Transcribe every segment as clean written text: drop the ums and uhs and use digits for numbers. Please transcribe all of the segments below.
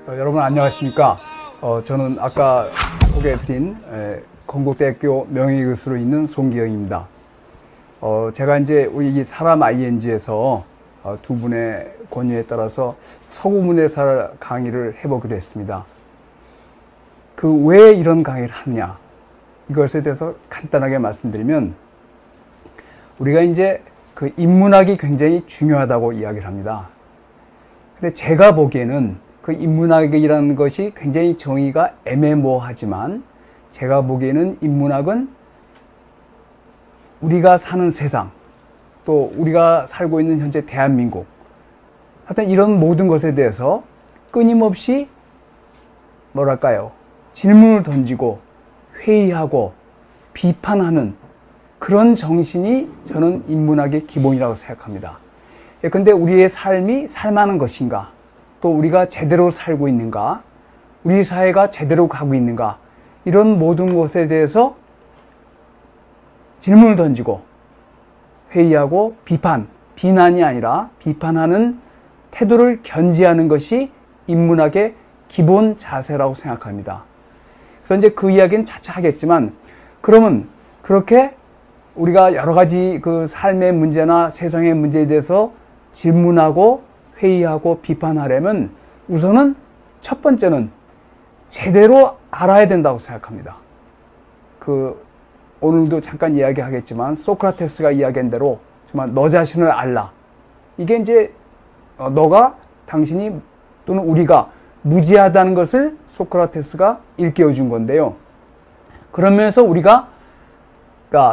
여러분 안녕하십니까? 저는 아까 소개해드린 건국대학교 명예교수로 있는 송기영입니다. 제가 이제 우리 사람 ING에서 두 분의 권유에 따라서 서구문예사 강의를 해보기로 했습니다. 왜 이런 강의를 하느냐? 이것에 대해서 간단하게 말씀드리면, 우리가 이제 인문학이 굉장히 중요하다고 이야기를 합니다. 근데 제가 보기에는 인문학이라는 것이 굉장히 정의가 애매모호하지만, 제가 보기에는 인문학은 우리가 사는 세상, 또 우리가 살고 있는 현재 대한민국, 하여튼 이런 모든 것에 대해서 끊임없이 질문을 던지고 회의하고 비판하는 그런 정신이 저는 인문학의 기본이라고 생각합니다. 근데 우리의 삶이 살만한 것인가? 또 우리가 제대로 살고 있는가? 우리 사회가 제대로 가고 있는가? 이런 모든 것에 대해서 질문을 던지고 회의하고 비난이 아니라 비판하는 태도를 견지하는 것이 인문학의 기본 자세라고 생각합니다. 그래서 이제 그 이야기는 차차 하겠지만, 그러면 그렇게 우리가 여러 가지 삶의 문제나 세상의 문제에 대해서 질문하고 회의하고 비판하려면 우선은 첫 번째는 제대로 알아야 된다고 생각합니다. 오늘도 잠깐 이야기하겠지만 소크라테스가 이야기한 대로 정말 너 자신을 알라. 이게 이제 당신이 또는 우리가 무지하다는 것을 소크라테스가 일깨워 준 건데요. 그러면서 우리가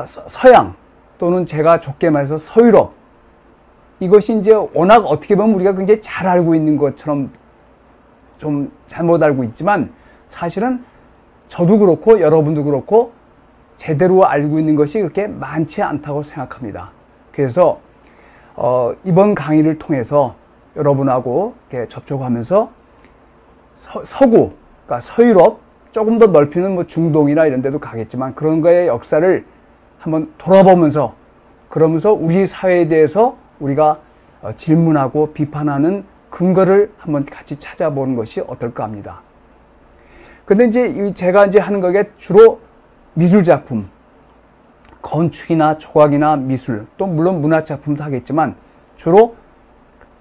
서양 또는 제가 좁게 말해서 서유럽, 이것이 이제 워낙 어떻게 보면 우리가 굉장히 잘 알고 있는 것처럼 좀 잘못 알고 있지만, 사실은 저도 그렇고 여러분도 그렇고 제대로 알고 있는 것이 그렇게 많지 않다고 생각합니다. 그래서 이번 강의를 통해서 여러분하고 이렇게 접촉하면서 서구, 그러니까 서유럽, 조금 더 넓히는 중동이나 이런 데도 가겠지만 그런 거의 역사를 한번 돌아보면서, 그러면서 우리 사회에 대해서 우리가 질문하고 비판하는 근거를 한번 같이 찾아보는 것이 어떨까 합니다. 근데 이제 제가 이제 하는 거게 주로 미술작품, 건축이나 조각이나 미술, 또 물론 문화작품도 하겠지만 주로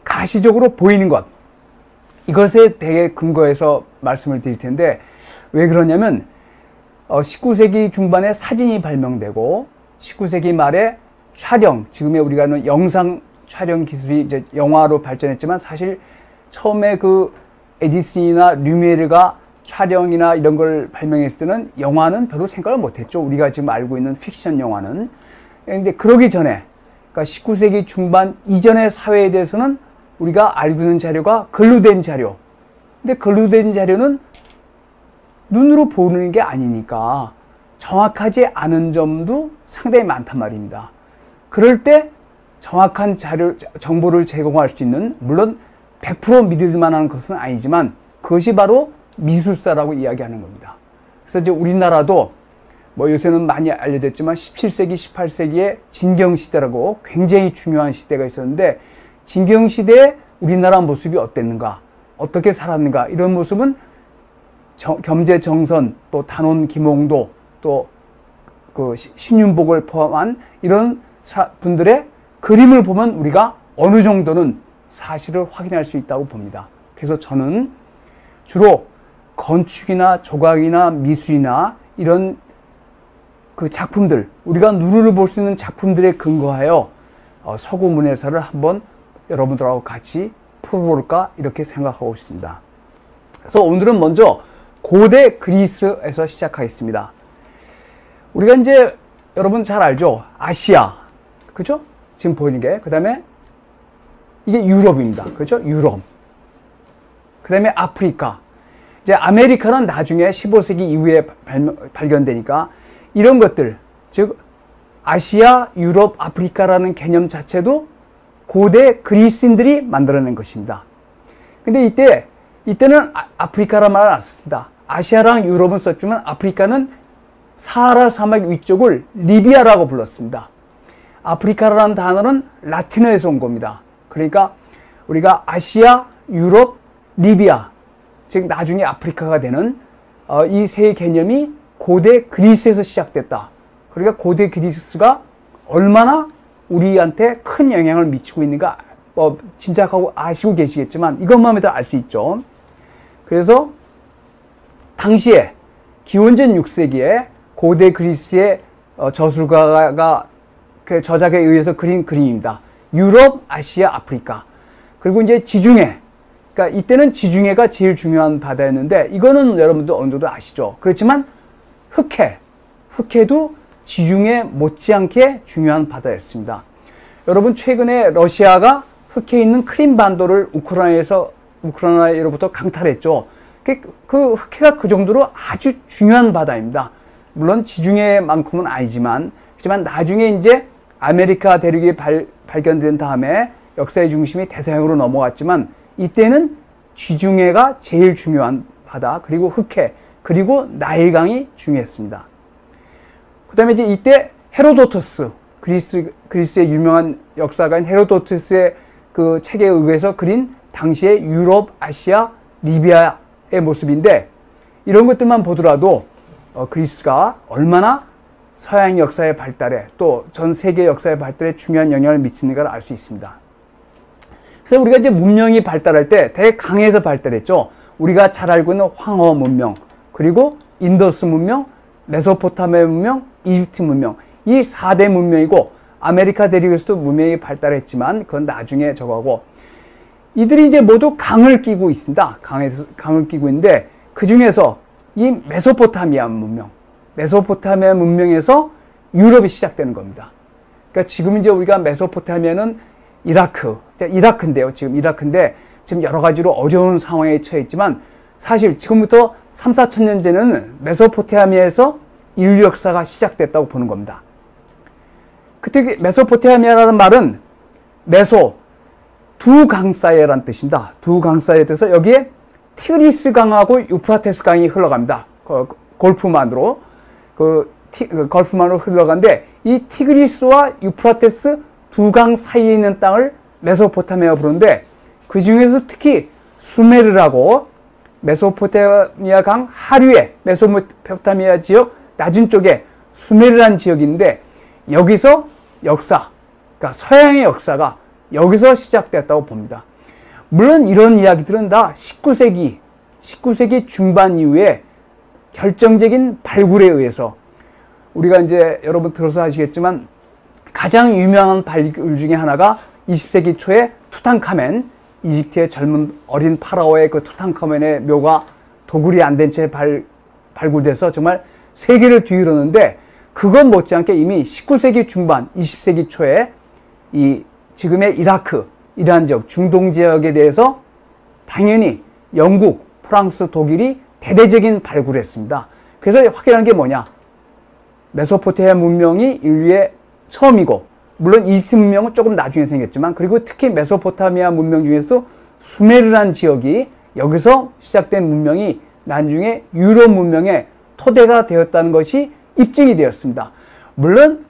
가시적으로 보이는 것, 이것에 대해 근거해서 말씀을 드릴 텐데, 왜 그러냐면 19세기 중반에 사진이 발명되고 19세기 말에 지금의 우리가 하는 영상 촬영 기술이 이제 영화로 발전했지만, 사실 처음에 에디슨이나 류미에르가 촬영이나 이런 걸 발명했을 때는 영화는 별로 생각을 못했죠. 우리가 지금 알고 있는 픽션 영화는. 근데 그러기 전에, 그러니까 19세기 중반 이전의 사회에 대해서는 우리가 알고 있는 자료가 글로 된 자료. 근데 글로 된 자료는 눈으로 보는 게 아니니까 정확하지 않은 점도 상당히 많단 말입니다. 그럴 때 정확한 정보를 제공할 수 있는, 물론 100% 믿을 만한 것은 아니지만 그것이 바로 미술사라고 이야기하는 겁니다. 그래서 이제 우리나라도 요새는 많이 알려졌지만 17세기, 18세기에 진경시대라고 굉장히 중요한 시대가 있었는데, 진경시대에 우리나라 모습이 어땠는가, 어떻게 살았는가, 이런 모습은 겸재정선, 또 단원 김홍도, 또 신윤복을 포함한 이런 분들의 그림을 보면 우리가 어느 정도는 사실을 확인할 수 있다고 봅니다. 그래서 저는 주로 건축이나 조각이나 미술이나 이런 작품들, 우리가 눈으로 볼 수 있는 작품들에 근거하여 서구 문예사를 한번 여러분들하고 같이 풀어볼까, 이렇게 생각하고 있습니다. 그래서 오늘은 먼저 고대 그리스에서 시작하겠습니다. 우리가 이제 여러분 잘 알죠? 아시아, 그죠? 지금 보이는 게. 그 다음에 이게 유럽입니다. 그죠? 유럽. 그 다음에 아프리카. 이제 아메리카는 나중에 15세기 이후에 발견되니까, 이런 것들, 즉 아시아, 유럽, 아프리카라는 개념 자체도 고대 그리스인들이 만들어낸 것입니다. 근데 이때는 아프리카란 말을 안 썼습니다. 아시아랑 유럽은 썼지만 아프리카는 사하라 사막 위쪽을 리비아라고 불렀습니다. 아프리카라는 단어는 라틴어에서 온 겁니다. 그러니까 우리가 아시아, 유럽, 리비아, 즉 나중에 아프리카가 되는 이 세 개념이 고대 그리스에서 시작됐다. 그러니까 고대 그리스가 얼마나 우리한테 큰 영향을 미치고 있는가 짐작하고 아시고 계시겠지만 이것만 해도 알 수 있죠. 그래서 당시에 기원전 6세기에 고대 그리스의 저술가가 그 저작에 의해서 그린 그림입니다. 유럽, 아시아, 아프리카. 그리고 이제 지중해. 그러니까 이때는 지중해가 제일 중요한 바다였는데 이거는 여러분도 어느 정도 아시죠. 그렇지만 흑해도 지중해 못지않게 중요한 바다였습니다. 여러분 최근에 러시아가 흑해에 있는 크림반도를 우크라이나로부터 강탈했죠. 그 흑해가 그 정도로 아주 중요한 바다입니다. 물론 지중해만큼은 아니지만 하지만 나중에 이제 아메리카 대륙이 발견된 다음에 역사의 중심이 대서양으로 넘어갔지만 이때는 지중해가 제일 중요한 바다, 그리고 흑해, 그리고 나일강이 중요했습니다. 그 다음에 이제 이때 헤로도토스, 그리스의 유명한 역사가인 헤로도토스의 그 책에 의해서 그린 당시의 유럽, 아시아, 리비아의 모습인데 이런 것들만 보더라도 그리스가 얼마나 서양 역사의 발달에 또 전 세계 역사의 발달에 중요한 영향을 미치는가를 알 수 있습니다. 그래서 우리가 이제 문명이 발달할 때 되게 강해서 발달했죠. 우리가 잘 알고 있는 황허 문명, 그리고 인더스 문명, 메소포타미아 문명, 이집트 문명, 이 4대 문명이고 아메리카 대륙에서도 문명이 발달했지만 그건 나중에 저거하고 이들이 이제 모두 강을 끼고 있습니다. 강을 끼고 있는데 그 중에서 이 메소포타미아 문명에서 유럽이 시작되는 겁니다. 그러니까 지금 이제 우리가 메소포타미아는 이라크인데요. 지금 이라크인데 지금 여러 가지로 어려운 상황에 처해 있지만 사실 지금부터 3, 4천 년 전에는 메소포타미아에서 인류 역사가 시작됐다고 보는 겁니다. 그때 메소포타미아라는 말은 두 강 사이라는 뜻입니다. 두 강 사이에 뜻서 여기에 티그리스 강하고 유프라테스 강이 흘러갑니다. 골프만으로 흘러가는데 이 티그리스와 유프라테스 두 강 사이에 있는 땅을 메소포타미아 부르는데 그 중에서 특히 수메르라고 메소포타미아 강 하류에 메소포타미아 지역 낮은 쪽에 수메르라는 지역이 있는데 여기서 그러니까 서양의 역사가 여기서 시작됐다고 봅니다. 물론 이런 이야기들은 다 19세기 중반 이후에 결정적인 발굴에 의해서 우리가 이제 여러분 들어서 아시겠지만 가장 유명한 발굴 중에 하나가 20세기 초에 투탕카멘, 이집트의 젊은 어린 파라오의 그 투탕카멘의 묘가 도굴이 안 된 채 발굴돼서 정말 세계를 뒤흔들었는데 그것 못지않게 이미 19세기 중반, 20세기 초에 이 지금의 이란 지역, 중동 지역에 대해서 당연히 영국, 프랑스, 독일이 대대적인 발굴을 했습니다. 그래서 확인한 게 뭐냐? 메소포타미아 문명이 인류의 처음이고 물론 이집트 문명은 조금 나중에 생겼지만 그리고 특히 메소포타미아 문명 중에서도 수메르라는 지역이 여기서 시작된 문명이 나중에 유럽 문명의 토대가 되었다는 것이 입증이 되었습니다. 물론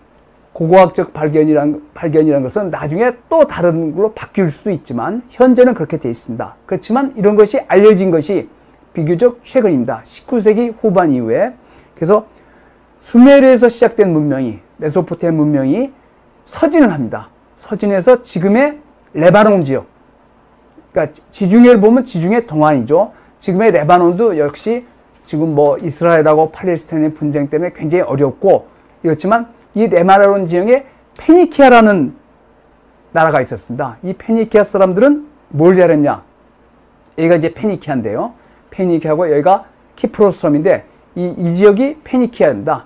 고고학적 발견이라는 것은 나중에 또 다른 걸로 바뀔 수도 있지만 현재는 그렇게 되어 있습니다. 그렇지만 이런 것이 알려진 것이 비교적 최근입니다. 19세기 후반 이후에. 그래서 수메르에서 시작된 문명이 메소포타미아 문명이 서진을 합니다. 서진에서 지금의 레바논 지역, 그러니까 지중해를 보면 지중해 동안이죠. 지금의 레바논도 역시 지금 뭐 이스라엘하고 팔레스타인의 분쟁 때문에 굉장히 어렵고 이렇지만 이 레바논 지역에 페니키아라는 나라가 있었습니다. 이 페니키아 사람들은 뭘 잘했냐? 여기가 이제 페니키아인데요. 페니키아고 여기가 키프로스 섬인데 이 지역이 페니키아입니다.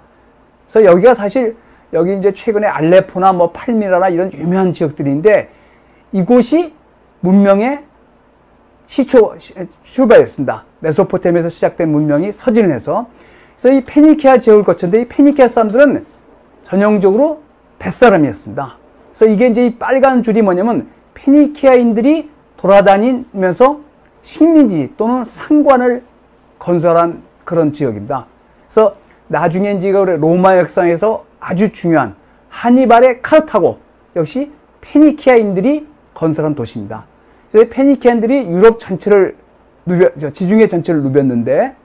그래서 여기가 사실 여기 이제 최근에 알레포나 뭐 팔미라나 이런 유명한 지역들인데 이곳이 문명의 출발이었습니다. 메소포타미아에서 시작된 문명이 서진을 해서 그래서 이 페니키아 지역을 거쳤는데 이 페니키아 사람들은 전형적으로 뱃사람이었습니다. 그래서 이게 이제 이 빨간 줄이 뭐냐면 페니키아인들이 돌아다니면서 식민지 또는 상관을 건설한 그런 지역입니다. 그래서 나중에 이제 로마 역사에서 아주 중요한 하니발의 카르타고 역시 페니키아인들이 건설한 도시입니다. 그래서 페니키아인들이 유럽 전체를 지중해 전체를 누볐는데,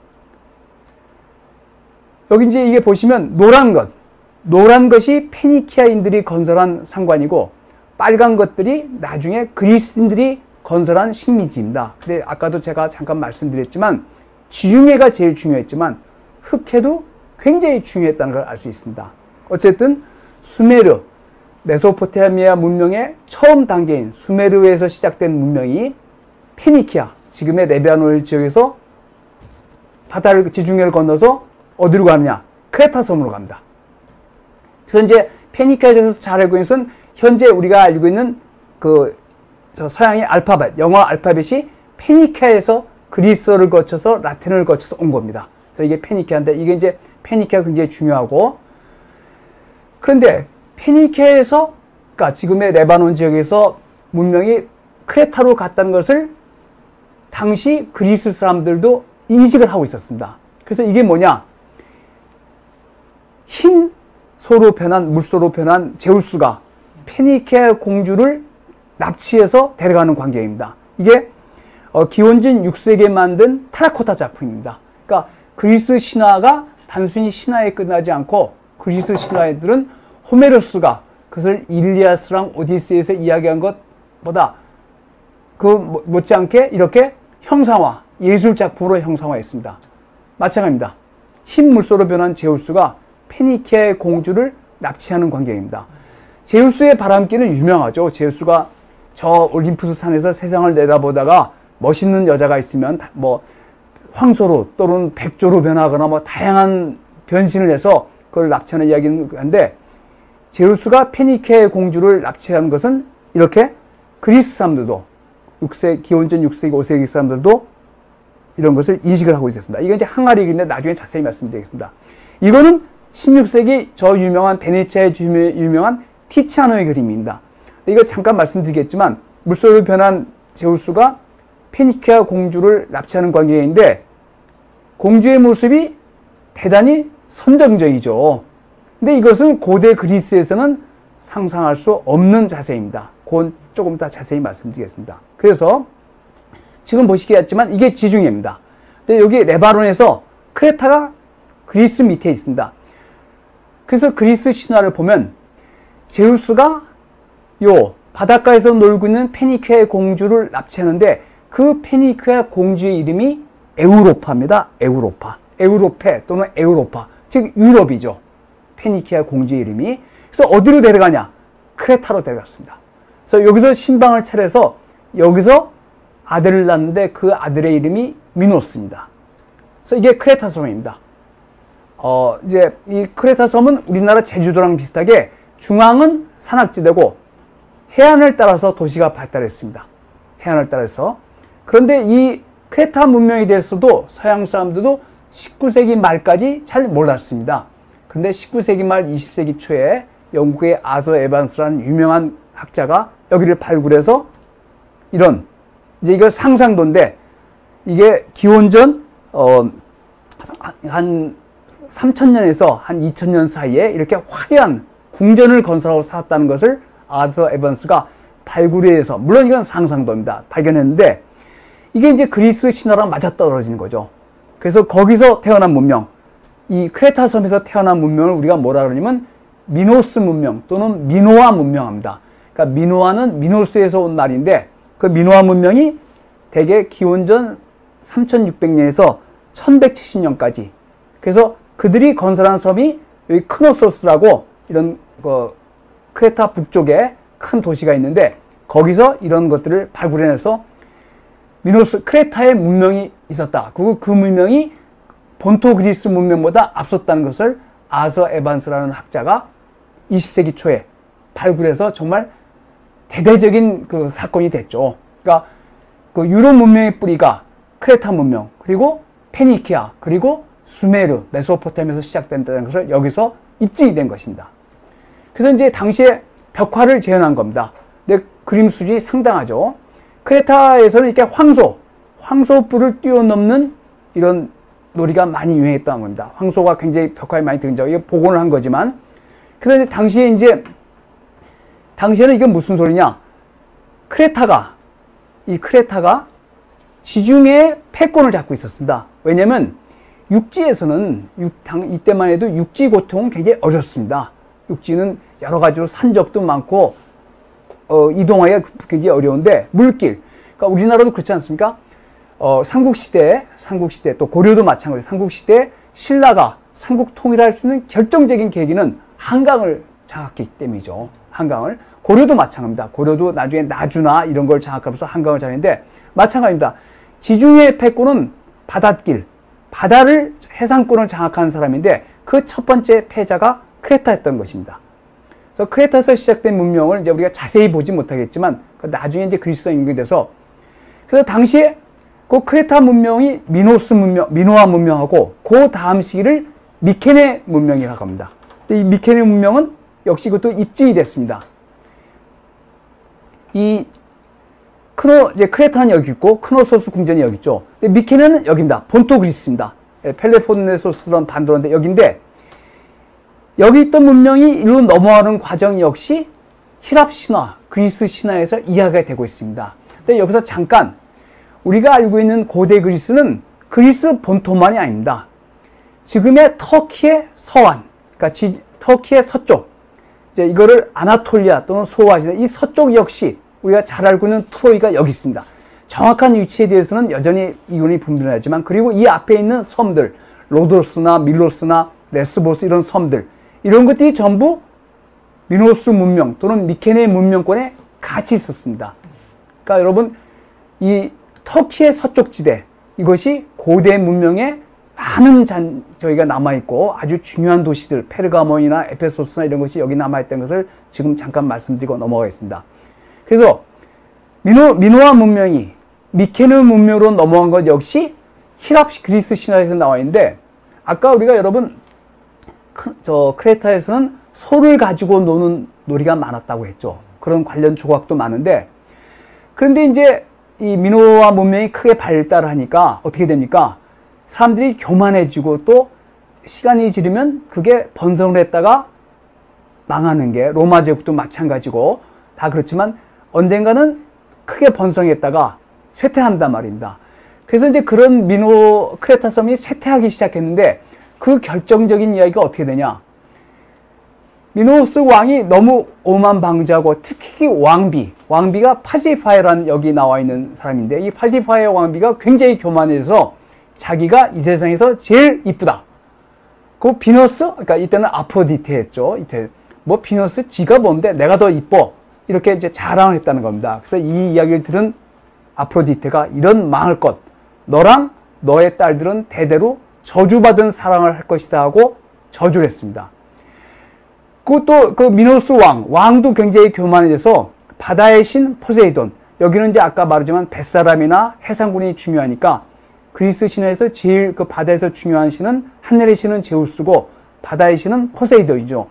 여기 이제 이게 보시면 노란 것이 페니키아인들이 건설한 상관이고, 빨간 것들이 나중에 그리스인들이 건설한 식민지입니다. 근데 아까도 제가 잠깐 말씀드렸지만, 지중해가 제일 중요했지만 흑해도 굉장히 중요했다는 걸 알 수 있습니다. 어쨌든 수메르, 메소포타미아 문명의 처음 단계인 수메르에서 시작된 문명이 페니키아, 지금의 레바논 지역에서 지중해를 건너서 어디로 가느냐? 크레타 섬으로 갑니다. 그래서 이제 페니키아에 대해서 잘 알고 있는 것은 현재 우리가 알고 있는 서양의 알파벳, 영어 알파벳이 페니키아에서 그리스어를 거쳐서 라틴어를 거쳐서 온 겁니다. 그래서 이게 페니키아인데, 이게 이제 페니키아가 굉장히 중요하고, 그런데 페니키아에서, 그러니까 지금의 레바논 지역에서 문명이 크레타로 갔다는 것을 당시 그리스 사람들도 인식을 하고 있었습니다. 그래서 이게 뭐냐? 흰소로 변한, 물소로 변한 제우스가 페니키아 공주를 납치해서 데려가는 광경입니다. 이게 기원전 6세기에 만든 테라코타 작품입니다. 그러니까 그리스 신화가 단순히 신화에 끝나지 않고, 그리스 신화들은 호메로스가 그것을 일리아스랑 오디세이에서 이야기한 것보다 못지않게 이렇게 형상화, 예술 작품으로 형상화했습니다. 마찬가지입니다. 흰 물소로 변한 제우스가 페니키아의 공주를 납치하는 광경입니다. 제우스의 바람기는 유명하죠. 제우스가 저 올림푸스 산에서 세상을 내다보다가 멋있는 여자가 있으면 뭐 황소로 또는 백조로 변하거나 뭐 다양한 변신을 해서 그걸 납치하는 이야기는 한데, 제우스가 페니키아의 공주를 납치한 것은 이렇게 그리스 사람들도 기원전 6세기, 5세기 사람들도 이런 것을 인식을 하고 있었습니다. 이건 이제 항아리 얘기인데 나중에 자세히 말씀드리겠습니다. 이거는 16세기 저 유명한 베네치아의 유명한 티치아노의 그림입니다. 이거 잠깐 말씀드리겠지만, 물소로 변한 제우스가 페니키아 공주를 납치하는 광경인데, 공주의 모습이 대단히 선정적이죠. 근데 이것은 고대 그리스에서는 상상할 수 없는 자세입니다. 그건 조금 이따 자세히 말씀드리겠습니다. 그래서 지금 보시겠지만 이게 지중해입니다. 근데 여기 레바논에서 크레타가 그리스 밑에 있습니다. 그래서 그리스 신화를 보면 제우스가 요 바닷가에서 놀고 있는 페니키아의 공주를 납치하는데, 그 페니키아 공주의 이름이 에우로파입니다. 에우로페 또는 에우로파, 즉 유럽이죠. 페니키아 공주의 이름이. 그래서 어디로 데려가냐? 크레타로 데려갔습니다. 그래서 여기서 신방을 차려서 여기서 아들을 낳는데, 그 아들의 이름이 미노스입니다. 그래서 이게 크레타 섬입니다. 이제 이 크레타 섬은 우리나라 제주도랑 비슷하게 중앙은 산악지대고 해안을 따라서 도시가 발달했습니다. 해안을 따라서. 그런데 이 크레타 문명에 대해서도 서양 사람들도 19세기 말까지 잘 몰랐습니다. 그런데 19세기 말 20세기 초에 영국의 아서 에반스라는 유명한 학자가 여기를 발굴해서 이제 이거 상상도인데, 이게 기원전 한 3000년에서 한 2000년 사이에 이렇게 화려한 궁전을 건설하고 살았다는 것을 아서 에반스가 발굴해서, 물론 이건 상상도입니다, 발견했는데, 이게 이제 그리스 신화랑 맞아떨어지는 거죠. 그래서 거기서 태어난 문명, 이 크레타 섬에서 태어난 문명을 우리가 뭐라 그러냐면 미노스 문명 또는 미노아 문명합니다. 그러니까 미노아는 미노스에서 온 말인데, 그 미노아 문명이 대개 기원전 3600년에서 1170년까지, 그래서 그들이 건설한 섬이 여기 크노소스라고 이런 크레타 북쪽에 큰 도시가 있는데, 거기서 이런 것들을 발굴해내서 크레타의 문명이 있었다. 그리고 그 문명이 본토 그리스 문명보다 앞섰다는 것을 아서 에반스라는 학자가 20세기 초에 발굴해서 정말 대대적인 그 사건이 됐죠. 그러니까 그 유럽 문명의 뿌리가 크레타 문명, 그리고 페니키아, 그리고 수메르, 메소포타미아에서 시작된다는 것을 여기서 입증이 된 것입니다. 그래서 이제 당시에 벽화를 재현한 겁니다. 근데 그림 수준이 상당하죠. 크레타에서는 이렇게 황소뿔을 뛰어넘는 이런 놀이가 많이 유행했다는 겁니다. 황소가 굉장히 벽화에 많이 등장하고, 이게 복원을 한 거지만, 그래서 이제 당시에는 이게 무슨 소리냐? 이 크레타가 지중해 패권을 잡고 있었습니다. 왜냐면 육지에서는 이때만 해도 육지 고통은 굉장히 어렵습니다. 육지는 여러 가지로 산적도 많고 이동하기가 굉장히 어려운데 물길, 그러니까 우리나라도 그렇지 않습니까? 삼국시대 또 고려도 마찬가지예요. 삼국시대 신라가 삼국 통일할 수 있는 결정적인 계기는 한강을 장악했기 때문이죠. 한강을. 고려도 마찬가지입니다. 고려도 나중에 나주나 이런 걸 장악하면서 한강을 장악했는데 마찬가지입니다. 지중해 패권은 바닷길, 바다를, 해상권을 장악한 사람인데 그 첫 번째 패자가 크레타였던 것입니다. 그래서 크레타에서 시작된 문명을 이제 우리가 자세히 보지 못하겠지만 나중에 이제 그리스가 연결이 돼서, 그래서 당시에 그 크레타 문명이 미노스 문명, 미노아 문명하고 그 다음 시기를 미케네 문명이라고 합니다. 근데 이 미케네 문명은 역시 그것도 입증이 됐습니다. 이제 크레타는 여기 있고 크노소스 궁전이 여기 있죠. 근데 미케네는 여기입니다. 본토 그리스입니다. 펠레폰네소스던 반도인데 여기인데, 여기 있던 문명이 이리로 넘어가는 과정 역시 히랍 신화, 그리스 신화에서 이야기가 되고 있습니다. 근데 여기서 잠깐, 우리가 알고 있는 고대 그리스는 그리스 본토만이 아닙니다. 지금의 터키의 서안, 그러니까 터키의 서쪽, 이제 이거를 아나톨리아 또는 소아시아, 이 서쪽 역시 우리가 잘 알고 있는 트로이가 여기 있습니다. 정확한 위치에 대해서는 여전히 이론이 분분하지만, 그리고 이 앞에 있는 섬들, 로도스나 밀로스나 레스보스 이런 섬들, 이런 것들이 전부 미노스 문명 또는 미케네 문명권에 같이 있었습니다. 그러니까 여러분, 이 터키의 서쪽 지대, 이것이 고대 문명의 많은 저희가 남아있고 아주 중요한 도시들, 페르가몬이나 에페소스나 이런 것이 여기 남아있다는 것을 지금 잠깐 말씀드리고 넘어가겠습니다. 그래서 미노아 문명이 미케네 문명으로 넘어간 것 역시 히랍 그리스 신화에서 나와 있는데, 아까 우리가 여러분 크레타에서는 소를 가지고 노는 놀이가 많았다고 했죠. 그런 관련 조각도 많은데, 그런데 이제 이 미노아 문명이 크게 발달하니까 어떻게 됩니까? 사람들이 교만해지고 또 시간이 지르면 그게 번성을 했다가 망하는 게 로마 제국도 마찬가지고 다 그렇지만 언젠가는 크게 번성했다가 쇠퇴한단 말입니다. 그래서 이제 그런 크레타 섬이 쇠퇴하기 시작했는데, 그 결정적인 이야기가 어떻게 되냐? 미노스 왕이 너무 오만방자하고 특히 왕비가 파시파에라는 여기 나와 있는 사람인데, 이 파시파에 왕비가 굉장히 교만해서 자기가 이 세상에서 제일 이쁘다. 그 비너스, 그러니까 이때는 아프로디테였죠. 이때 뭐 비너스 지가 뭔데 내가 더 이뻐, 이렇게 이제 자랑을 했다는 겁니다. 그래서 이 이야기를 들은 아프로디테가 이런 망할 것, 너랑 너의 딸들은 대대로 저주받은 사랑을 할 것이다 하고 저주를 했습니다. 그것도 그 미노스 왕도 굉장히 교만해져서 바다의 신 포세이돈, 여기는 이제 아까 말했지만 뱃사람이나 해상군이 중요하니까 그리스 신화에서 제일 그 바다에서 중요한 신은, 하늘의 신은 제우스고 바다의 신은 포세이돈이죠.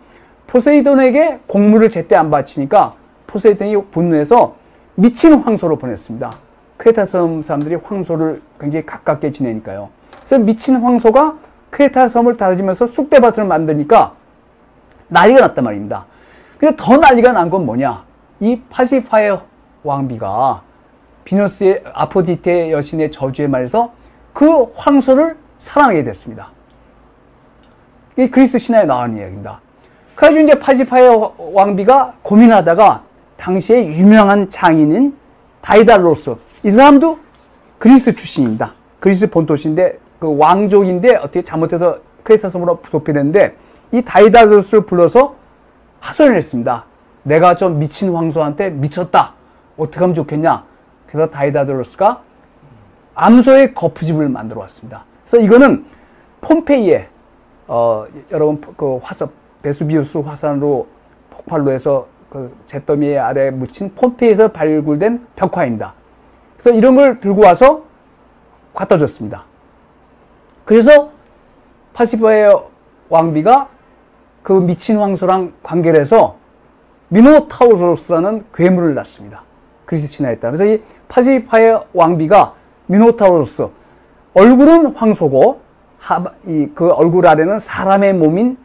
포세이돈에게 공물을 제때 안 바치니까 포세이돈이 분노해서 미친 황소를 보냈습니다. 크레타 섬 사람들이 황소를 굉장히 가깝게 지내니까요. 그래서 미친 황소가 크레타 섬을 다지면서 쑥대밭을 만드니까 난리가 났단 말입니다. 근데 더 난리가 난 건 뭐냐? 이 파시파의 왕비가 비너스의 아포디테 여신의 저주에 말해서 그 황소를 사랑하게 됐습니다. 이 그리스 신화에 나오는 이야기입니다. 그래가지고 이제 파시파의 왕비가 고민하다가 당시에 유명한 장인인 다이달로스, 이 사람도 그리스 출신입니다. 그리스 본토신데 그 왕족인데 어떻게 잘못해서 크레타 섬으로 도피됐는데, 이 다이달로스를 불러서 하소연을 했습니다. 내가 저 미친 황소한테 미쳤다. 어떻게 하면 좋겠냐? 그래서 다이다드로스가 암소의 거푸집을 만들어 왔습니다. 그래서 이거는 폼페이에 여러분 그 베수비우스 화산으로 폭발로 해서 그 잿더미 아래에 묻힌 폼페이에서 발굴된 벽화입니다. 그래서 이런 걸 들고 와서 갖다 줬습니다. 그래서 파시파의 왕비가 그 미친 황소랑 관계를 해서 미노타우로스라는 괴물을 낳습니다. 그리스 신화에 따라. 그래서 이 파시파의 왕비가 미노타우로스, 얼굴은 황소고 그 얼굴 아래는 사람의 몸인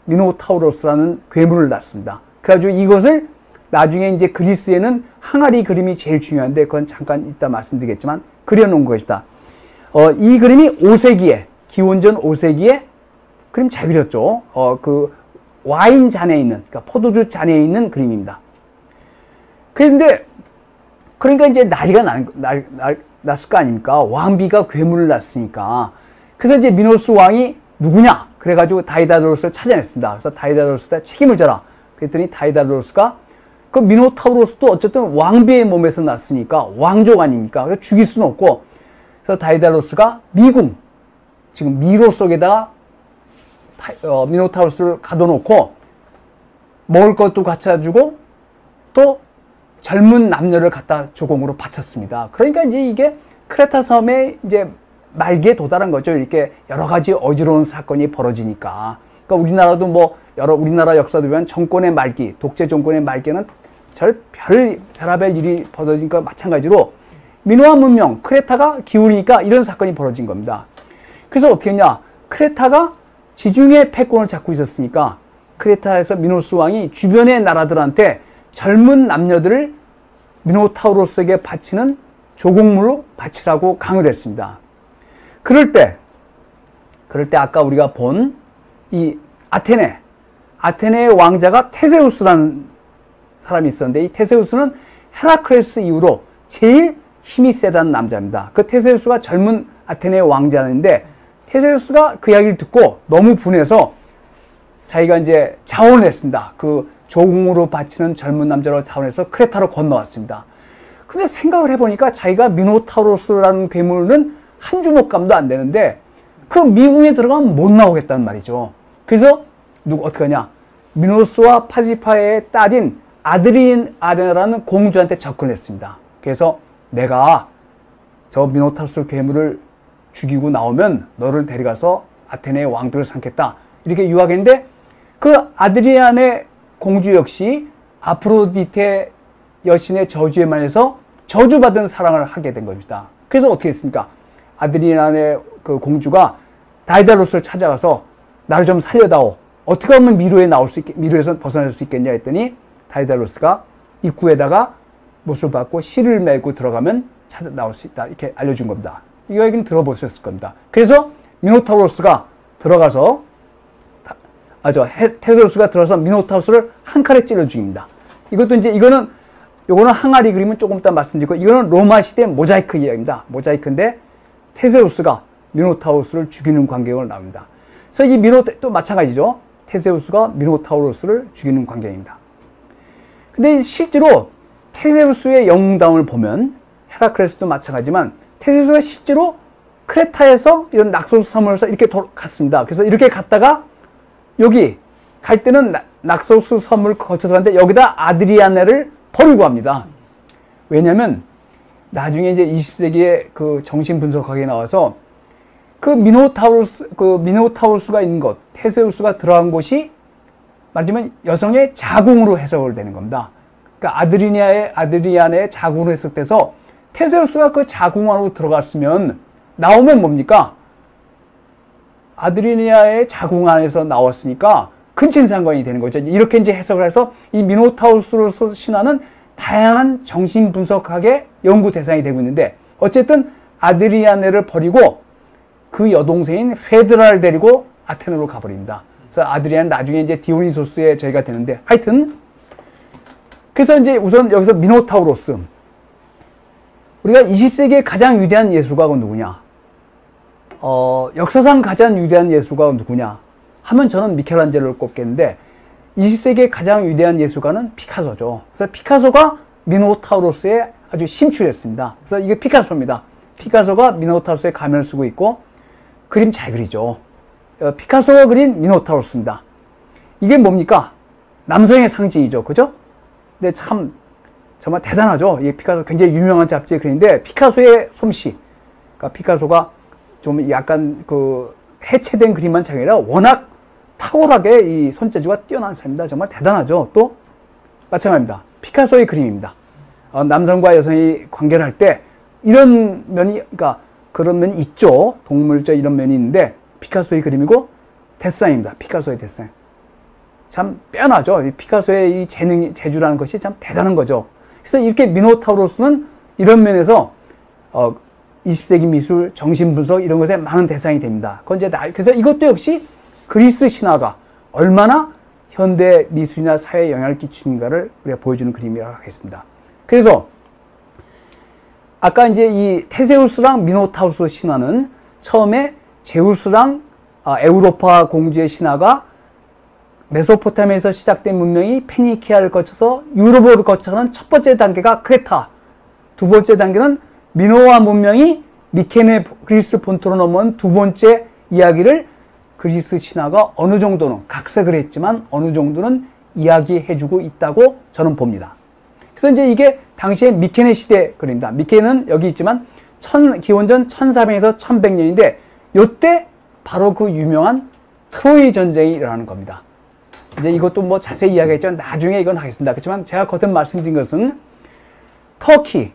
미노타우로스라는 괴물을 낳습니다. 그래가지고 이것을 나중에 이제 그리스에는 항아리 그림이 제일 중요한데, 그건 잠깐 이따 말씀드리겠지만 그려놓은 것이다. 이 그림이 5세기에, 기원전 5세기에 그림 잘 그렸죠. 그 와인 잔에 있는, 그러니까 포도주 잔에 있는 그림입니다. 그런데 그러니까 이제 난리가 났을 거 아닙니까? 왕비가 괴물을 낳았으니까. 그래서 이제 미노스 왕이 누구냐? 그래가지고 다이다로스를 찾아냈습니다. 그래서 다이다로스가 책임을 져라. 그랬더니 다이다로스가 그 미노타우로스도 어쨌든 왕비의 몸에서 났으니까 왕족 아닙니까? 그래서 죽일 수는 없고, 그래서 다이다로스가 미궁, 지금 미로 속에다가 미노타우로스를 가둬놓고 먹을 것도 갖다 주고 또 젊은 남녀를 갖다 조공으로 바쳤습니다. 그러니까 이제 이게 크레타 섬의 이제 말기에 도달한 거죠. 이렇게 여러 가지 어지러운 사건이 벌어지니까. 그러니까 우리나라도 뭐 우리나라 역사도 보면 정권의 말기, 독재 정권의 말기에는 별의별 일이 벌어진 것 마찬가지로 미노아 문명, 크레타가 기울이니까 이런 사건이 벌어진 겁니다. 그래서 어떻게 했냐? 크레타가 지중해 패권을 잡고 있었으니까 크레타에서 미노스 왕이 주변의 나라들한테 젊은 남녀들을 미노타우로스에게 바치는 조공물로 바치라고 강요를 했습니다. 그럴 때 아까 우리가 본 이 아테네의 왕자가 테세우스라는 사람이 있었는데, 이 테세우스는 헤라클레스 이후로 제일 힘이 세다는 남자입니다. 그 테세우스가 젊은 아테네의 왕자인데, 테세우스가 그 이야기를 듣고 너무 분해서 자기가 이제 자원을 했습니다. 그 조공으로 바치는 젊은 남자로 자원해서 크레타로 건너왔습니다. 근데 생각을 해보니까 자기가 미노타우로스라는 괴물은 한 주먹감도 안 되는데 그 미궁에 들어가면 못 나오겠다는 말이죠. 그래서 어떻게 하냐? 미노스와 파지파의 딸인 아드리아나라는 공주한테 접근했습니다. 그래서 내가 저 미노타우로스 괴물을 죽이고 나오면 너를 데려가서 아테네의 왕비를 삼겠다, 이렇게 유학했는데, 그 아드리아나의 공주 역시 아프로디테 여신의 저주에 만해서 저주받은 사랑을 하게 된 겁니다. 그래서 어떻게 했습니까? 아드리아나의 그 공주가 다이다로스를 찾아가서 나를 좀 살려다오. 어떻게 하면 미로에서 벗어날 수 있겠냐 했더니 다이다로스가 입구에다가 못을 받고 실을 메고 들어가면 찾아 나올 수 있다, 이렇게 알려준 겁니다. 이 얘기는 들어보셨을 겁니다. 그래서 미노타우로스가 들어가서 테세우스가 들어서 미노타우스를 한 칼에 찔러 죽입니다. 이것도 이제 요거는 항아리 그림은 조금 이따 말씀드리고, 이거는 로마 시대 모자이크 이야기입니다. 모자이크인데 테세우스가 미노타우로스를 죽이는 광경을 나옵니다. 그래서 또 마찬가지죠. 테세우스가 미노타우로스를 죽이는 광경입니다. 근데 실제로 테세우스의 영웅다움을 보면 헤라클레스도 마찬가지지만 테세우스가 실제로 크레타에서 이런 낙소스 섬으로서 이렇게 갔습니다. 그래서 이렇게 갔다가 여기 갈 때는 낙소스 섬을 거쳐서 갔는데 여기다 아드리아네를 버리고 합니다. 왜냐면 나중에 이제 20세기에 그 정신분석학에 나와서 그 미노타우로스가 있는 곳, 테세우스가 들어간 곳이 말하자면 여성의 자궁으로 해석을 되는 겁니다. 그러니까 아드리아네의 자궁으로 해석돼서 테세우스가 그 자궁 안으로 들어갔으면 나오면 뭡니까? 아드리아의 자궁 안에서 나왔으니까 근친상간이 되는 거죠. 이렇게 이제 해석을 해서 이 미노타우로스 신화는 다양한 정신분석학의 연구 대상이 되고 있는데, 어쨌든 아드리아네를 버리고 그 여동생인 페드라를 데리고 아테네로 가버립니다. 그래서 아드리아는 나중에 이제 디오니소스의 저희가 되는데, 하여튼 그래서 이제 우선 여기서 미노타우로스, 우리가 20세기의 가장 위대한 예술가가 누구냐? 역사상 가장 위대한 예술가가 누구냐? 하면 저는 미켈란젤로를 꼽겠는데, 20세기의 가장 위대한 예술가는 피카소죠. 그래서 피카소가 미노타우로스에 아주 심취했습니다. 그래서 이게 피카소입니다. 피카소가 미노타우로스의 가면을 쓰고 있고 그림 잘 그리죠. 피카소가 그린 미노타우로스입니다. 이게 뭡니까? 남성의 상징이죠. 그죠? 근데 정말 대단하죠. 이 피카소 굉장히 유명한 잡지의 글인데, 피카소의 솜씨. 그러니까 피카소가 좀 약간 그 해체된 그림만 아니라 워낙 탁월하게 이 손재주가 뛰어난 사람입니다. 정말 대단하죠. 또 마찬가지입니다. 피카소의 그림입니다. 남성과 여성이 관계를 할 때 이런 면이, 그러니까 그런 면이 있죠. 동물적 이런 면이 있는데, 피카소의 그림이고 데상입니다. 피카소의 데상. 참 빼어나죠. 이 피카소의 이 재주라는 것이 참 대단한 거죠. 그래서 이렇게 미노타우로스는 이런 면에서 20세기 미술, 정신분석 이런 것에 많은 대상이 됩니다. 그래서 이것도 역시 그리스 신화가 얼마나 현대 미술이나 사회에 영향을 끼치는가를 우리가 보여주는 그림이라고 하겠습니다. 그래서 아까 이제 이 테세우스랑 미노타우스 신화는 처음에 제우스랑 에우로파 공주의 신화가 메소포타미아에서 시작된 문명이 페니키아를 거쳐서 유럽으로 거쳐가는 첫 번째 단계가 크레타, 두 번째 단계는 미노아 문명이 미케네 그리스 본토로 넘어온 두 번째 이야기를 그리스 신화가 어느 정도는 각색을 했지만 어느 정도는 이야기해주고 있다고 저는 봅니다. 그래서 이제 이게 당시에 미케네 시대 그림입니다. 미케네는 여기 있지만 기원전 1400에서 1100년인데 이때 바로 그 유명한 트로이 전쟁이 일어나는 겁니다. 이제 이것도 뭐 자세히 이야기했지만 나중에 이건 하겠습니다. 그렇지만 제가 거듭 말씀드린 것은 터키,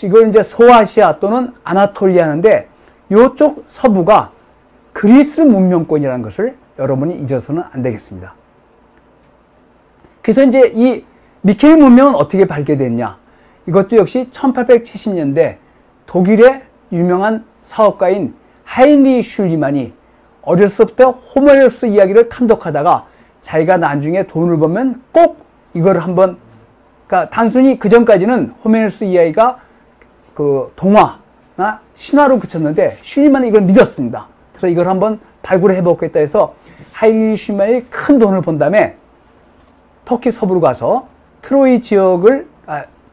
이걸 이제 소아시아 또는 아나톨리아인데 이쪽 서부가 그리스 문명권이라는 것을 여러분이 잊어서는 안 되겠습니다. 그래서 이제 이 미케네 문명은 어떻게 발견됐냐? 이것도 역시 1870년대 독일의 유명한 사업가인 하인리 슐리만이 어렸을 때 호메로스 이야기를 탐독하다가 자기가 나중에 돈을 벌면 꼭 이걸 한번, 그러니까 단순히 그 전까지는 호메로스 이야기가 그 동화나 신화로 그쳤는데 슐리만이 이걸 믿었습니다. 그래서 이걸 한번 발굴해 보겠다 해서 하인리 슐리만이 큰 돈을 번 다음에 터키 서부로 가서 트로이 지역을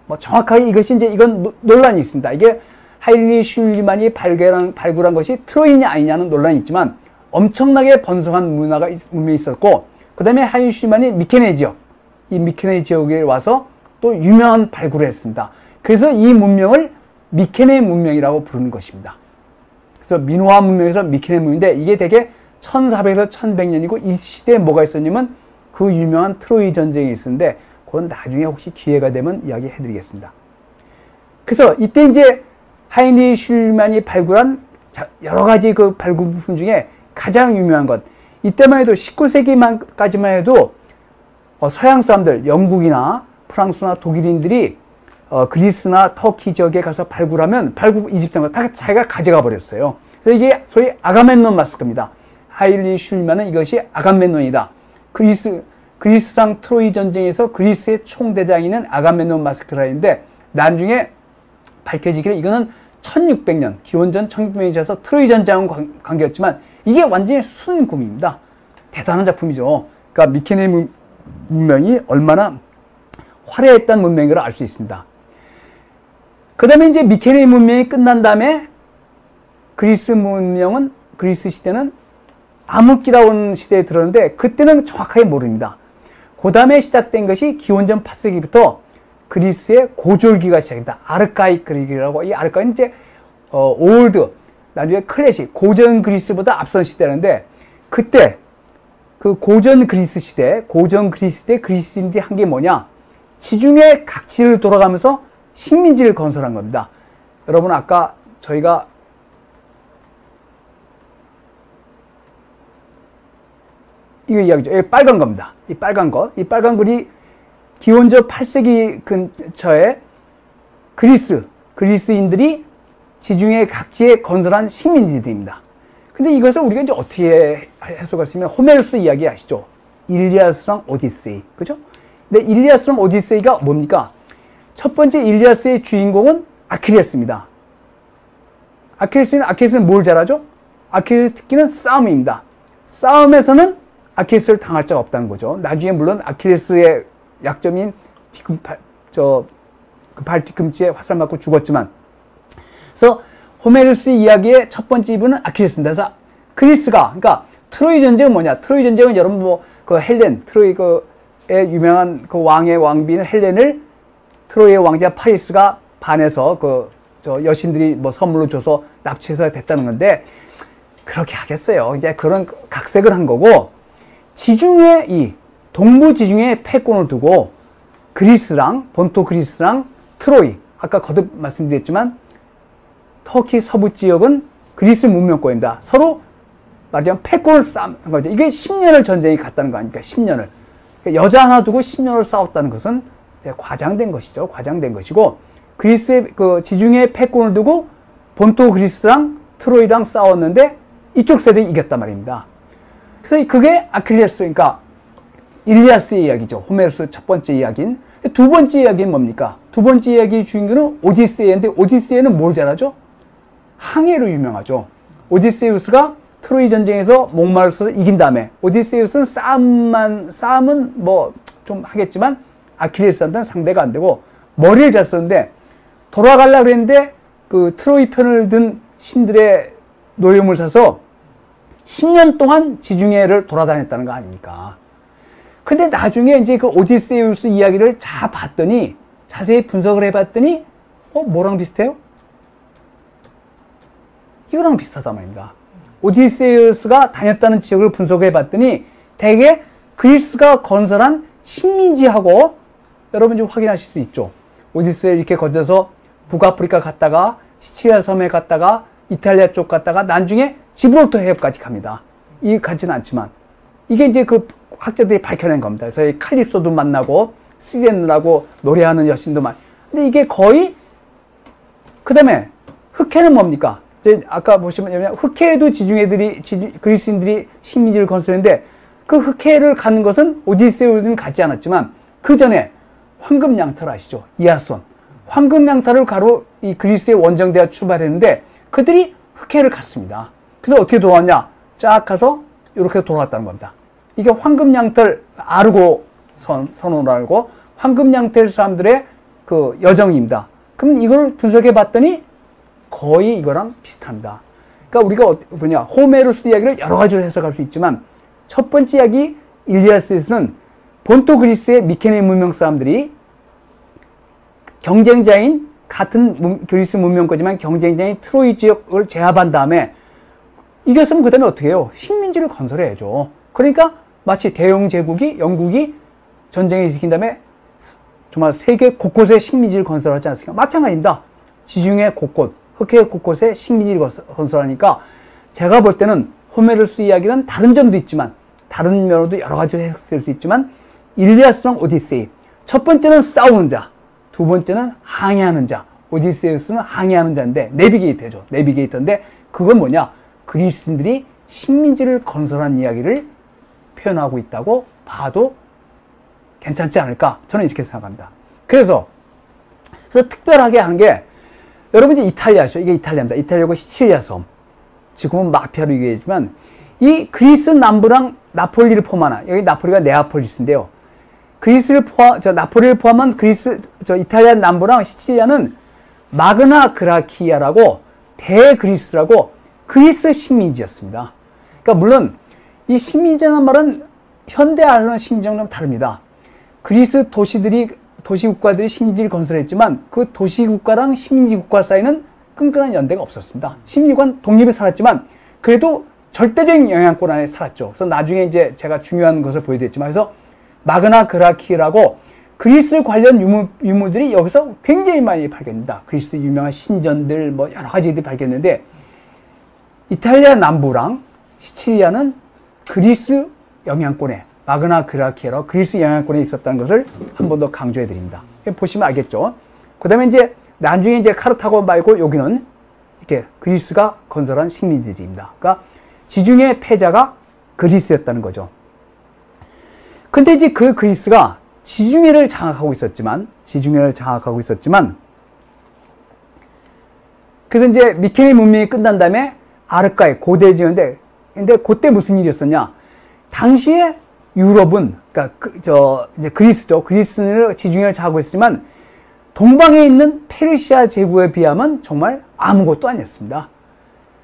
뭐 정확하게 이것이 이제 이건 논란이 있습니다. 이게 하인리 슐리만이 발굴한 것이 트로이냐 아니냐는 논란이 있지만 엄청나게 번성한 문명이 있었고 그 다음에 하인리 슐리만이 미케네 지역, 이 미케네 지역에 와서 또 유명한 발굴을 했습니다. 그래서 이 문명을 미케네 문명이라고 부르는 것입니다. 그래서 미노아 문명에서 미케네 문명인데 이게 대개 1400에서 1100년이고 이 시대에 뭐가 있었냐면 그 유명한 트로이 전쟁이 있었는데 그건 나중에 혹시 기회가 되면 이야기해 드리겠습니다. 그래서 이때 이제 하인리 슐만이 발굴한 여러 가지 그 발굴 부품 중에 가장 유명한 것, 이때만 해도 19세기까지만 해도 서양 사람들, 영국이나 프랑스나 독일인들이 그리스나 터키 지역에 가서 발굴하면 이집트나 다 자기가 가져가 버렸어요. 그래서 이게 소위 아가멤논 마스크입니다. 하인리 슐만은 이것이 아가멤논이다. 그리스랑 트로이 전쟁에서 그리스의 총대장이는 아가멤논 마스크라 했는데 나중에 밝혀지기를 이거는 1600년, 기원전 1600년에 있어서 트로이 전쟁은 관계였지만 이게 완전히 순금입니다. 대단한 작품이죠. 그러니까 미케네 문명이 얼마나 화려했다는 문명인 걸 알 수 있습니다. 그 다음에 이제 미케네 문명이 끝난 다음에 그리스 시대는 암흑기라는 시대에 들었는데 그때는 정확하게 모릅니다. 그 다음에 시작된 것이 기원전 8세기부터 그리스의 고졸기가 시작된다. 아르카이크 그리스라고, 이 아르카이크는 이제 올드, 나중에 클래식, 고전 그리스보다 앞선 시대라는데 그때 그 고전 그리스 시대 그리스인들이 한 게 뭐냐? 지중해 각지를 돌아가면서 식민지를 건설한 겁니다. 여러분 아까 저희가 이거 이야기죠. 이 빨간 겁니다. 이 빨간 거. 이 빨간 글이 기원전 8세기 근처에 그리스인들이 지중해 각지에 건설한 식민지들입니다. 근데 이것을 우리가 이제 어떻게 해석할 수 있냐면 호메로스 이야기 아시죠? 일리아스랑 오디세이. 그죠? 근데 일리아스랑 오디세이가 뭡니까? 첫 번째 일리아스의 주인공은 아킬레스입니다. 아킬레스는 뭘 잘하죠? 아킬레스 특기는 싸움입니다. 싸움에서는 아킬레스를 당할 자가 없다는 거죠. 나중에 물론 아킬레스의 약점인 발 뒤꿈치에 화살 맞고 죽었지만, 그래서 호메로스 이야기의 첫 번째 이분은 아킬레스입니다. 그래서 그러니까 트로이 전쟁은 뭐냐? 트로이 전쟁은 여러분 뭐 그 헬렌, 트로이의 유명한 그 왕의 왕비는 헬렌을 트로이의 왕자 파리스가 반해서 여신들이 뭐 선물로 줘서 납치해서 됐다는 건데 그렇게 하겠어요. 이제 그런 각색을 한 거고, 동부 지중해 패권을 두고 본토 그리스랑 트로이, 아까 거듭 말씀드렸지만 터키 서부 지역은 그리스 문명권입니다. 서로 말하자면 패권을 싸운 거죠. 이게 10년을 전쟁이 갔다는 거 아닙니까? 10년을. 여자 하나 두고 10년을 싸웠다는 것은 이제 과장된 것이죠. 과장된 것이고, 그리스의 지중해 패권을 두고 본토 그리스랑 트로이랑 싸웠는데 이쪽 세력이 이겼단 말입니다. 그래서 그게 아킬레스, 그러니까 일리아스의 이야기죠. 호메로스 첫 번째 이야기인. 두 번째 이야기는 뭡니까? 두 번째 이야기의 주인공은 오디세이인데 오디세이는 뭘 잘하죠? 항해로 유명하죠. 오디세우스가 트로이 전쟁에서 목마르서 이긴 다음에 오디세우스는 싸움은 뭐 좀 하겠지만 아킬레스한테는 상대가 안 되고 머리를 잘 썼는데 돌아가려고 그랬는데 그 트로이 편을 든 신들의 노여움을 사서 10년 동안 지중해를 돌아다녔다는 거 아닙니까? 근데 나중에 이제 그 오디세우스 이야기를 봤더니, 자세히 분석을 해봤더니, 뭐랑 비슷해요? 이거랑 비슷하단 말입니다. 오디세우스가 다녔다는 지역을 분석해봤더니, 대개 그리스가 건설한 식민지하고, 여러분 좀 확인하실 수 있죠. 오디세우 이렇게 건져서 북아프리카 갔다가, 시칠리아 섬에 갔다가, 이탈리아 쪽 갔다가, 나중에 지브롤터 해협까지 갑니다. 같지는 않지만. 이게 이제 그 학자들이 밝혀낸 겁니다. 그래서 이 칼립소도 만나고 시제느라고 노래하는 여신도 근데 이게 거의 그 다음에 흑해는 뭡니까? 이제 아까 보시면 흑해에도 그리스인들이 식민지를 건설했는데 그 흑해를 가는 것은 오디세우스는 가지 않았지만 그 전에 황금양탈 아시죠? 이아손. 황금양탈을 가로 이 그리스의 원정대가 출발했는데 그들이 흑해를 갔습니다. 그래서 어떻게 돌아왔냐? 쫙 가서 이렇게 돌아왔다는 겁니다. 이게 황금양털 아르고 선언을 알고 황금양털 사람들의 그 여정입니다. 그럼 이걸 분석해 봤더니 거의 이거랑 비슷합니다. 그러니까 우리가 호메로스 이야기를 여러 가지로 해석할 수 있지만 첫 번째 이야기 일리아스에서는 본토 그리스의 미케네 문명 사람들이 경쟁자인 같은 그리스 문명거지만 경쟁자인 트로이 지역을 제압한 다음에 이겼으면 그 다음에 어떻게 해요? 식민지를 건설해야죠. 그러니까 마치 대영 제국이 영국이 전쟁을 일으킨 다음에 정말 세계 곳곳에 식민지를 건설하지 않습니까? 마찬가지입니다. 지중해 곳곳, 흑해 곳곳에 식민지를 건설하니까 제가 볼 때는 호메로스 이야기는 다른 점도 있지만 다른 면으로도 여러 가지로 해석될 수 있지만 일리아스랑 오디세이 첫 번째는 싸우는 자, 두 번째는 항해하는 자. 오디세우스는 항해하는 자인데 내비게이터죠. 내비게이터인데 그건 뭐냐? 그리스인들이 식민지를 건설한 이야기를 표현하고 있다고 봐도 괜찮지 않을까? 저는 이렇게 생각합니다. 그래서 특별하게 하는 게 여러분 이제 이탈리아죠. 이게 이탈리아입니다. 이탈리아고 시칠리아 섬. 지금은 마피아로 얘기하지만 이 그리스 남부랑 나폴리를 포함하나 여기 나폴리가 네아폴리스인데요. 나폴리를 포함한 이탈리아 남부랑 시칠리아는 마그나 그라키아라고 대그리스라고 그리스 식민지였습니다. 그러니까 물론 이 식민지라는 말은 현대화하는 식민지랑 좀 다릅니다. 그리스 도시국가들이 식민지를 건설했지만 그 도시국가랑 식민지국가 사이는 끈끈한 연대가 없었습니다. 식민지국가는 독립에 살았지만 그래도 절대적인 영향권 안에 살았죠. 그래서 나중에 이제 제가 중요한 것을 보여드렸지만 그래서 마그나 그라키라고 그리스 관련 유물들이 여기서 굉장히 많이 발견됩니다. 그리스 유명한 신전들 뭐 여러 가지들이 발견됐는데 이탈리아 남부랑 시칠리아는 그리스 영향권에 마그나 그라키아로 그리스 영향권에 있었다는 것을 한 번 더 강조해 드립니다. 보시면 알겠죠. 그 다음에 이제 나중에 이제 카르타고 말고 여기는 이렇게 그리스가 건설한 식민지들입니다. 그러니까 지중해 패자가 그리스였다는 거죠. 근데 이제 그 그리스가 지중해를 장악하고 있었지만 그래서 이제 미케네 문명이 끝난 다음에 아르카에 고대 지역인데 근데 그때 무슨 일이 있었냐? 당시에 유럽은 그러니까 이제 그리스죠. 그리스는 지중해를 장악하고 있었지만 동방에 있는 페르시아 제국에 비하면 정말 아무것도 아니었습니다.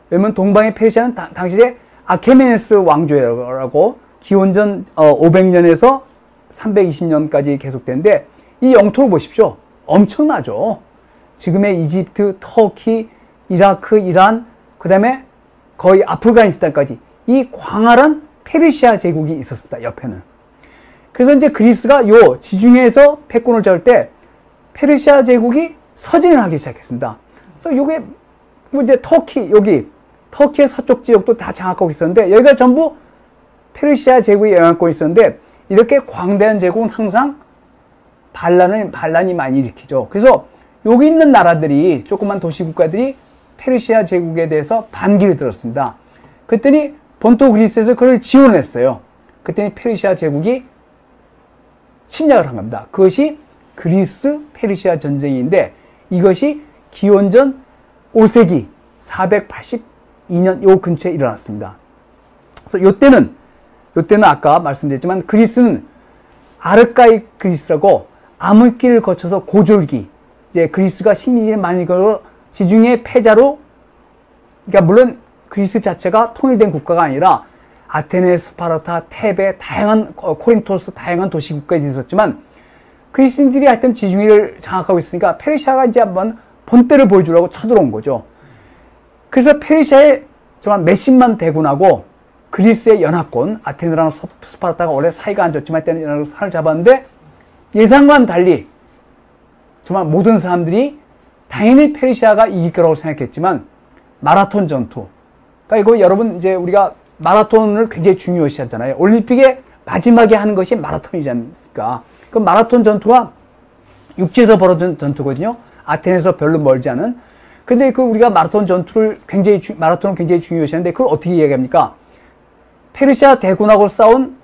왜냐면 동방의 페르시아는 당시에 아케메네스 왕조라고 기원전 500년에서 320년까지 계속되는데 이 영토를 보십시오. 엄청나죠. 지금의 이집트, 터키, 이라크, 이란, 그 다음에 거의 아프가니스탄까지 이 광활한 페르시아 제국이 있었습니다. 옆에는. 그래서 이제 그리스가 요 지중해에서 패권을 잡을 때 페르시아 제국이 서진을 하기 시작했습니다. 그래서 요게 이제 터키의 서쪽 지역도 다 장악하고 있었는데 여기가 전부 페르시아 제국의 영향권이 있었는데 이렇게 광대한 제국은 항상 반란이 많이 일으키죠. 그래서 여기 있는 나라들이 조그만 도시국가들이 페르시아 제국에 대해서 반기를 들었습니다. 그랬더니 본토 그리스에서 그걸 지원했어요. 그랬더니 페르시아 제국이 침략을 한 겁니다. 그것이 그리스 페르시아 전쟁인데 이것이 기원전 5세기 482년 요 근처에 일어났습니다. 그래서 요때는 아까 말씀드렸지만 그리스는 아르카이 그리스라고 암흑기를 거쳐서 고졸기, 이제 그리스가 식민지를 많이 걸어 지중해 패자로, 그러니까 물론 그리스 자체가 통일된 국가가 아니라 아테네, 스파르타, 테베, 다양한 코린토스 다양한 도시 국가들이 있었지만 그리스인들이 하여튼 지중해를 장악하고 있으니까 페르시아가 이제 한번 본때를 보여주려고 쳐들어온 거죠. 그래서 페르시아의 정말 몇십만 대군하고 그리스의 연합군, 아테네랑 스파르타가 원래 사이가 안 좋지만 때는 산을 잡았는데 예상과는 달리 정말 모든 사람들이 당연히 페르시아가 이길 거라고 생각했지만 마라톤 전투, 그러니까 이거 여러분 이제 우리가 마라톤을 굉장히 중요시 하잖아요. 올림픽의 마지막에 하는 것이 마라톤이지 않습니까? 그 마라톤 전투가 육지에서 벌어진 전투거든요. 아테네에서 별로 멀지 않은. 근데 그 우리가 마라톤을 굉장히 중요시 하는데 그걸 어떻게 이야기합니까? 페르시아 대군하고 싸운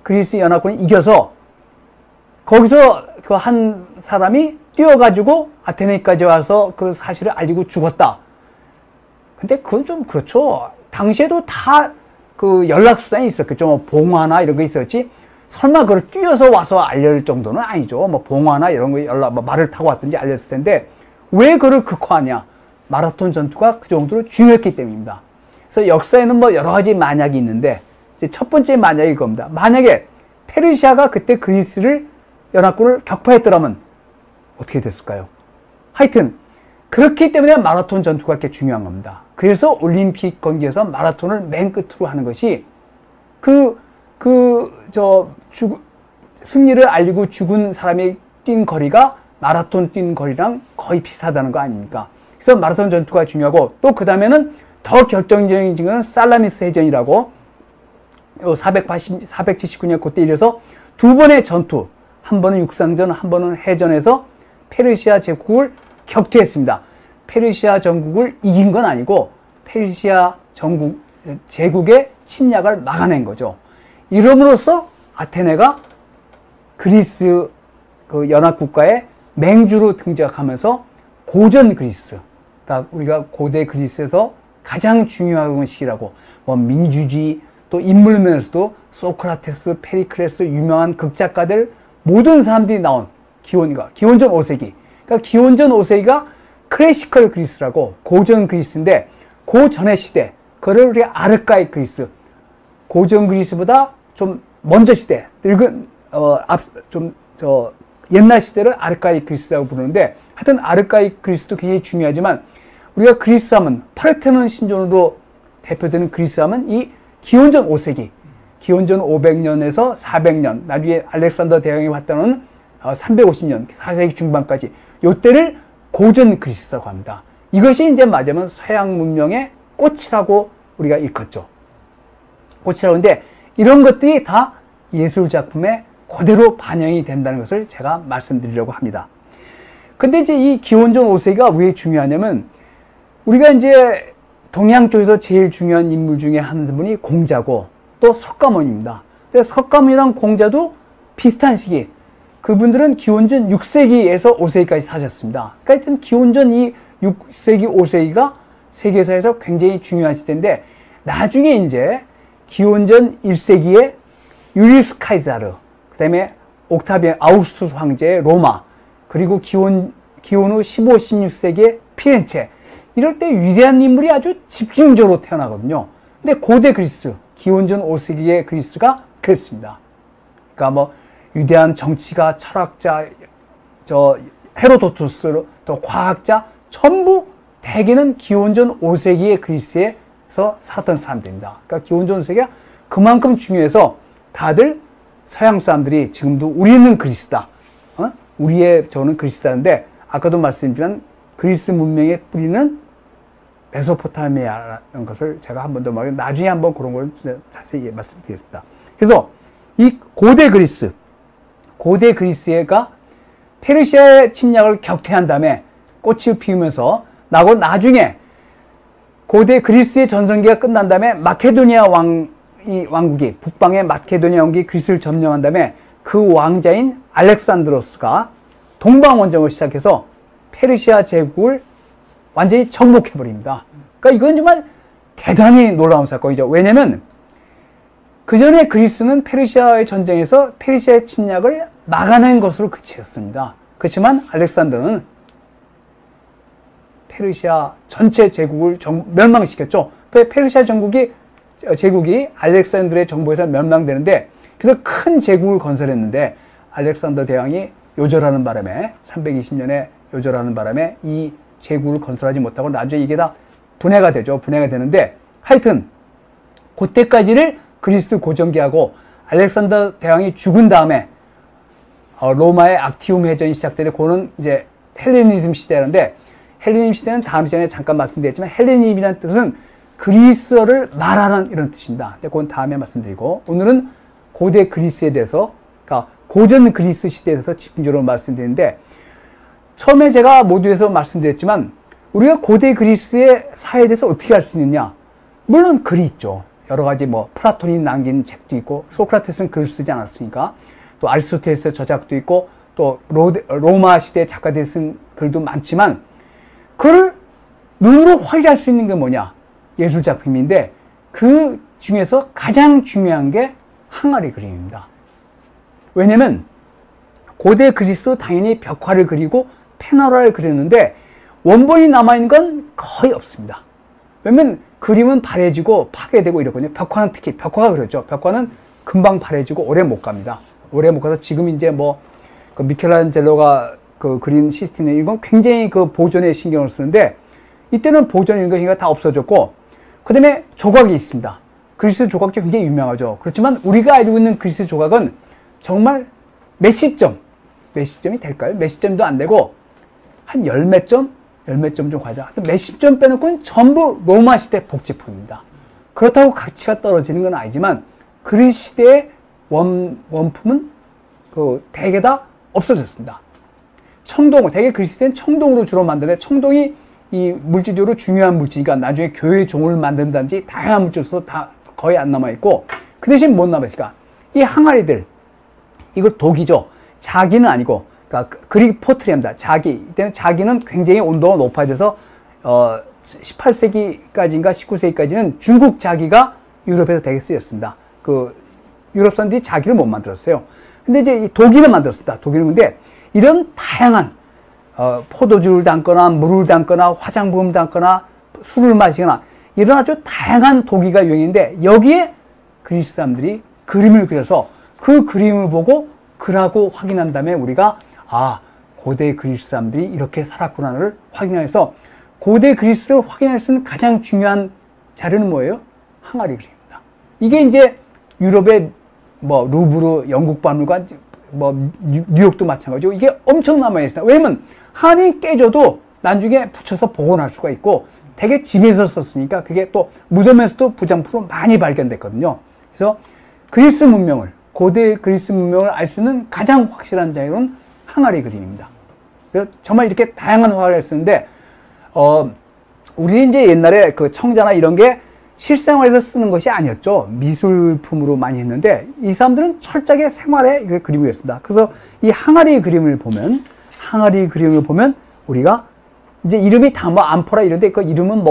그리스 연합군이 이겨서 거기서 그 한 사람이 뛰어가지고 아테네까지 와서 그 사실을 알리고 죽었다. 근데 그건 좀 그렇죠. 당시에도 다 그 연락수단이 있었겠죠. 뭐 봉화나 이런 거 있었지. 설마 그걸 뛰어서 와서 알릴 정도는 아니죠. 뭐 봉화나 이런 거 뭐 말을 타고 왔든지 알렸을 텐데 왜 그걸 극화하냐? 마라톤 전투가 그 정도로 중요했기 때문입니다. 그래서 역사에는 뭐 여러 가지 만약이 있는데 이제 첫 번째 만약이 이겁니다. 만약에 페르시아가 그때 그리스를 연합군을 격파했더라면 어떻게 됐을까요? 하여튼 그렇기 때문에 마라톤 전투가 이렇게 중요한 겁니다. 그래서 올림픽 경기에서 마라톤을 맨 끝으로 하는 것이 승리를 알리고 죽은 사람이 뛴 거리가 마라톤 뛴 거리랑 거의 비슷하다는 거 아닙니까? 그래서 마라톤 전투가 중요하고 또 그 다음에는 더 결정적인 것은 살라미스 해전이라고 479년 그때 이래서 두 번의 전투, 한 번은 육상전, 한 번은 해전에서 페르시아 제국을 격퇴했습니다. 페르시아 전국을 이긴 건 아니고 페르시아 제국의 침략을 막아낸 거죠. 이름으로써 아테네가 그리스 그 연합국가의 맹주로 등장하면서 고전 그리스, 그러니까 우리가 고대 그리스에서 가장 중요한 시기라고, 뭐 민주주의, 또 인물면에서도 소크라테스, 페리클레스 유명한 극작가들 모든 사람들이 나온 기원전 5세기. 그러니까 기원전 5세기가 클래시컬 그리스라고 고전 그리스인데 그 전의 시대, 그걸 우리가 아르카이 그리스, 고전 그리스보다 좀 먼저 시대, 늙은 옛날 시대를 아르카이 그리스라고 부르는데 하여튼 아르카이 그리스도 굉장히 중요하지만 우리가 그리스 하면 파르테논 신전으로 대표되는 그리스 하면 이 기원전 5세기, 기원전 500년에서 400년, 나중에 알렉산더 대왕이 왔다는 350년, 4세기 중반까지 요때를 고전 그리스라고 합니다. 이것이 이제 맞으면 서양 문명의 꽃이라고 우리가 일컫죠. 꽃이라고 하는데 이런 것들이 다 예술 작품에 그대로 반영이 된다는 것을 제가 말씀드리려고 합니다. 근데 이제 이 기원전 5세기가 왜 중요하냐면 우리가 이제 동양 쪽에서 제일 중요한 인물 중에 한 분이 공자고 또 석가모니입니다. 석가모니랑 공자도 비슷한 시기, 그분들은 기원전 6세기에서 5세기까지 사셨습니다. 그러니까 하여튼 기원전 이 6세기, 5세기가 세계사에서 굉장히 중요한 시대인데 나중에 이제 기원전 1세기에 유리우스 카이사르, 그 다음에 옥타비안 아우구스투스 황제의 로마, 그리고 기원 후 15, 16세기의 피렌체, 이럴 때 위대한 인물이 아주 집중적으로 태어나거든요. 근데 고대 그리스, 기원전 5세기의 그리스가 그랬습니다. 그러니까 뭐 위대한 정치가, 철학자, 헤로도토스, 또 과학자, 전부 대개는 기원전 5세기의 그리스에서 살았던 사람들입니다. 그러니까 기원전 5세기가 그만큼 중요해서 다들 서양 사람들이 지금도 우리는 그리스다, 저는 그리스다인데 아까도 말씀드렸지만 그리스 문명의 뿌리는 메소포타미아라는 것을 제가 한 번 더 말해 나중에 한번 그런 걸 자세히 말씀드리겠습니다. 그래서 이 고대 그리스가 페르시아의 침략을 격퇴한 다음에 꽃이 피우면서 나중에 고대 그리스의 전성기가 끝난 다음에 마케도니아 왕국이 북방의 마케도니아 왕국이 그리스를 점령한 다음에 그 왕자인 알렉산드로스가 동방원정을 시작해서 페르시아 제국을 완전히 정복해버립니다. 그러니까 이건 정말 대단히 놀라운 사건이죠. 왜냐면 그 전에 그리스는 페르시아의 전쟁에서 페르시아의 침략을 막아낸 것으로 그치었습니다. 그렇지만 알렉산더는 페르시아 전체 제국을 멸망시켰죠. 페르시아 제국이 알렉산더의 정복에서 멸망되는데, 그래서 큰 제국을 건설했는데 알렉산더 대왕이 요절하는 바람에 320년에 요절하는 바람에 이 제국을 건설하지 못하고 나중에 이게 다 분해가 되죠. 분해가 되는데 하여튼 그때까지를 그리스 고정기하고 알렉산더 대왕이 죽은 다음에 로마의 악티움 해전이 시작되는데 그거는 이제 헬레니즘 시대라는데, 헬레니즘 시대는 다음 시간에 잠깐 말씀드렸지만 헬레니즘이라는 뜻은 그리스어를 말하는 이런 뜻입니다. 그건 다음에 말씀드리고, 오늘은 고대 그리스에 대해서, 그러니까 고전 그리스 시대에 대해서 집중적으로 말씀드리는데, 처음에 제가 모두에서 말씀드렸지만 우리가 고대 그리스의 사회에 대해서 어떻게 알 수 있느냐? 물론 글이 있죠. 여러 가지 플라톤이 남긴 책도 있고, 소크라테스는 글을 쓰지 않았으니까, 또 아리스토텔레스의 저작도 있고, 또 로마 시대 작가들이 쓴 글도 많지만, 그걸 눈으로 확인할 수 있는 게 뭐냐? 예술 작품인데, 그 중에서 가장 중요한 게 항아리 그림입니다. 왜냐면 고대 그리스도 당연히 벽화를 그리고 페노라를 그렸는데 원본이 남아있는 건 거의 없습니다. 왜냐면 그림은 바래지고 파괴되고 이러거든요. 벽화는 특히, 벽화가 그렇죠. 벽화는 금방 바래지고 오래 못 갑니다. 오래 못 가서 지금 이제 그 미켈란젤로가 그린 시스티네, 이건 굉장히 그 보존에 신경을 쓰는데, 이때는 보존 이런 것이 다 없어졌고, 그 다음에 조각이 있습니다. 그리스 조각이 굉장히 유명하죠. 그렇지만 우리가 알고 있는 그리스 조각은 정말 몇십 점이 될까요? 몇십 점도 안 되고, 한 열 몇 점 좀 과자. 하여튼 몇십 점 빼놓고는 전부 로마 시대 복제품입니다. 그렇다고 가치가 떨어지는 건 아니지만, 그리스 시대의 원품은 대개 다 없어졌습니다. 대개 그리스 때는 청동으로 주로 만드는데, 청동이 이 물질적으로 중요한 물질이니까 나중에 교회 종을 만든다든지 다양한 물질로서 다 거의 안 남아있고, 그 대신 못 남아있을까? 이 항아리들, 이거 독이죠. 자기는 아니고, 그러니까 그릭 포트리입니다. 이때는 자기는 굉장히 온도가 높아야 돼서 18세기까지인가 19세기까지는 중국 자기가 유럽에서 되게 쓰였습니다. 유럽 사람들이 자기를 못 만들었어요. 근데 이제 이 독일을 만들었습니다. 독일은. 근데 이런 다양한 포도주를 담거나 물을 담거나 화장품을 담거나 술을 마시거나 이런 아주 다양한 도기가 유행인데, 여기에 그리스 사람들이 그림을 그려서 그 그림을 보고 글하고 확인한 다음에 우리가 고대 그리스 사람들이 이렇게 살았구나를 확인해서, 고대 그리스를 확인할 수 있는 가장 중요한 자료는 뭐예요? 항아리 그림입니다. 이게 이제 유럽의 루브르 영국 박물관, 뉴욕도 마찬가지고 이게 엄청 남아있습니다. 왜냐면 항아리 깨져도 나중에 붙여서 복원할 수가 있고, 되게 집에서 썼으니까 그게 또 무덤에서도 부장품으로 많이 발견됐거든요. 그래서 고대 그리스 문명을 알 수 있는 가장 확실한 자료는 항아리 그림입니다. 그래서 정말 이렇게 다양한 화를 쓰는데, 우리 이제 옛날에 그 청자나 이런 게 실생활에서 쓰는 것이 아니었죠. 미술품으로 많이 했는데, 이 사람들은 철저하게 생활에 이걸 그리고 있습니다. 그래서 이 항아리 그림을 보면 우리가 이제 이름이 다 암포라 이런데, 그 이름은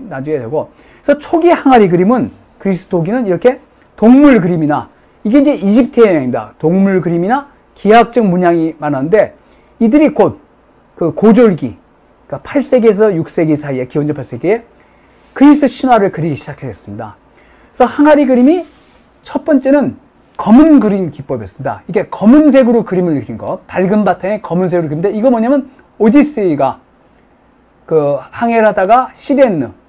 나중에 되고, 그래서 초기 항아리 그림은, 그리스 도기는 이렇게 동물 그림이나, 이게 이제 이집트의 영향입니다. 동물 그림이나 기하학적 문양이 많았는데, 이들이 곧 그 고졸기, 그러니까 8세기에서 6세기 사이에, 기원전 8세기에 그리스 신화를 그리기 시작했습니다. 그래서 항아리 그림이 첫 번째는 검은 그림 기법이었습니다. 이게 검은색으로 그림을 그린 거, 밝은 바탕에 검은색으로 그리는데, 이거 뭐냐면 오디세이가 그 항해를 하다가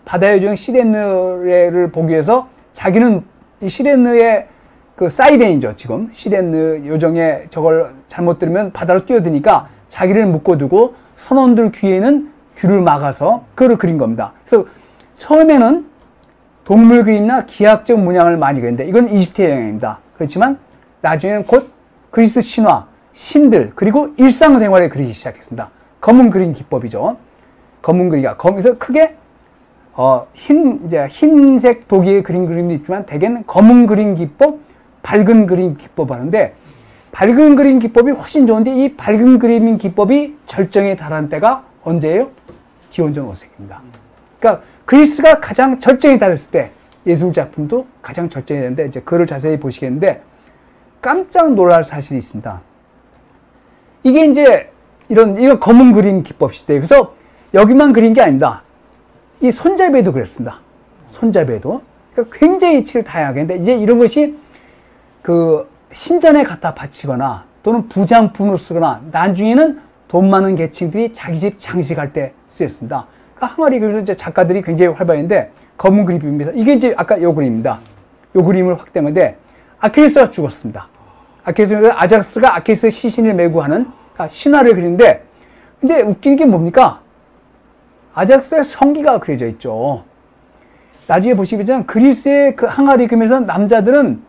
바다의 요정 시레느를 보기 위해서, 자기는 이 시레느의 그 사이렌이죠. 지금 시레느 요정의 저걸 잘못 들으면 바다로 뛰어드니까 자기를 묶어두고 선원들 귀에는 귀를 막아서 그걸 그린 겁니다. 그래서 처음에는 동물 그림이나 기하학적 문양을 많이 그렸는데, 이건 이집트의 영향입니다. 그렇지만 나중에는 곧 그리스 신화, 신들, 그리고 일상생활을 그리기 시작했습니다. 검은 그림 기법이죠. 검은 그리기가. 그래서 크게 이제 흰색 도기에 그린 그림도 있지만 대개는 검은 그림 기법, 밝은 그림 기법 하는데 밝은 그림 기법이 훨씬 좋은데 이 밝은 그림 기법이 절정에 달하는 때가 언제예요? 기원전 5세기입니다. 그러니까 그리스가 가장 절정에 달했을 때 예술 작품도 가장 절정이 되는데 이제 그걸 자세히 보시겠는데 깜짝 놀랄 사실이 있습니다. 이게 이제 이거 검은 그림 기법 시대예요. 그래서 여기만 그린 게 아닙니다. 이 손잡이에도 그랬습니다. 손잡이에도. 그러니까 굉장히 칠 다양하게 했는데 이제 이런 것이 그 신전에 갖다 바치거나 또는 부장품으로 쓰거나 나중에는 돈 많은 계층들이 자기 집 장식할 때 쓰였습니다. 그러니까 항아리 그래서 이제 작가들이 굉장히 활발했는데 검은 그림입니다. 이게 이제 아까 요 그림입니다. 요 그림을 확대한 건데 아킬레스가 죽었습니다. 아작스가 아킬레스 시신을 메고 하는 신화를 그리는데 근데 웃긴 게 뭡니까? 아작스의 성기가 그려져 있죠. 나중에 보시겠지만 그리스의 그 항아리 그림에서 남자들은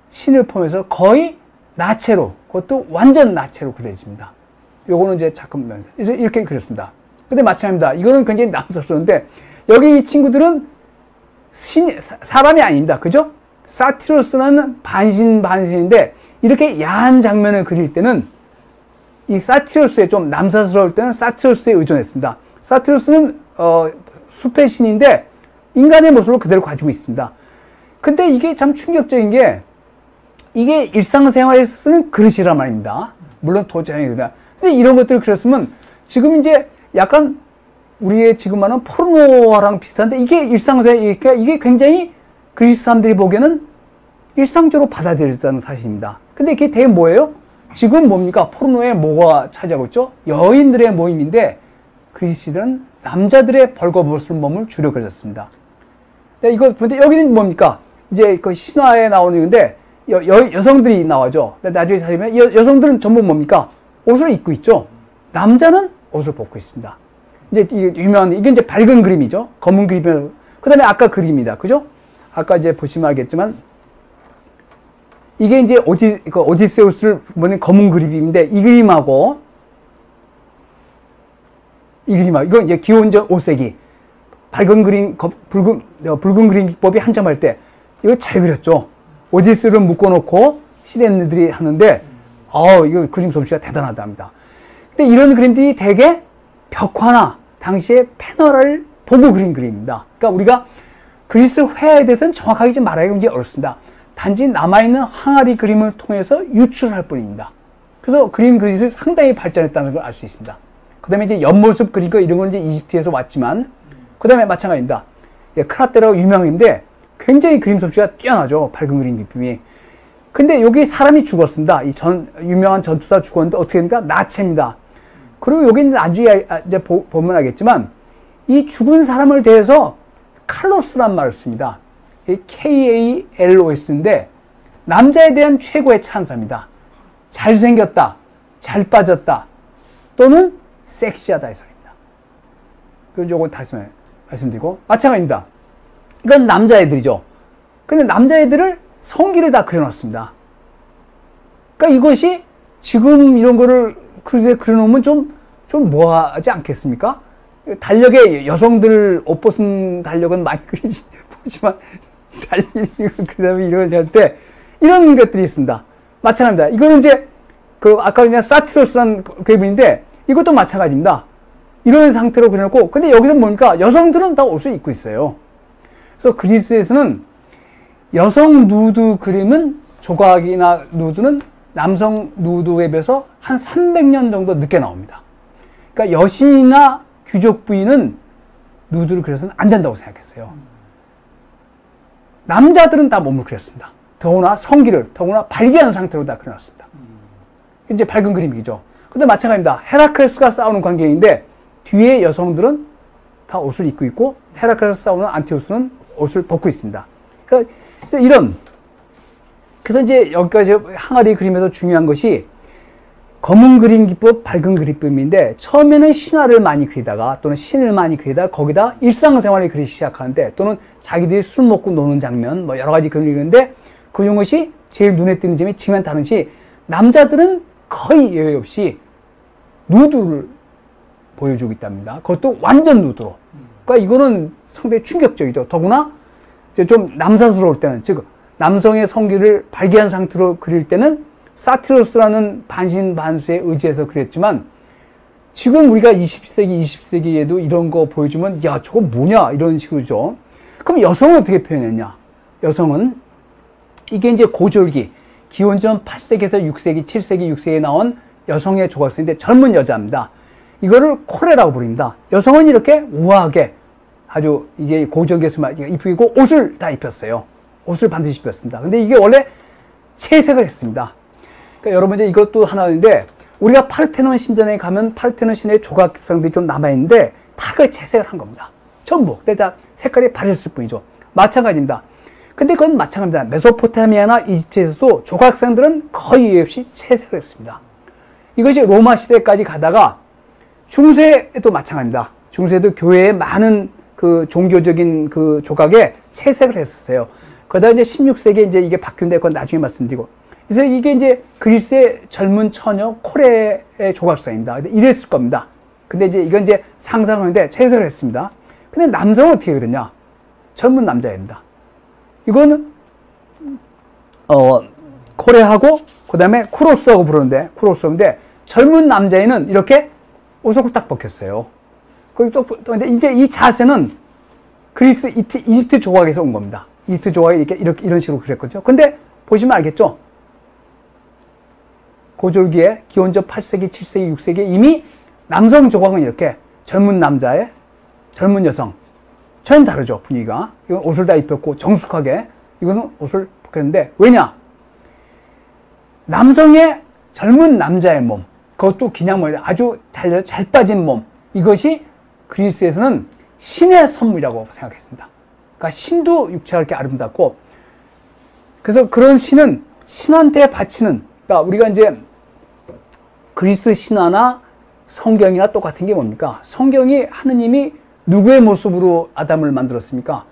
신을 포함해서 거의 나체로, 그것도 완전 나체로 그려집니다. 요거는 이제 작품면서 이렇게 그렸습니다. 근데 마찬가지입니다. 이거는 굉장히 남성스러운데 여기 이 친구들은 사람이 아닙니다. 그죠? 사티로스는 반신인데 이렇게 야한 장면을 그릴 때는 이 사티로스에 좀 남사스러울 때는 사티로스에 의존했습니다. 사티로스는 숲의 신인데 인간의 모습을 그대로 가지고 있습니다. 근데 이게 참 충격적인 게 이게 일상생활에서 쓰는 그릇이란 말입니다. 물론 도자기입니다. 근데 이런 것들을 그렸으면 지금 이제 약간 우리의 지금 말하는 포르노랑 비슷한데 이게 일상생활이니까 이게 굉장히 그리스 사람들이 보기에는 일상적으로 받아들여졌다는 사실입니다. 근데 이게 되게 뭐예요? 지금 뭡니까? 포르노에 뭐가 차지하고 있죠? 여인들의 모임인데 그리스들은 남자들의 벌거벗은 몸을 주로 그렸습니다. 이거 근데 여기는 뭡니까? 이제 그 신화에 나오는 건데 여성들이 나와죠. 나중에 사실은 여성들은 전부 뭡니까? 옷을 입고 있죠. 남자는 옷을 벗고 있습니다. 이제 유명한 이게 이제 밝은 그림이죠. 검은 그림이. 그다음에 아까 그림입니다. 그죠? 아까 이제 보시면 알겠지만 이게 이제 오디세우스를 보는 검은 그림인데 이 그림하고 이건 이제 기원전 5세기 밝은 그림 붉은 그림 기법이 한점할 때 이거 잘 그렸죠. 오디세우스를 묶어놓고 시대인들이 하는데 이거 그림 솜씨가 대단하답니다. 근데 이런 그림들이 대개 벽화나 당시의 패널을 보고 그린 그림입니다. 그러니까 우리가 그리스 회화에 대해서는 정확하게 좀 말하기가 굉장히 어렵습니다. 단지 남아있는 항아리 그림을 통해서 유출할 뿐입니다. 그래서 그림 그리스가 상당히 발전했다는 걸 알 수 있습니다. 그 다음에 이제 옆모습 그리고 이런 건 이제 이집트에서 왔지만, 그 다음에 마찬가지입니다. 크라테라고 유명한데 굉장히 그림 솜씨가 뛰어나죠. 밝은 그림 기품이. 근데 여기 사람이 죽었습니다. 유명한 전투사 죽었는데 어떻게 됩니까? 나체입니다. 그리고 여기 나중에 이제 보면 알겠지만 이 죽은 사람을 대해서 칼로스란 말을 씁니다. KALOS인데 남자에 대한 최고의 찬사입니다. 잘생겼다, 잘 빠졌다, 또는 섹시하다 이 소리입니다. 요거 다시 말씀드리고 마찬가지입니다. 이건 남자애들이죠. 근데 남자애들을 성기를 다 그려놨습니다. 그러니까 이것이 지금 이런 거를 그려놓으면 좀 뭐하지 않겠습니까? 달력에 여성들 옷 벗은 달력은 많이 보지만 달력이 그다음에 이런 할 때 이런 것들이 있습니다. 마찬가지입니다. 이거는 이제 아까 그냥 사티로스라는 그림인데 이것도 마찬가지입니다. 이런 상태로 그려놓고 근데 여기서 뭡니까? 여성들은 다 옷을 입고 있어요. 그래서 그리스에서는 여성 누드 그림은 조각이나 누드는 남성 누드에 비해서 한 300년 정도 늦게 나옵니다. 그러니까 여신이나 귀족 부인은 누드를 그려서는 안 된다고 생각했어요. 남자들은 다 몸을 그렸습니다. 더구나 성기를 더구나 발기한 상태로 다 그려놨습니다. 이제 밝은 그림이죠. 근데 마찬가지입니다. 헤라클레스가 싸우는 관계인데 뒤에 여성들은 다 옷을 입고 있고 헤라클레스 싸우는 안티오스는 옷을 벗고 있습니다. 그래서 그래서 이제 여기까지 항아리 그림에서 중요한 것이 검은 그림 기법, 밝은 그림법인데 처음에는 신화를 많이 그리다가 또는 신을 많이 그리다가 거기다 일상생활을 그리기 시작하는데 또는 자기들이 술 먹고 노는 장면 뭐 여러 가지 그리는데 그런 것이 제일 눈에 띄는 점이 지금 다른 것이 남자들은 거의 예외 없이 누드를 보여주고 있답니다. 그것도 완전 누드로. 그러니까 이거는 상당히 충격적이죠. 더구나 이제 좀 남사스러울 때는, 즉 남성의 성기를 발기한 상태로 그릴 때는 사티로스라는 반신반수에 의지해서 그렸지만, 지금 우리가 20세기에도 이런 거 보여주면 야 저거 뭐냐 이런 식으로죠. 그럼 여성은 어떻게 표현했냐? 여성은 이게 이제 고졸기 기원전 8세기에서 6세기, 7세기, 6세기에 나온 여성의 조각상인데 젊은 여자입니다. 이거를 코레라고 부릅니다. 여성은 이렇게 우아하게 아주 이게 고졸기에서 입히고 옷을 다 입혔어요. 옷을 반드시 입혔습니다. 근데 이게 원래 채색을 했습니다. 그러니까 여러분 이제 이것도 하나인데, 우리가 파르테논 신전에 가면 파르테논 신의 조각상들이 좀 남아있는데 다 그 채색을 한 겁니다. 전부. 근데 다 색깔이 바랬을 뿐이죠. 마찬가지입니다. 근데 그건 마찬가지입니다. 메소포타미아나 이집트에서도 조각상들은 거의 이유 없이 채색을 했습니다. 이것이 로마 시대까지 가다가 중세에도 마찬가지입니다. 중세도 교회에 많은 그 종교적인 그 조각에 채색을 했었어요. 그러다가 이제 16세기에 이제 이게 바뀐데 그건 나중에 말씀드리고. 그래서 이게 이제 그리스의 젊은 처녀 코레의 조각상입니다. 근데 이랬을 겁니다. 근데 이제 이건 이제 상상하는데 채색을 했습니다. 근데 남성은 어떻게 그러냐? 젊은 남자입니다. 이거는 코레하고 그다음에 쿠로스하고 부르는데, 쿠로스인데 젊은 남자애는 이렇게 옷을 딱 벗겼어요. 근데 이제 이 자세는 그리스 이집트 조각에서 온 겁니다. 이집트 조각이 이렇게 이런 식으로 그렸거든요. 근데 보시면 알겠죠? 고졸기에 기원전 8세기, 7세기, 6세기에 이미 남성 조각은 이렇게 젊은 남자의 젊은 여성, 전혀 다르죠, 분위기가. 이건 옷을 다 입혔고 정숙하게, 이거는 옷을 벗겼는데, 왜냐? 남성의 젊은 남자의 몸, 그것도 그냥 뭐 아주 잘 빠진 몸, 이것이 그리스에서는 신의 선물이라고 생각했습니다. 그러니까 신도 육체가 이렇게 아름답고, 그래서 그런 신은 신한테 바치는, 그러니까 우리가 이제 그리스 신화나 성경이나 똑같은 게 뭡니까? 성경이 하느님이 누구의 모습으로 아담을 만들었습니까?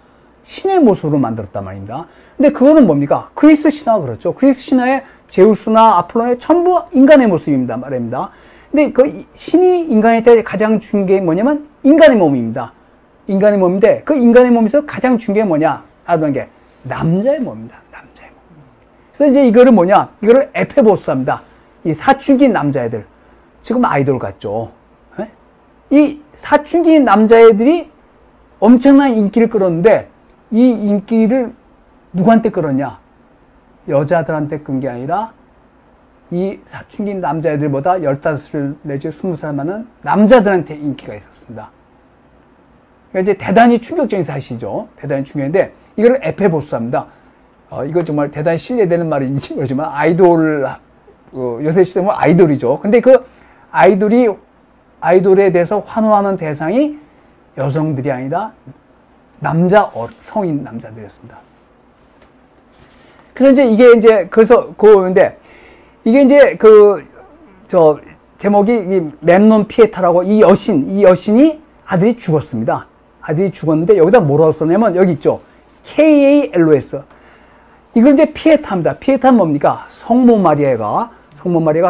신의 모습으로 만들었단 말입니다. 근데 그거는 뭡니까? 그리스 신화가 그렇죠. 그리스 신화의 제우스나 아폴로의 전부 인간의 모습입니다. 말입니다. 근데 그 신이 인간한테 가장 준 게 뭐냐면 인간의 몸입니다. 인간의 몸인데 그 인간의 몸에서 가장 준 게 뭐냐? 하던 게 남자의 몸입니다. 남자의 몸. 그래서 이제 이거를 뭐냐? 이거를 에페보스합니다. 이 사춘기 남자애들. 지금 아이돌 같죠. 에? 이 사춘기 남자애들이 엄청난 인기를 끌었는데 이 인기를 누구한테 끌었냐? 여자들한테 끈 게 아니라 이 사춘기 남자애들보다 15살 내지 20살 많은 남자들한테 인기가 있었습니다. 그러니까 이제 대단히 충격적인 사실이죠. 대단히 중요한데 이걸 에페보스합니다. 이거 정말 대단히 신뢰되는 말인지 모르지만 아이돌, 요새 시대 뭐 아이돌이죠. 근데 그 아이돌에 대해서 환호하는 대상이 여성들이 아니라 성인 남자들이었습니다. 그래서 이제 이게 이제 그래서 그건데 이게 이제 제목이 이 멤논 피에타라고 이 여신이 아들이 죽었습니다. 아들이 죽었는데 여기다 뭐라고 썼냐면 여기 있죠. KALOS. 이걸 이제 피에타입니다. 피에타는 뭡니까? 성모 마리아가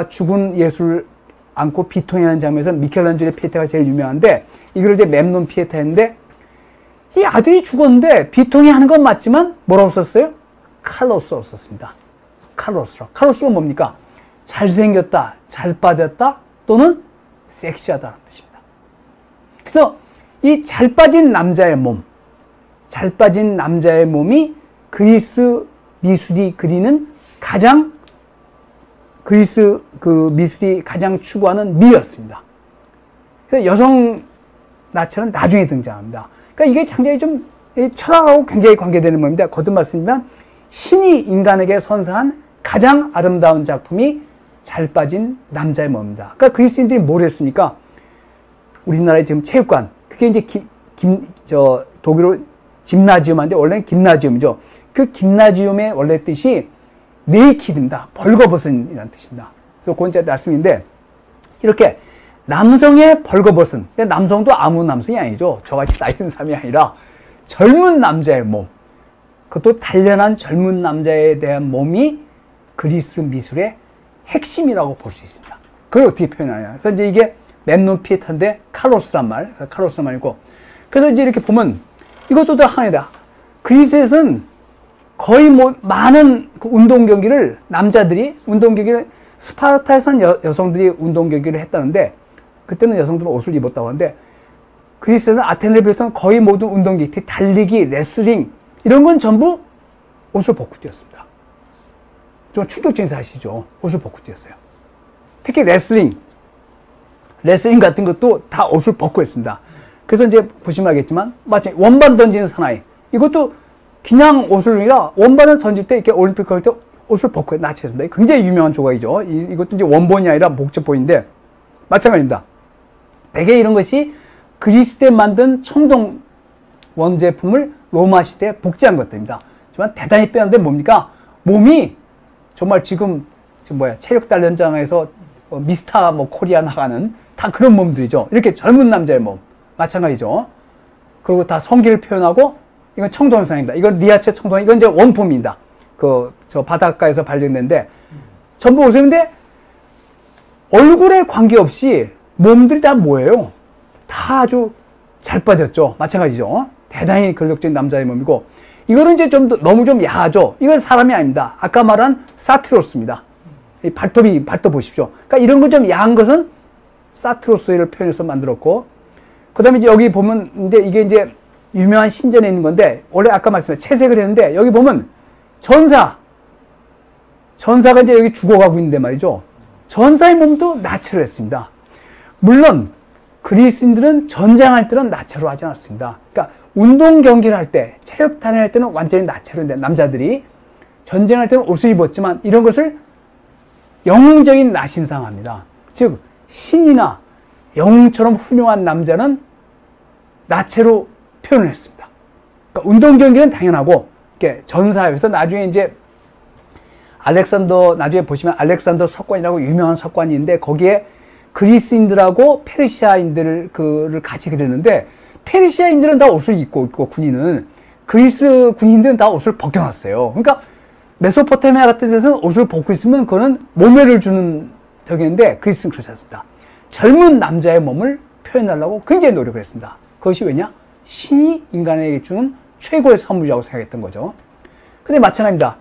죽은 예수를 안고 비통하는 장면에서 미켈란젤로의 피에타가 제일 유명한데 이걸 이제 멤논 피에타인데 이 아들이 죽었는데 비통해 하는 건 맞지만 뭐라고 썼어요? 칼로스라고 썼습니다. 칼로스가 뭡니까? 잘생겼다, 잘 빠졌다, 또는 섹시하다는 뜻입니다. 그래서 이 잘 빠진 남자의 몸이 그리스 미술이 그리는 그리스 미술이 가장 추구하는 미였습니다. 그래서 여성 나체는 나중에 등장합니다. 그러니까 이게 굉장히 좀 철학하고 굉장히 관계되는 겁니다. 거듭 말씀드리면 신이 인간에게 선사한 가장 아름다운 작품이 잘 빠진 남자의 몸입니다. 그러니까 그리스인들이 뭘 했습니까? 우리나라의 지금 체육관, 그게 이제 독일어 짐나지움인데 원래는 김나지움이죠. 그 김나지움의 원래 뜻이 네이키드입니다. 벌거벗은이라는 뜻입니다. 그래서 그건 제 말씀인데 이렇게 남성의 벌거벗은, 근데 남성도 아무 남성이 아니죠. 저같이 나이 든 사람이 아니라 젊은 남자의 몸, 그것도 단련한 젊은 남자에 대한 몸이 그리스 미술의 핵심이라고 볼 수 있습니다. 그걸 어떻게 표현하냐. 그래서 이제 이게 멤논 피에타인데 칼로스란 말이고. 그래서 이제 이렇게 보면 이것도 다 하나다. 그리스에서는 거의 뭐 많은 그 운동 경기를 남자들이 운동 경기를 스파르타에서는 여성들이 운동 경기를 했다는데 그때는 여성들은 옷을 입었다고 하는데 그리스에서는 아테네를 비롯한 거의 모든 운동 경기, 달리기, 레슬링 이런 건 전부 옷을 벗고 뛰었습니다. 좀 충격적인 사실이죠. 옷을 벗고 뛰었어요. 특히 레슬링 같은 것도 다 옷을 벗고 했습니다. 그래서 이제 보시면 알겠지만 마치 원반 던지는 사나이 이것도 그냥 옷을 아니라 원반을 던질 때 이렇게 올림픽 할 때 옷을 벗고 나치했습니다. 굉장히 유명한 조각이죠. 이것도 이제 원본이 아니라 목적본인데 마찬가지입니다. 대개 이런 것이 그리스 때 만든 청동 원제품을 로마 시대에 복제한 것들입니다. 하지만 대단히 빼는데 뭡니까? 몸이 정말 지금 체력 단련장에서 미스터 코리아 나가는 다 그런 몸들이죠. 이렇게 젊은 남자의 몸 마찬가지죠. 그리고 다 성기를 표현하고 이건 청동상입니다. 이건 리아체 청동, 이건 이제 원품입니다. 저 바닷가에서 발견된데 전부 옷인데 얼굴에 관계없이 몸들이 다 뭐예요? 다 아주 잘 빠졌죠. 마찬가지죠. 대단히 근력적인 남자의 몸이고 이거는 이제 너무 좀 야하죠. 이건 사람이 아닙니다. 아까 말한 사티로스입니다. 이 발톱 보십시오. 그러니까 이런 거 좀 야한 것은 사티로스를 표현해서 만들었고 그 다음에 이제 여기 보면 근데 이게 이제 유명한 신전에 있는 건데 원래 아까 말씀드린 채색을 했는데 여기 보면 전사가 이제 여기 죽어가고 있는데 말이죠. 전사의 몸도 나체로 했습니다. 물론 그리스인들은 전쟁할 때는 나체로 하지 않았습니다. 그러니까 운동 경기를 할 때, 체력 단련할 때는 완전히 나체로 했는데 남자들이 전쟁할 때는 옷을 입었지만 이런 것을 영웅적인 나신상합니다. 즉 신이나 영웅처럼 훌륭한 남자는 나체로 표현을 했습니다. 그러니까 운동 경기는 당연하고 이렇게 전사에서 나중에 이제 나중에 보시면 알렉산더 석관이라고 유명한 석관이 있는데 거기에 그리스인들하고 페르시아인들을 같이 그렸는데 페르시아인들은 다 옷을 입고 있고 군인은 그리스 군인들은 다 옷을 벗겨놨어요. 그러니까 메소포타미아 같은 데서는 옷을 벗고 있으면 그거는 모멸을 주는 적인데 그리스는 그렇지 않습니다. 젊은 남자의 몸을 표현하려고 굉장히 노력을 했습니다. 그것이 왜냐? 신이 인간에게 주는 최고의 선물이라고 생각했던 거죠. 근데 마찬가지입니다.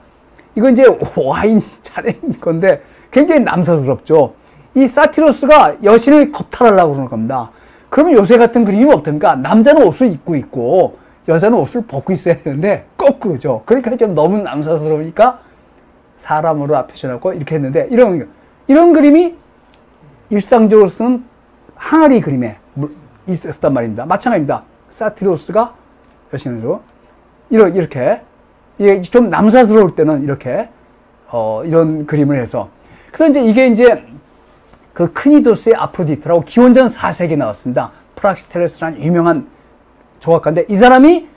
이건 이제 와인 잔인 건데 굉장히 남사스럽죠. 이 사티로스가 여신을 겁탈하려고 그러는 겁니다. 그러면 요새 같은 그림이 어떻습니까? 남자는 옷을 입고 있고 여자는 옷을 벗고 있어야 되는데 거꾸로죠. 그러니까 좀 너무 남사스러우니까 사람으로 표현하고 이렇게 했는데 이런 그림이 일상적으로 쓰는 항아리 그림에 있었단 말입니다. 마찬가지입니다. 사티로스가 여신으로 이렇게 이게 좀 남사스러울 때는 이렇게 이런 그림을 해서 그래서 이게 이제 그 크니도스의 아프로디테라고 기원전 4세기에 나왔습니다. 프락시테레스라는 유명한 조각가인데 이 사람이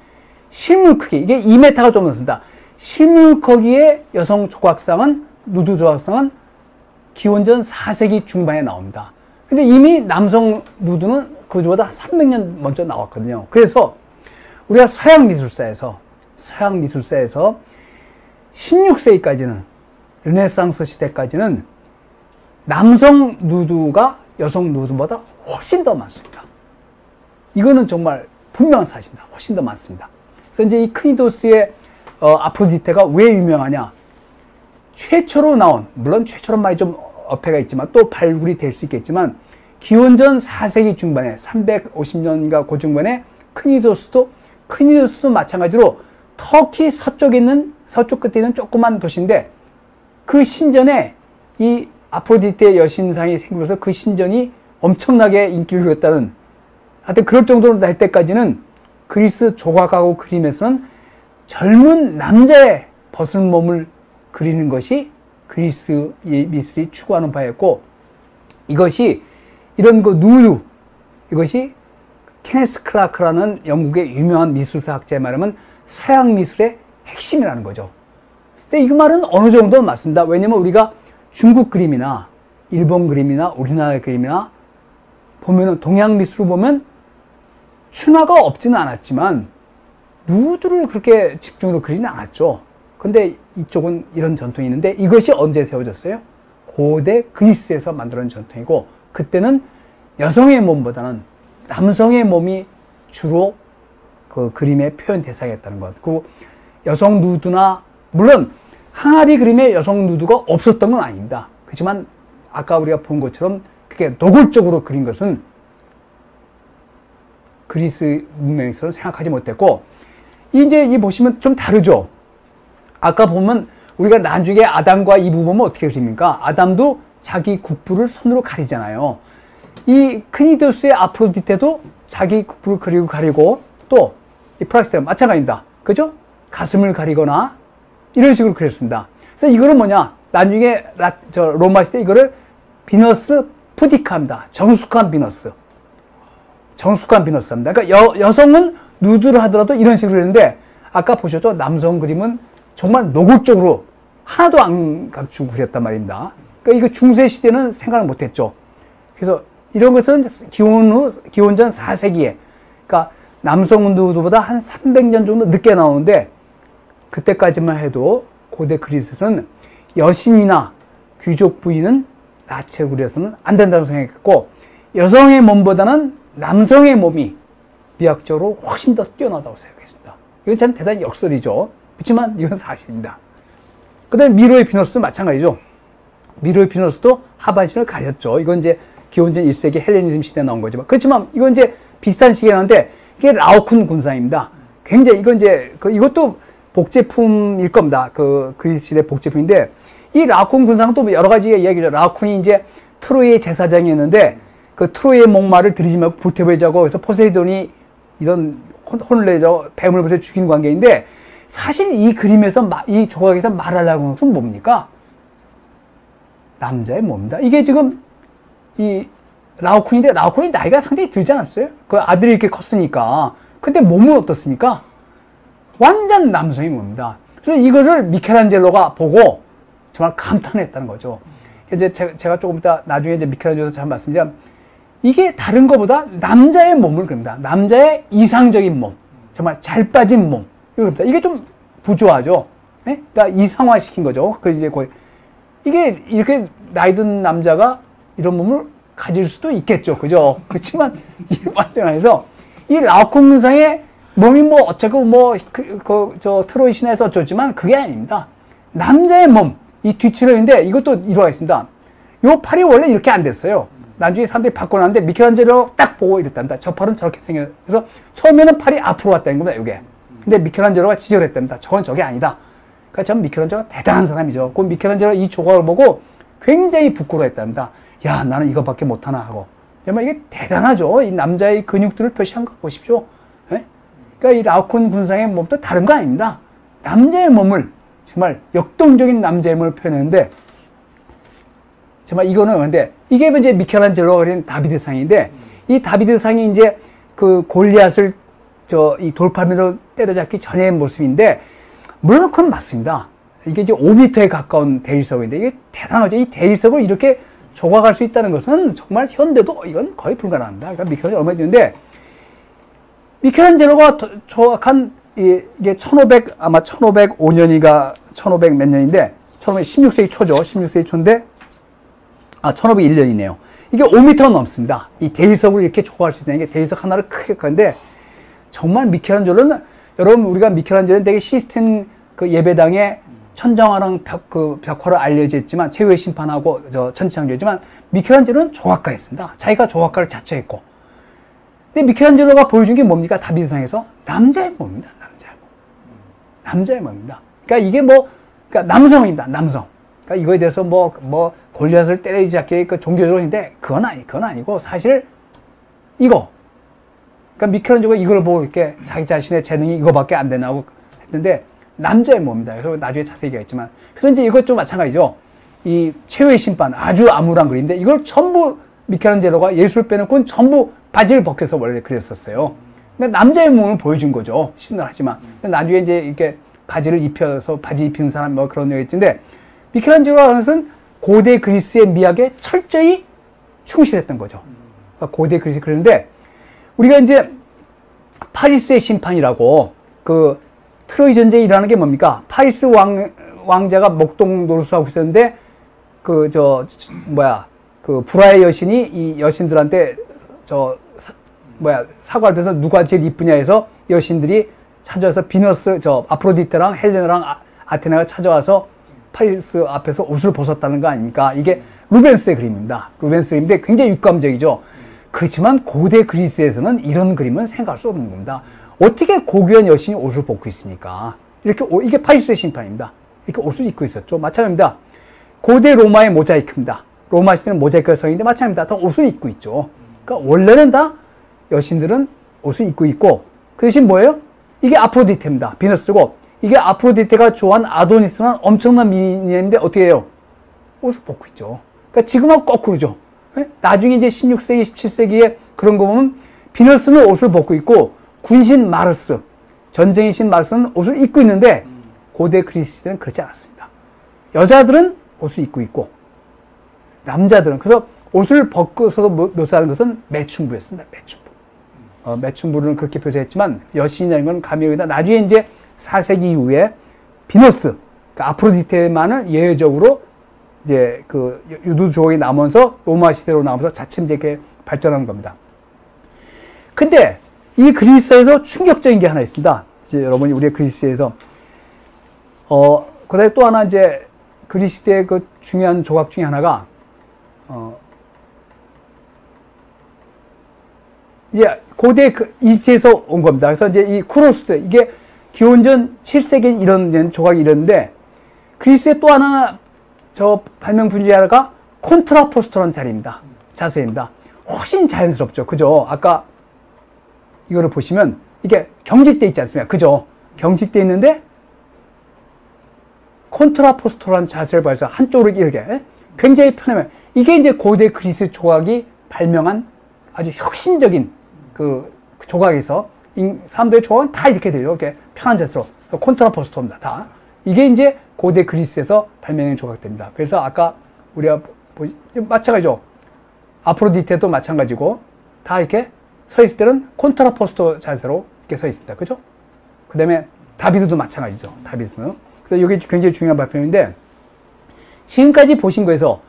실물 크기 이게 2m가 좀 넘습니다. 실물 크기의 여성 조각상은 누드 조각상은 기원전 4세기 중반에 나옵니다. 근데 이미 남성 누드는 그보다 300년 먼저 나왔거든요. 그래서 우리가 서양 미술사에서 16세기까지는 르네상스 시대까지는 남성 누드가 여성 누드보다 훨씬 더 많습니다. 이거는 정말 분명한 사실입니다. 훨씬 더 많습니다. 그래서 이제 이 크니도스의 아프로디테가 왜 유명하냐? 최초로 나온, 물론 최초로 말이 좀 어폐가 있지만 또 발굴이 될 수 있겠지만 기원전 4세기 중반에 350년인가 그 중반에 크니도스도 마찬가지로 터키 서쪽 끝에 있는 조그만 도시인데 그 신전에 이 아프로디테 여신상이 생기면서 그 신전이 엄청나게 인기를 누렸다는 하여튼 그럴 정도로 날 때까지는 그리스 조각하고 그림에서는 젊은 남자의 벗은 몸을 그리는 것이 그리스 미술이 추구하는 바였고 이것이 이런 누드 이것이 케네스 클라크라는 영국의 유명한 미술사 학자의 말하면 서양 미술의 핵심이라는 거죠. 근데 이 말은 어느 정도는 맞습니다. 왜냐면 우리가 중국 그림이나 일본 그림이나 우리나라 그림이나 보면은 동양 미술을 보면 춘화가 없지는 않았지만 누드를 그렇게 집중으로 그리진 않았죠. 근데 이쪽은 이런 전통이 있는데 이것이 언제 세워졌어요? 고대 그리스에서 만들어진 전통이고 그때는 여성의 몸보다는 남성의 몸이 주로 그 그림의 표현 대상이었다는 것. 그 여성 누드나, 물론 항아리 그림에 여성 누드가 없었던 건 아닙니다. 그렇지만 아까 우리가 본 것처럼 그게 노골적으로 그린 것은 그리스 문명에서는 생각하지 못했고, 이제 이 보시면 좀 다르죠. 아까 보면 우리가 나중에 아담과 이브 보면 어떻게 그립니까? 아담도 자기 국부를 손으로 가리잖아요. 이 크니도스의 아프로디테도 자기 국부를 가리고 또 이 프락시테가 마찬가지입니다. 그죠? 가슴을 가리거나 이런 식으로 그렸습니다. 그래서 이거는 뭐냐? 나중에 로마 시대 이거를 비너스 푸디카입니다. 정숙한 비너스. 정숙한 비너스입니다. 그러니까 여성은 누드를 하더라도 이런 식으로 그렸는데, 아까 보셨죠? 남성 그림은 정말 노골적으로 하나도 안 감추고 그렸단 말입니다. 그러니까 이거 중세 시대는 생각을 못했죠. 그래서 이런 것은 기원전 4세기에, 그러니까 남성 누드보다 한 300년 정도 늦게 나오는데, 그때까지만 해도 고대 그리스에서는 여신이나 귀족 부인은 나체로 그려서는 안 된다고 생각했고, 여성의 몸보다는 남성의 몸이 미학적으로 훨씬 더 뛰어나다고 생각했습니다. 이건 참 대단히 역설이죠. 그렇지만 이건 사실입니다. 그 다음에 미로의 비너스도 마찬가지죠. 미로의 비너스도 하반신을 가렸죠. 이건 이제 기원전 1세기 헬레니즘 시대에 나온 거지만, 그렇지만 이건 이제 비슷한 시기에 나왔는데, 이게 라오쿤 군상입니다. 굉장히 이건 이제 이것도 복제품일 겁니다. 그리스 시대 복제품인데, 이 라오쿤 군상은 또 여러 가지 이야기죠. 라오쿤이 이제 트로이의 제사장이었는데, 그 트로이의 목마를 들이지 말고 불태워자고, 그래서 포세이돈이 이런 혼을 내죠. 뱀을 죽인 관계인데, 사실 이 그림에서, 이 조각에서 말하려고 하는 것은 뭡니까? 남자의 몸입니다. 이게 지금 이 라오쿤인데, 라오쿤이 나이가 상당히 들지 않았어요? 그 아들이 이렇게 컸으니까. 근데 몸은 어떻습니까? 완전 남성의 몸입니다. 그래서 이거를 미켈란젤로가 보고 정말 감탄했다는 거죠. 이제 제가 조금 이따 나중에 이제 미켈란젤로에서 잘 말씀드리면, 이게 다른 것보다 남자의 몸을 그립니다. 남자의 이상적인 몸, 정말 잘 빠진 몸, 이겁니다. 이게 좀 부조하죠. 네? 그러니까 이상화 시킨 거죠. 그 이제 거의 이게 이렇게 나이 든 남자가 이런 몸을 가질 수도 있겠죠, 그죠? 그렇지만 이 과정에서 이 라오쿤 군상의 몸이 뭐 어쩌고 뭐 저 트로이 신화에서 어쩌지만 그게 아닙니다. 남자의 몸, 이 뒤치러인데 이것도 일화가 있습니다. 요 팔이 원래 이렇게 안 됐어요. 나중에 사람들이 바꿔놨는데 미켈란젤로 딱 보고 이랬답니다. 저 팔은 저렇게 생겨요. 그래서 처음에는 팔이 앞으로 왔다는 겁니다, 이게. 근데 미켈란젤로가 지적했답니다. 저건 저게 아니다. 그러니까 전 미켈란젤로가 대단한 사람이죠. 그 미켈란젤로 이 조각을 보고 굉장히 부끄러워했답니다. 야, 나는 이거밖에 못하나 하고. 정말 이게 대단하죠. 이 남자의 근육들을 표시한 거 보십시오. 네? 그러니까 이 라오쿤 군상의 몸도 다른 거 아닙니다. 남자의 몸을, 정말 역동적인 남자의 몸을 표현했는데, 정말 이거는 근데 이게 이제 미켈란젤로가 그린 다비드상인데, 이 다비드상이 이제 그 골리앗을 이 돌팔매로 때려잡기 전의 모습인데, 물론 그건 맞습니다. 이게 이제 5m에 가까운 대리석인데, 이게 대단하죠. 이 대리석을 이렇게 조각할 수 있다는 것은 정말 현대도 이건 거의 불가능합니다. 그러니까 미켈란젤로 얼마 됐는데, 미켈란젤로가 조각한 이게 아마 1505년이가 1500 몇 년인데, 16세기 초죠. 16세기 초인데, 1501년이네요. 이게 5m가 넘습니다. 이 대리석을 이렇게 조각할 수 있다는 게, 대리석 하나를 크게 하는데, 정말 미켈란젤로는, 여러분, 우리가 미켈란젤로는 되게 시스템 그 예배당에 천정화랑 벽화로 알려져 있지만, 최후의 심판하고 천지창조지만, 미켈란젤로는 조각가였습니다. 자기가 조각가를 자처했고. 근데 미켈란젤로가 보여준 게 뭡니까? 다비드상에서 남자의 몸입니다. 남자의 몸. 남자의 몸입니다. 그러니까 이게 그러니까 남성입니다. 남성. 그러니까 이거에 대해서 골리앗을 때리지 않게 종교적으로 했는데, 그건 아니고, 사실 이거. 그러니까 미켈란젤로가 이걸 보고 이렇게 자기 자신의 재능이 이거밖에 안 되나고 했는데, 남자의 몸입니다. 그래서 나중에 자세히 얘기하겠지만, 그래서 이제 이것도 마찬가지죠. 이 최후의 심판, 아주 암울한 그림인데, 이걸 전부 미켈란젤로가 예술 빼놓고는 전부 바지를 벗겨서 원래 그렸었어요. 그러니까 남자의 몸을 보여준 거죠. 신을 하지만. 나중에 이제 이렇게 바지를 입혀서 바지 입히는 사람 그런 얘기 있는데, 미켈란젤로가 하는 것은 고대 그리스의 미학에 철저히 충실했던 거죠. 그러니까 고대 그리스 그랬는데, 우리가 이제 파리스의 심판이라고 트로이 전쟁에 일어나는 게 뭡니까? 파리스 왕자가 목동 노릇하고 있었는데, 브라의 여신이 이 여신들한테 사과를 해서 누가 제일 이쁘냐 해서 여신들이 찾아와서 비너스, 아프로디테랑 헬레나랑 아테나가 찾아와서 파리스 앞에서 옷을 벗었다는 거 아닙니까? 이게 루벤스의 그림입니다. 루벤스 그림인데 굉장히 육감적이죠. 그렇지만 고대 그리스에서는 이런 그림은 생각할 수 없는 겁니다. 어떻게 고귀한 여신이 옷을 벗고 있습니까? 이게 파리스의 심판입니다. 이렇게 옷을 입고 있었죠. 마찬가지입니다. 고대 로마의 모자이크입니다. 로마 시대는 모자이크가 성인데 마찬가지입니다. 다 옷을 입고 있죠. 그러니까 원래는 다 여신들은 옷을 입고 있고, 그 대신 뭐예요? 이게 아프로디테입니다. 비너스고, 이게 아프로디테가 좋아한 아도니스는 엄청난 미인인데 어떻게 해요? 옷을 벗고 있죠. 그러니까 지금하고 거꾸로죠. 나중에 이제 16세기, 17세기에 그런 거 보면 비너스는 옷을 벗고 있고 군신 마르스, 전쟁의 신 마르스는 옷을 입고 있는데 고대 그리스 시대는 그렇지 않았습니다. 여자들은 옷을 입고 있고 남자들은, 그래서 옷을 벗고서 묘사하는 것은 매춘부였습니다. 매춘부. 매춘부는 그렇게 표시했지만 여신이라는 건 감히 여기다 나중에 이제 4세기 이후에 비너스, 그러니까 아프로디테만을 예외적으로 이제 그 유두 조각이 나오면서 로마 시대로 나오면서 자칫 이렇게 발전한 겁니다. 근데 이 그리스에서 충격적인 게 하나 있습니다. 이제 여러분이 우리의 그리스에서 그다음에 또 하나 이제 그리스 시대의 그 중요한 조각 중에 하나가 이제 고대 이집트에서 온 겁니다. 그래서 이제 이 쿠로스, 이게 기원전 7세기 이런 조각이 이랬는데 그리스의 또 하나 발명품 중에 하나가 콘트라포스토라는 자세입니다. 훨씬 자연스럽죠. 그죠? 아까 이거를 보시면 이게 경직돼 있지 않습니까? 그죠? 경직돼 있는데 콘트라포스토라는 자세를 봐서 한쪽으로 이렇게 굉장히 편하면 이게 이제 고대 그리스 조각이 발명한 아주 혁신적인 그 조각에서 사람들의 조각은 다 이렇게 돼요. 이렇게 편한 자세로. 콘트라포스토입니다. 다. 이게 이제 고대 그리스에서 발명된 조각들입니다. 그래서 아까 우리가 마찬가지죠. 아프로디테도 마찬가지고 다 이렇게 서 있을 때는 콘트라포스토 자세로 이렇게 서 있습니다. 그죠? 그 다음에 다비드도 마찬가지죠. 다비드는. 그래서 이게 굉장히 중요한 발표인데 지금까지 보신 거에서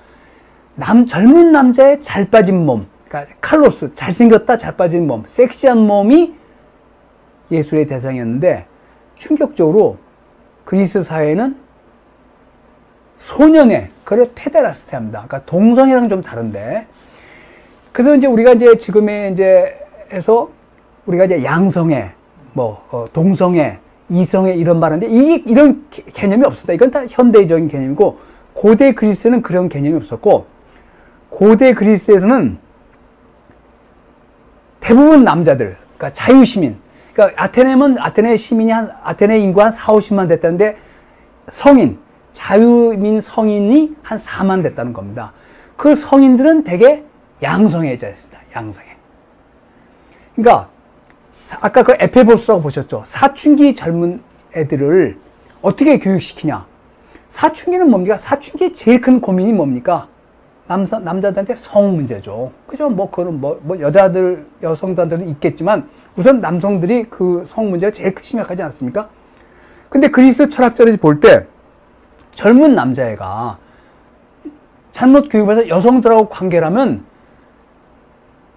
젊은 남자의 잘 빠진 몸, 그러니까 칼로스, 잘생겼다 잘 빠진 몸, 섹시한 몸이 예술의 대상이었는데 충격적으로 그리스 사회는 소년의 그걸 페데라스테합니다. 그러니까 동성애랑 좀 다른데, 그래서 이제 우리가 이제 지금의 이제 해서 우리가 이제 양성애, 동성애, 이성애 이런 말하는데 이런 개념이 없습니다. 이건 다 현대적인 개념이고 고대 그리스는 그런 개념이 없었고 고대 그리스에서는 대부분 남자들, 그러니까 자유시민, 그러니까 아테네 시민이 아테네 인구 한 4, 50만 됐다는데 자유민 성인이 한 4만 됐다는 겁니다. 그 성인들은 대개 양성애자였습니다. 양성애. 그러니까 아까 그 에페보스라고 보셨죠? 사춘기 젊은 애들을 어떻게 교육시키냐? 사춘기는 뭡니까? 사춘기의 제일 큰 고민이 뭡니까? 남자들한테 성 문제죠. 그죠? 그거는 여성들은 있겠지만, 우선 남성들이 그 성 문제가 제일 심각하지 않습니까? 근데 그리스 철학자들이 볼 때, 젊은 남자애가 잘못 교육해서 여성들하고 관계를 하면,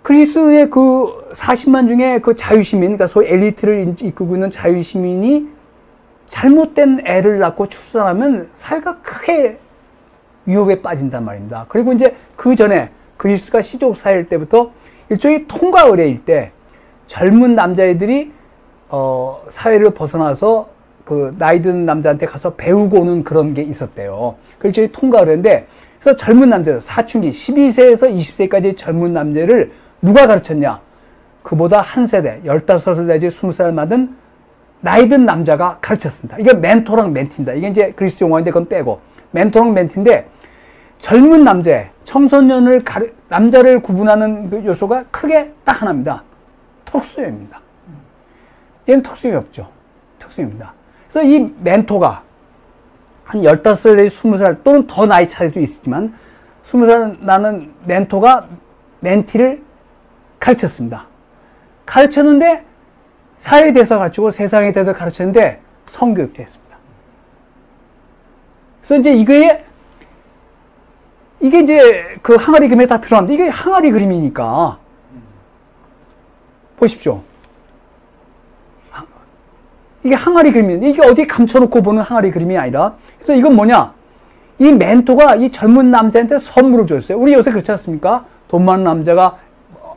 그리스의 그 40만 중에 그 자유시민, 그러니까 소위 엘리트를 이끌고 있는 자유시민이 잘못된 애를 낳고 출산하면 사회가 크게 위협에 빠진단 말입니다. 그리고 이제 그 전에 그리스가 시족사회일 때부터 일종의 통과 의례일 때 젊은 남자애들이 사회를 벗어나서 그 나이 든 남자한테 가서 배우고 오는 그런 게 있었대요. 그 일종의 통과 의례인데, 그래서 젊은 남자들, 사춘기 12세에서 20세까지 젊은 남자를 누가 가르쳤냐? 그보다 한 세대, 15살 내지 20살 많은 나이 든 남자가 가르쳤습니다. 이게 멘토랑 멘티입니다. 이게 이제 그리스 용어인데 그건 빼고 멘토랑 멘티인데, 젊은 남자, 청소년을 남자를 구분하는 그 요소가 크게 딱 하나입니다. 턱수염입니다. 얘는 턱수염이 없죠. 턱수염입니다. 그래서 이 멘토가 한 15살 내지 20살 또는 더 나이 차이도 있지만 20살 나는 멘토가 멘티를 가르쳤습니다. 가르쳤는데 사회에 대해서 가르치고 세상에 대해서 가르쳤는데 성교육도 했습니다. 그래서 이제 이게 이제 그 항아리 그림에 다 드러났는데 이게 항아리 그림이니까 보십시오. 이게 항아리 그림이에요. 이게 어디 감춰놓고 보는 항아리 그림이 아니라. 그래서 이건 뭐냐? 이 멘토가 이 젊은 남자한테 선물을 줬어요. 우리 요새 그렇지 않습니까? 돈 많은 남자가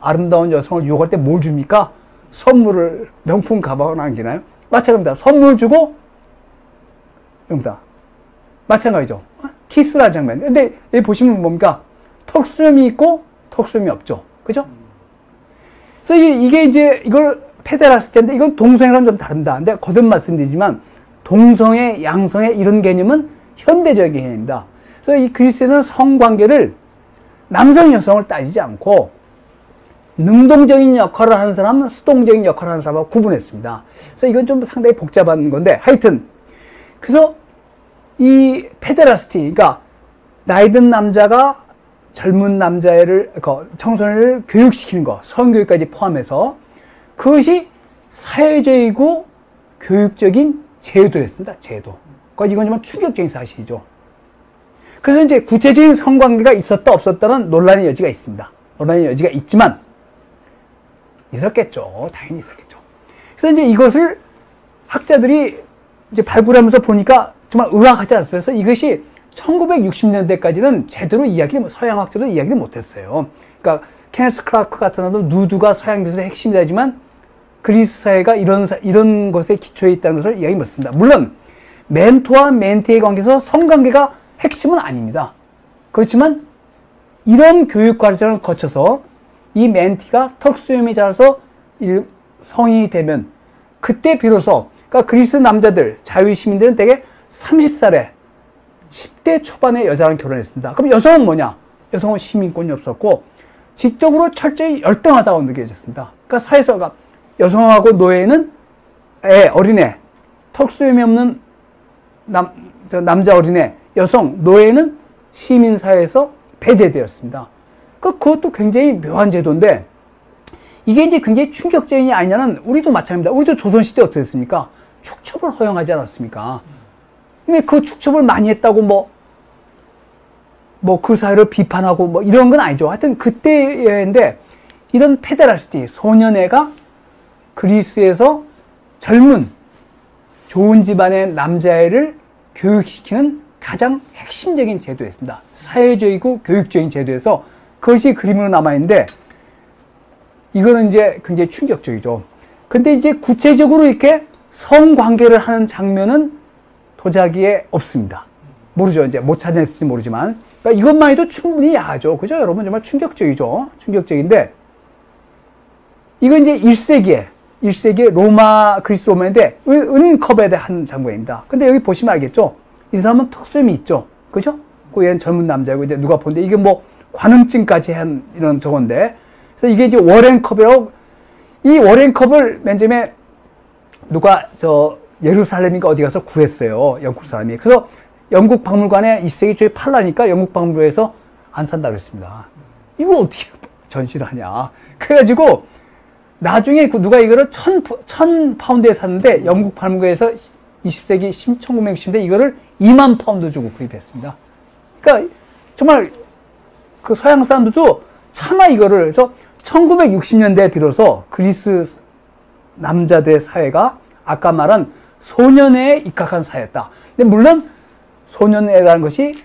아름다운 여성을 유혹할 때 뭘 줍니까? 선물을, 명품 가방을 남기나요? 마찬가지입니다. 선물 주고, 여기다. 마찬가지죠. 키스를 하는 장면. 근데 여기 보시면 뭡니까? 턱수염이 있고, 턱수염이 없죠. 그죠? 그래서 이게 이제, 이걸 페데라스티인데, 이건 동성애랑 좀 다릅니다. 근데 거듭 말씀드리지만, 동성애, 양성애 이런 개념은 현대적인 개념입니다. 그래서 이 그리스에서는 성관계를 남성, 여성을 따지지 않고, 능동적인 역할을 하는 사람은 수동적인 역할을 하는 사람하고 구분했습니다. 그래서 이건 좀 상당히 복잡한 건데, 하여튼, 그래서 이 페데라스티, 그러니까 나이 든 남자가 젊은 남자애를, 청소년을 교육시키는 거, 성교육까지 포함해서 그것이 사회적이고 교육적인 제도였습니다. 제도. 이건 좀 충격적인 사실이죠. 그래서 이제 구체적인 성관계가 있었다 없었다는 논란의 여지가 있습니다. 논란의 여지가 있지만 있었겠죠. 당연히 있었겠죠. 그래서 이제 이것을 학자들이 이제 발굴하면서 보니까 정말 의아하지 않습니까? 그래서 이것이 1960년대까지는 제대로 서양학자도 이야기를 못했어요. 그러니까 케네스 클라크 같은 사람도 누드가 서양 미술의 핵심이라지만 그리스 사회가 이런 것에 기초해 있다는 것을 이야기 못했습니다. 물론 멘토와 멘티의 관계에서 성관계가 핵심은 아닙니다. 그렇지만 이런 교육 과정을 거쳐서 이 멘티가 턱수염이 자라서 성인이 되면 그때 비로소 그러니까 그리스 남자들, 자유의 시민들은 대개 30살에 10대 초반의 여자랑 결혼했습니다. 그럼 여성은 뭐냐? 여성은 시민권이 없었고 지적으로 철저히 열등하다고 느껴졌습니다. 그러니까 사회에서 여성하고 노예는 어린애, 턱수염이 없는 남자 어린애, 여성, 노예는 시민사회에서 배제되었습니다. 그것도 굉장히 묘한 제도인데 이게 이제 굉장히 충격적이냐 아니냐는 우리도 마찬가지입니다. 우리도 조선시대 어떻게 했습니까? 축첩을 허용하지 않았습니까? 근데 그 축첩을 많이 했다고 그 사회를 비판하고 이런 건 아니죠. 하여튼 그때인데 이런 페데라스티, 소년애가 그리스에서 젊은 좋은 집안의 남자애를 교육시키는 가장 핵심적인 제도였습니다. 사회적이고 교육적인 제도에서 그것이 그림으로 남아있는데 이거는 이제 굉장히 충격적이죠. 근데 이제 구체적으로 이렇게 성관계를 하는 장면은 도자기에 없습니다. 모르죠. 이제 못 찾았을지 모르지만. 그러니까 이것만 해도 충분히 야하죠. 그죠? 여러분 정말 충격적이죠. 충격적인데 이건 이제 1세기에 그리스 로마인데 은컵에 대한 장면입니다. 근데 여기 보시면 알겠죠? 이 사람은 턱수염이 있죠. 그죠? 얘는 젊은 남자고 이제 누가 보는데 이게 관음증까지 한 이런 저건데. 그래서 이게 이제 워렌컵이라고 이 워렌컵을 맨 처음에 누가 예루살렘인가 어디 가서 구했어요. 영국 사람이. 그래서 영국 박물관에 20세기 초에 팔라니까 영국 박물관에서 안 산다 그랬습니다. 이거 어떻게 전시를 하냐. 그래가지고 나중에 누가 이거를 1000파운드에 샀는데 영국 박물관에서 20세기 1960년대 이거를 2만 파운드 주고 구입했습니다. 그러니까 정말 그 서양 사람들도 차마 이거를 해서 1960년대에 비로소 그리스 남자들의 사회가 아까 말한 소년애에 입각한 사회였다. 근데 물론 소년애라는 것이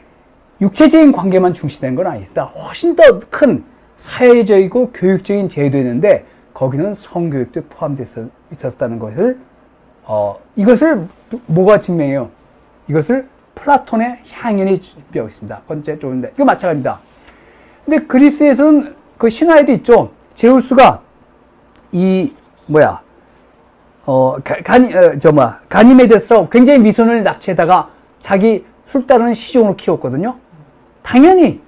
육체적인 관계만 중시된 건 아니다. 훨씬 더 큰 사회적이고 교육적인 제도였는데 거기는 성교육도 포함되어 있었다는 것을 이것을 뭐가 증명해요? 이것을 플라톤의 향연이 증명하고 있습니다. 번째 좋은데 이거 마찬가지입니다. 근데 그리스에서는 그 신화에도 있죠. 제우스가 가니메데스라고 굉장히 미소년을 납치에다가 자기 술따르는 시종으로 키웠거든요. 당연히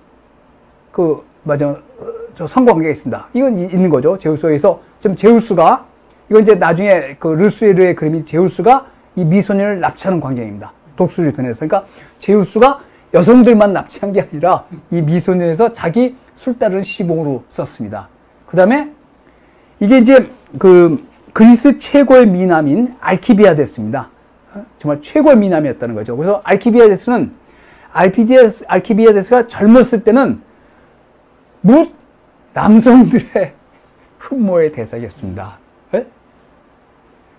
성관계가 있습니다. 이건 있는 거죠. 제우스에서 지금 제우스가 이건 이제 나중에 그 르수에르의 그림이 제우스가 이 미소년을 납치하는 광경입니다. 독수리 편에서. 그러니까 제우스가 여성들만 납치한 게 아니라 이 미소년에서 자기 술따르는 시봉으로 썼습니다. 그 다음에 이게 이제 그리스 최고의 미남인 알키비아데스입니다. 정말 최고의 미남이었다는 거죠. 그래서 알키비아데스가 젊었을 때는 남성들의 흠모의 대상이었습니다. 예?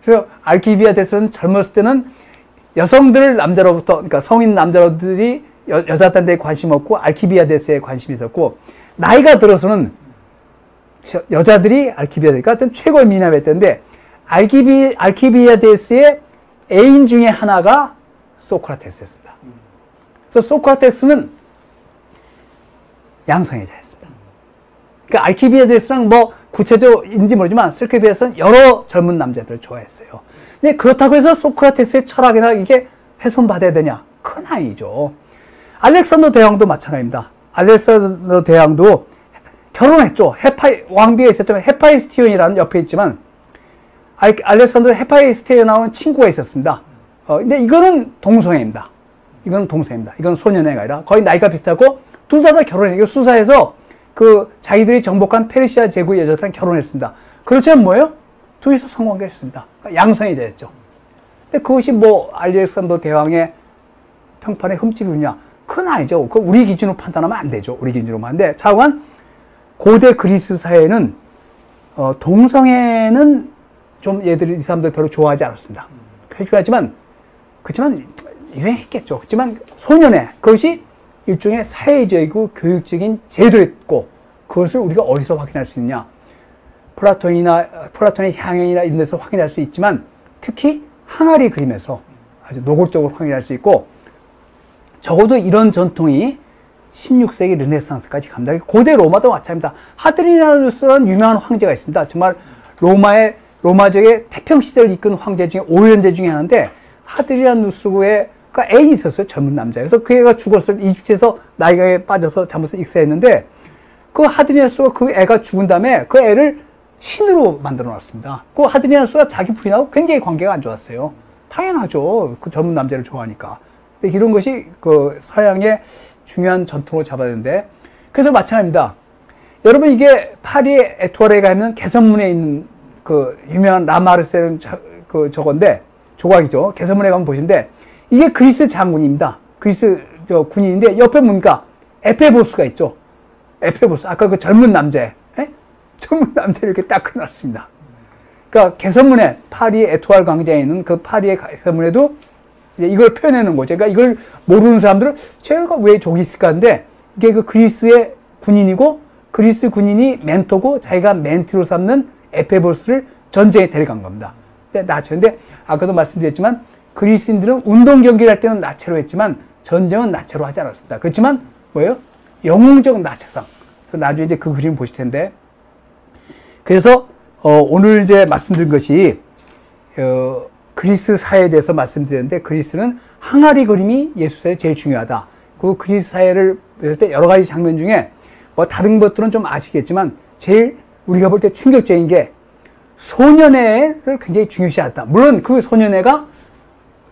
그래서 알키비아데스는 젊었을 때는 여성들 남자로부터, 그러니까 성인 남자들이 여자들한테 관심 없고 알키비아데스에 관심이 있었고, 나이가 들어서는 여자들이 알키비아데스가 어떤 최고의 미남이었는데, 알키비아데스의 애인 중에 하나가 소크라테스였습니다. 그래서 소크라테스는 양성애자였습니다. 그러니까 알키비아데스랑 뭐 구체적인지 모르지만 알키비아데스는 여러 젊은 남자들을 좋아했어요. 근데 그렇다고 해서 소크라테스의 철학이나 이게 훼손받아야 되냐? 큰 아니죠. 알렉산더 대왕도 마찬가지입니다. 알렉산더 대왕도 결혼했죠. 왕비가 있었지만 헤파이스티온이라는 옆에 있지만, 알렉산더 헤파이스티온에 나오는 친구가 있었습니다. 근데 이거는 동성애입니다. 이건 소년애가 아니라 거의 나이가 비슷하고 둘 다 결혼해요. 수사에서 그 자기들이 정복한 페르시아 제국의 여자랑 결혼했습니다. 그렇지만 뭐예요? 둘이서 성관계를 했습니다. 그러니까 양성애자였죠. 근데 그것이 뭐 알렉산더 대왕의 평판에 흠집이냐? 큰 아니죠. 그 우리 기준으로 판단하면 안 되죠. 우리 기준으로만. 근데 자관 고대 그리스 사회는 동성애는 좀 이 사람들 별로 좋아하지 않았습니다. 그렇지만 유행했겠죠. 그렇지만 소년애, 그것이 일종의 사회적이고 교육적인 제도였고, 그것을 우리가 어디서 확인할 수 있느냐? 플라톤의 향연이나 이런 데서 확인할 수 있지만, 특히 항아리 그림에서 아주 노골적으로 확인할 수 있고, 적어도 이런 전통이 16세기 르네상스까지 갑니다. 고대 로마도 마찬가지입니다. 하드리아누스라는 유명한 황제가 있습니다. 정말 로마적의 태평시대를 이끈 황제 중에 5현제 중에 하나인데, 하드리아누스의 애인이 있었어요. 젊은 남자. 그래서 그 애가 죽었을 때 이집트에서 나이가 빠져서 잘못해서 익사했는데, 그 하드리아누스가 그 애가 죽은 다음에 그 애를 신으로 만들어 놨습니다. 그 하드리아누스가 자기 부인하고 굉장히 관계가 안 좋았어요. 당연하죠. 그 젊은 남자를 좋아하니까. 근데 이런 것이 그 서양의 중요한 전통으로 잡아야되는데, 그래서 마찬가지입니다. 여러분, 이게 파리의 에투아르에 가면 개선문에 있는 그 유명한 라마르세는 그 저건데, 조각이죠. 개선문에 가면 보시는데, 이게 그리스 장군입니다. 그리스 군인인데, 옆에 뭡니까? 에페보스가 있죠. 에페보스. 아까 그 젊은 남자. 젊은 남자를 이렇게 딱 그려놨습니다. 그러니까 개선문에, 파리 에투아르 광장에 있는 그 파리의 개선문에도 이걸 표현하는 거죠. 그러니까 이걸 모르는 사람들은 제가 왜 저기 있을까 하는데, 이게 그 그리스의 군인이고, 그리스 군인이 멘토고, 자기가 멘티로 삼는 에페보스를 전쟁에 데려간 겁니다. 근데 아까도 말씀드렸지만, 그리스인들은 운동 경기를 할 때는 나체로 했지만, 전쟁은 나체로 하지 않았습니다. 그렇지만, 뭐예요? 영웅적 나체상. 그래서 나중에 이제 그 그림 보실 텐데, 그래서, 오늘 이제 말씀드린 것이, 그리스 사회에 대해서 말씀드렸는데, 그리스는 항아리 그림이 예술사에 제일 중요하다. 그 그리스 사회를 볼 때 여러 가지 장면 중에, 뭐 다른 것들은 좀 아시겠지만, 제일 우리가 볼 때 충격적인 게, 소년애를 굉장히 중요시하다. 물론 그 소년애가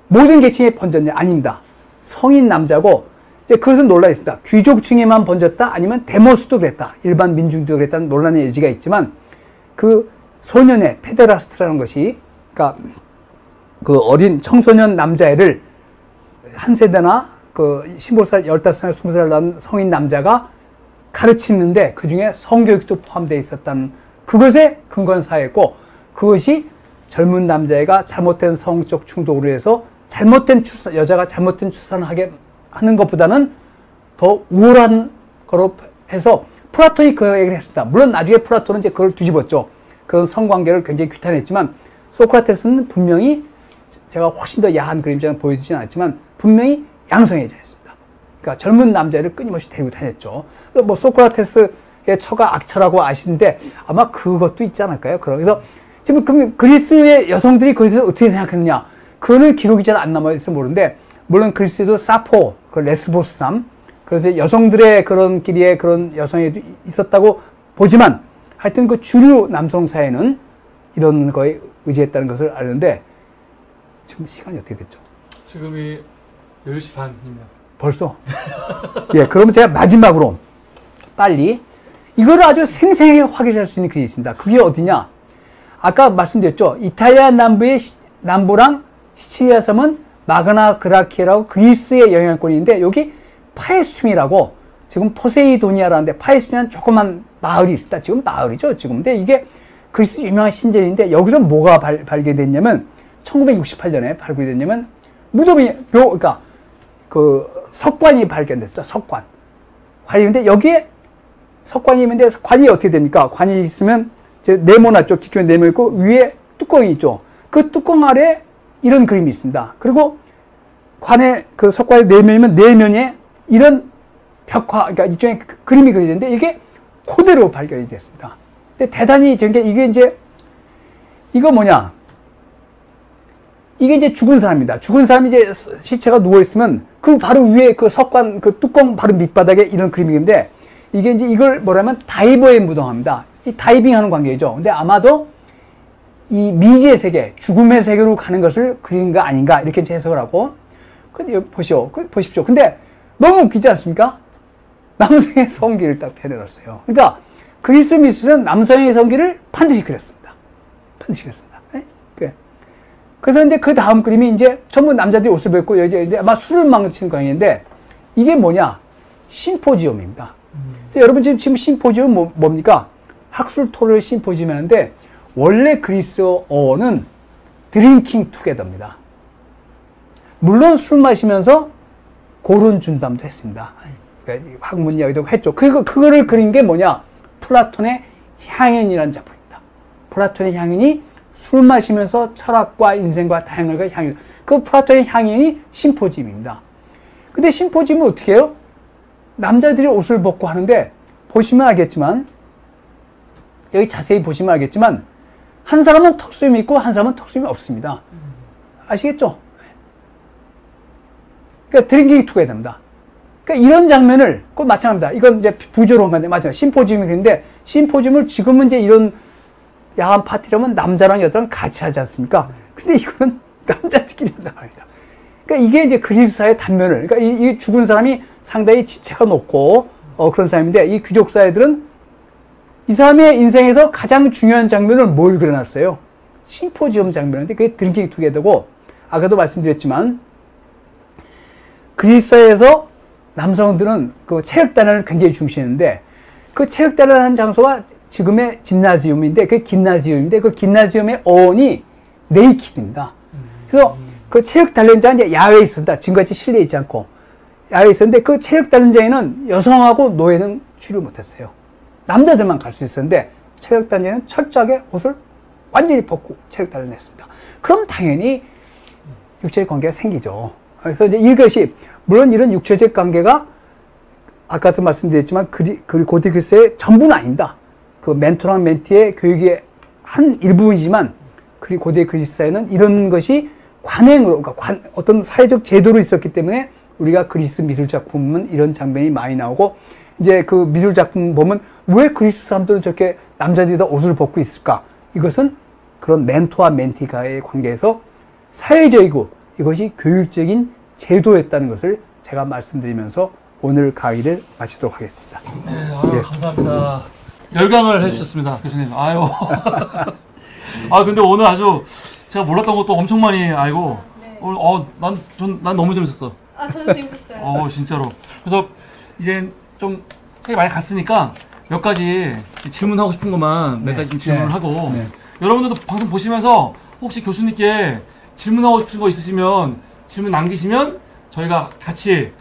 모든 계층에 번졌냐? 아닙니다. 성인 남자고, 이제 그것은 논란이 있습니다. 귀족층에만 번졌다? 아니면 데모스도 그랬다. 일반 민중도 그랬다는 논란의 여지가 있지만, 그 소년애, 페데라스트라는 것이, 그러니까 그 어린 청소년 남자애를 한 세대나 그 15살, 15살, 20살 난 성인 남자가 가르치는데 그 중에 성교육도 포함되어 있었다는 그것에 근거한 사회였고, 그것이 젊은 남자애가 잘못된 성적 충동으로 해서 여자가 잘못된 출산을 하게 하는 것보다는 더 우월한 거로 해서 플라톤이 그 얘기를 했습니다. 물론 나중에 플라톤은 이제 그걸 뒤집었죠. 그런 성관계를 굉장히 규탄했지만, 소크라테스는 분명히 제가 훨씬 더 야한 그림자는 보여주진 않았지만 분명히 양성애자였습니다. 그러니까 젊은 남자를 끊임없이 데리고 다녔죠. 그래서 뭐 소크라테스의 처가 악처라고 아시는데 아마 그것도 있지 않을까요? 그래서 지금 그리스의 여성들이 거기서 어떻게 생각했느냐? 그거는 기록이 잘 안 남아있어서 모르는데, 물론 그리스에도 사포, 그 레스보스섬, 그래서 여성들의 그런 끼리의 그런 여성이 있었다고 보지만, 하여튼 그 주류 남성 사회는 이런 거에 의지했다는 것을 아는데, 지금 시간이 어떻게 됐죠? 지금이 10시 반입니다. 벌써? 예, 그러면 제가 마지막으로 빨리 이거를 아주 생생하게 확인할 수 있는 글이 있습니다. 그게 어디냐? 아까 말씀드렸죠. 이탈리아 남부랑 시칠리아 섬은 마그나 그라키아라고 그리스의 영향권인데, 여기 파에스툼이라고, 지금 포세이도니아라는데, 파에스툼이라는 조그만 마을이 있다. 지금 마을이죠, 지금. 근데 이게 그리스 유명한 신전인데 여기서 뭐가 발견됐냐면 1968년에 발굴됐냐면 무덤이 그러니까 그 석관이 발견됐어요. 석관. 관인데 여기에 석관이 있는데 관이 어떻게 됩니까? 관이 있으면 네모났죠. 기초에 네모 있고 위에 뚜껑이 있죠. 그 뚜껑 아래 이런 그림이 있습니다. 그리고 관의 그 석관의 내면이면 내면에 이런 벽화, 그러니까 일종의 그림이 그려졌는데 이게 그대로 발견이 됐습니다. 근데 대단히 저게 이게 이제 이거 뭐냐? 이게 이제 죽은 사람입니다. 죽은 사람이 이제 시체가 누워 있으면 그 바로 위에 그 석관 그 뚜껑 바로 밑바닥에 이런 그림인데 이게 이제 이걸 뭐라면 다이버의 무덤합니다. 이 다이빙 하는 관계죠. 근데 아마도 이 미지의 세계, 죽음의 세계로 가는 것을 그린 거 아닌가 이렇게 해석을 하고 보십시오. 근데 너무 웃기지 않습니까? 남성의 성기를 딱 펴내놨어요. 그러니까 그리스 미술은 남성의 성기를 반드시 그렸습니다. 반드시 그렸습니다. 네? 그래서 이제 그 다음 그림이 이제 전부 남자들이 옷을 벗고 이제 아마 술을 망치는 광인인데 이게 뭐냐? 심포지엄입니다. 그래서 여러분 지금 심포지엄 뭡니까? 학술 토론을 심포지엄 하는데 원래 그리스어는 드링킹 투게더입니다. 물론 술 마시면서 고른 준담도 했습니다. 학문 이야기도 했죠. 그리고 그거를 그린 게 뭐냐? 플라톤의 향연이라는 작품입니다. 플라톤의 향연이 술 마시면서 철학과 인생과 다양한 향연. 그 플라톤의 향연이 심포지엄입니다. 근데 심포지엄은 어떻게 해요? 남자들이 옷을 벗고 하는데 보시면 알겠지만 여기 자세히 보시면 알겠지만 한 사람은 턱수염이 있고 한 사람은 턱수염이 없습니다. 아시겠죠? 그러니까 드링킹 투게더입니다. 그러니까 이런 장면을 꼭 마찬가지입니다. 이건 이제 부조로운 건데 맞아요. 심포지엄이 그런데 심포지엄을 지금은 이제 이런 야한 파티라면 남자랑 여자랑 같이 하지 않습니까? 근데 이거는 남자들끼리 한단 말이다. 그러니까 이게 이제 그리스사의 단면을, 그러니까 이 죽은 사람이 상당히 지체가 높고, 그런 사람인데, 이 귀족 사회들은 이 사람의 인생에서 가장 중요한 장면을 뭘 그려놨어요? 심포지엄 장면인데, 그게 드링킹 투게더고, 아까도 말씀드렸지만, 그리스사에서 남성들은 그 체육단을 굉장히 중시했는데, 그 체육단을 한 장소가 지금의 짐나지움인데, 그 김나지움인데, 그 김나지움의 어원이 네이키드입니다. 그래서 그 체육 단련장은 이제 야외에 있었다. 지금같이 실내에 있지 않고. 야외에 있었는데, 그 체육 단련장에는 여성하고 노예는 출입 못했어요. 남자들만 갈 수 있었는데, 체육 단련장에는 철저하게 옷을 완전히 벗고 체육 단련을 했습니다. 그럼 당연히 육체적 관계가 생기죠. 그래서 이제 이것이, 물론 이런 육체적 관계가 아까도 말씀드렸지만, 고대 그리스의 전부는 아닙니다. 그 멘토랑 멘티의 교육의 한 일부분이지만, 고대 그리스사에는 이런 것이 관행으로, 그러니까 어떤 사회적 제도로 있었기 때문에 우리가 그리스 미술 작품은 이런 장면이 많이 나오고, 이제 그 미술 작품 보면 왜 그리스 사람들은 저렇게 남자들이 다 옷을 벗고 있을까? 이것은 그런 멘토와 멘티가의 관계에서 사회적이고 이것이 교육적인 제도였다는 것을 제가 말씀드리면서 오늘 강의를 마치도록 하겠습니다. 네, 예. 감사합니다. 열강을 해주셨습니다, 교수님. 아유. 근데 오늘 아주 제가 몰랐던 것도 엄청 많이 알고, 네. 오늘, 난 너무 재밌었어. 저도 재밌었어요. 진짜로. 그래서 이제 좀 책이 많이 갔으니까 몇 가지 질문하고 싶은 것만 몇 가지 좀 질문을 하고, 여러분들도 방송 보시면서 혹시 교수님께 질문하고 싶은 거 있으시면 질문 남기시면 저희가 같이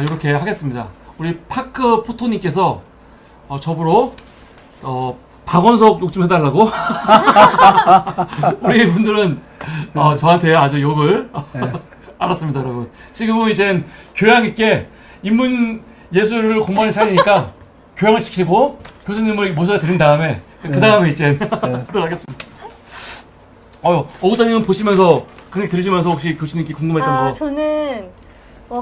이렇게 하겠습니다. 우리 파크 포토님께서 저보러 박원석 욕 좀 해달라고. 우리 분들은 저한테 아주 욕을 알았습니다, 여러분. 지금은 이젠 교양 있게 인문 예술을 공부하는 사람이니까 교양을 지키고 교수님을 모셔다 드린 다음에 그 다음에 이제 하도록 하겠습니다. 어구자님은 보시면서 강의 들으시면서 혹시 교수님께 궁금했던 거? 저는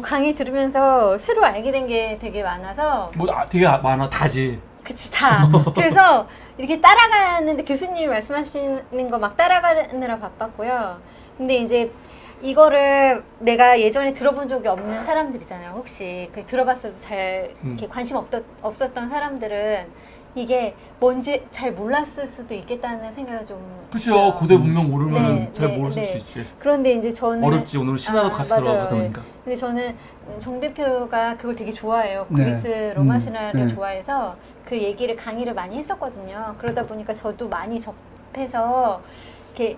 강의 들으면서 새로 알게 된 게 되게 많아서 되게 많아, 다지. 그치, 다. 그래서 이렇게 따라가는데 교수님이 말씀하시는 거 막 따라가느라 바빴고요. 근데 이제 이거를 내가 예전에 들어본 적이 없는 사람들이잖아요. 혹시 들어봤어도 잘 이렇게 관심 없었던 사람들은 이게 뭔지 잘 몰랐을 수도 있겠다는 생각이 좀. 그렇죠. 고대 문명 모르면 잘 모를 수 있지. 그런데 이제 저는 어렵지. 오늘 신화도 같이 들어가다 보니까. 근데 저는 정 대표가 그걸 되게 좋아해요. 그리스 로마 신화를 좋아해서 그 얘기를 강의를 많이 했었거든요. 그러다 보니까 저도 많이 앞에서 이렇게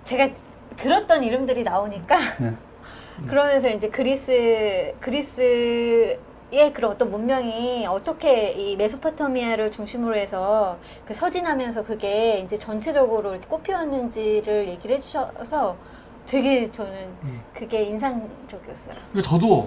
제가 들었던 이름들이 나오니까 네. 그러면서 이제 그리스의 그런 어떤 문명이 어떻게 이 메소포타미아를 중심으로 해서 그 서진하면서 그게 이제 전체적으로 이렇게 꽃피웠는지를 얘기를 해주셔서 되게 저는 그게 인상적이었어요. 저도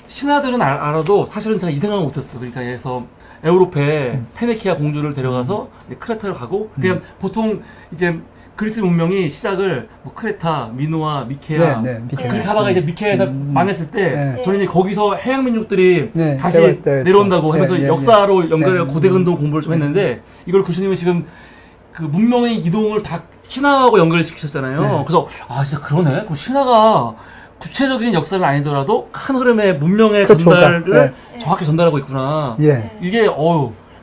신하들은 알아도 사실은 제가 이 생각은 못했어요. 그러니까 그래서 에우로페 페네키아 공주를 데려가서 크레타로 가고 그냥 보통 이제 그리스 문명이 시작을 뭐 크레타, 미노아, 미케아 미케아. 그렇게 하다가 이제 미케아에서 망했을 때 네. 저는 이제 거기서 해양 민족들이 네, 다시 내려온다고 하면서 역사로 연결해 고대근동 공부를 좀 했는데 이걸 교수님은 지금 그 문명의 이동을 다 신화하고 연결시키셨잖아요. 네. 그래서 아 진짜 그러네. 그럼 신화가 구체적인 역사는 아니더라도 큰 흐름의 문명의 그렇죠, 전달을 정확히 전달하고 있구나. 예. 이게